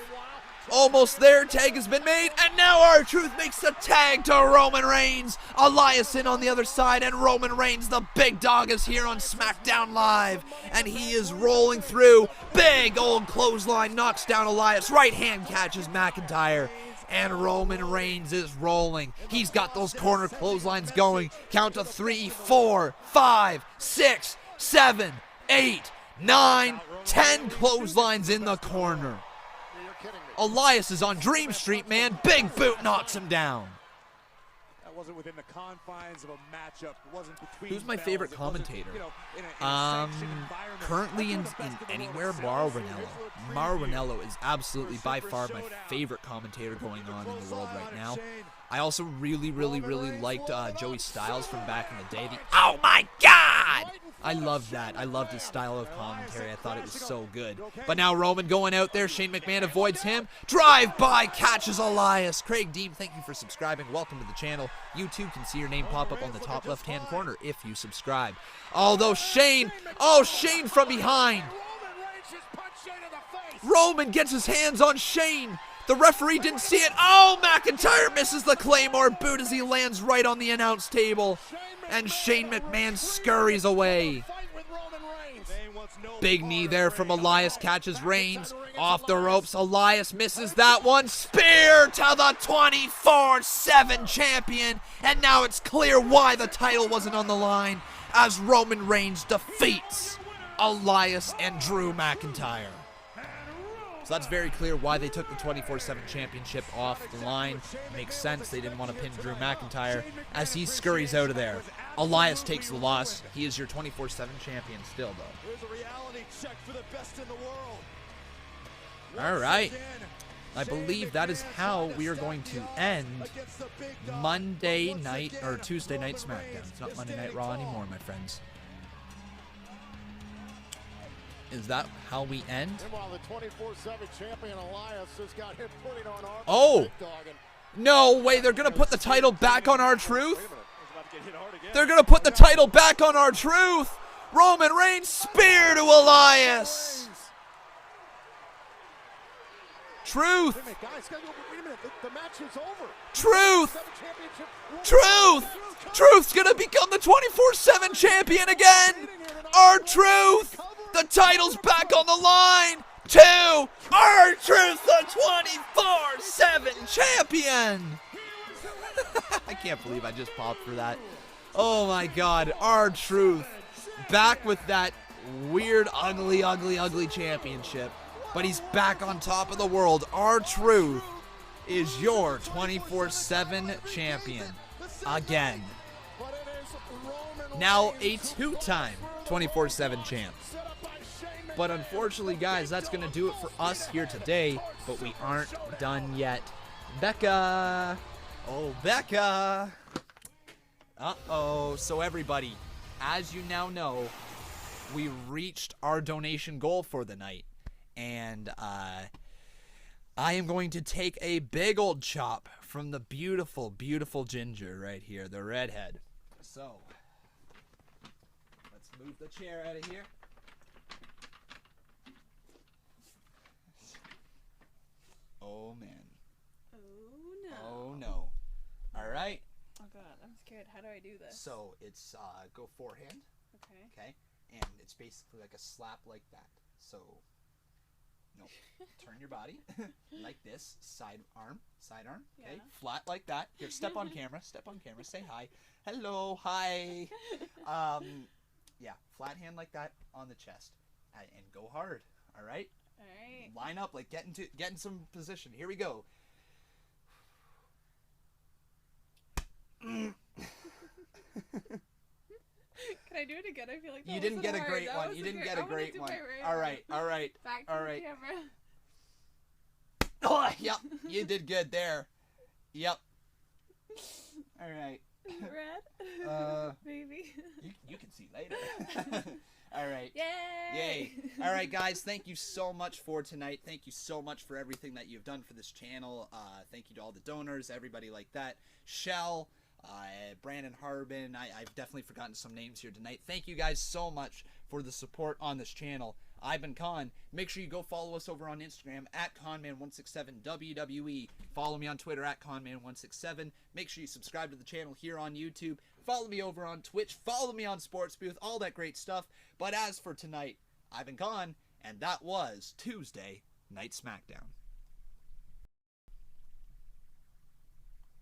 almost there. Tag has been made, and now R-Truth makes the tag to Roman Reigns. Elias in on the other side, and Roman Reigns, the big dog, is here on SmackDown Live, and he is rolling through. Big old clothesline knocks down Elias. Right hand catches McIntyre. And Roman Reigns is rolling. He's got those corner clotheslines going. Count to 3, 4, 5, 6, 7, 8, 9, 10 clotheslines in the corner. Elias is on Dream Street, man. Big boot knocks him down. That wasn't within the confines of a matchup. It wasn't between. Who's my favorite commentator? Currently in anywhere, Mauro Ranallo. Mauro Ranallo is absolutely by far my favorite commentator going on in the world right now. I also really liked Joey Styles from back in the day. Oh my God! I loved that. I loved his style of commentary. I thought it was so good. But now Roman going out there. Shane McMahon avoids him. Drive-by catches Elias. Craig Deem, thank you for subscribing. Welcome to the channel. You too can see your name pop up on the top left-hand corner if you subscribe. Although Shane, Shane from behind. Roman gets his hands on Shane. The referee didn't see it. Oh, McIntyre misses the Claymore boot as he lands right on the announce table. And Shane McMahon scurries away. Big knee there from Elias, catches Reigns. Off the ropes, Elias misses that one. Spear to the 24/7 champion. And now it's clear why the title wasn't on the line, as Roman Reigns defeats Elias and Drew McIntyre. So that's very clear why they took the 24/7 championship off the line. Makes sense. They didn't want to pin Drew McIntyre as he scurries out of there. Elias takes the loss. He is your 24/7 champion still, though. Here's a reality check for the best in the world. All right. I believe that is how we are going to end Monday night or Tuesday night SmackDown. It's not Monday Night Raw anymore, my friends. Is that how we end? Meanwhile, the 24/7 champion Elias has got him putting on our Oh! No way, they're going to put the title back on R-Truth? They're going to put the title back on R-Truth! Roman Reigns spear to Elias! Truth! Wait a minute, the match is over. Truth! Truth! Truth's going to become the 24/7 champion again! R-Truth! The title's back on the line to R-Truth, the 24/7 champion. I can't believe I just popped for that. Oh my God, R-Truth back with that weird, ugly championship. But he's back on top of the world. R-Truth is your 24/7 champion again. Now a two-time 24/7 champ. But unfortunately, guys, that's going to do it for us here today. But we aren't done yet. Becca! Oh, Becca! Uh-oh. So everybody, as you now know, we reached our donation goal for the night. And I am going to take a big old chop from the beautiful, beautiful Ginger right here, the redhead. So, let's move the chair out of here. Oh, man. Oh, no. Oh, no. All right. Oh, God. I'm scared. How do I do this? So, it's go forehand. Okay. Okay. And it's basically like a slap like that. So, no. Turn your body like this. Side arm. Okay. Yeah. Flat like that. Here, step on camera. Step on camera. Say hi. Hello. Hi. Yeah. Flat hand like that on the chest. And go hard. All right? All right. Line up, like get in some position. Here we go. Can I do it again? I feel like that You didn't wasn't get a hard. great That one. was You a didn't great- get I a wanna great do one. my right All one. right, all right, Back to all the right. camera. Oh, yep, you did good there. Yep. All right. Red? Maybe. You can see later. All right. Yay! Yay. All right, guys, thank you so much for tonight. Thank you so much for everything that you've done for this channel. Thank you to all the donors, everybody like that. Shell, Brandon Harbin. I've definitely forgotten some names here tonight. Thank you guys so much for the support on this channel. I've been Con. Make sure you go follow us over on Instagram at Conman167 WWE. Follow me on Twitter at Conman167. Make sure you subscribe to the channel here on YouTube. Follow me over on Twitch. Follow me on Sports Booth. All that great stuff. But as for tonight, I've been Con, and that was Tuesday Night Smackdown.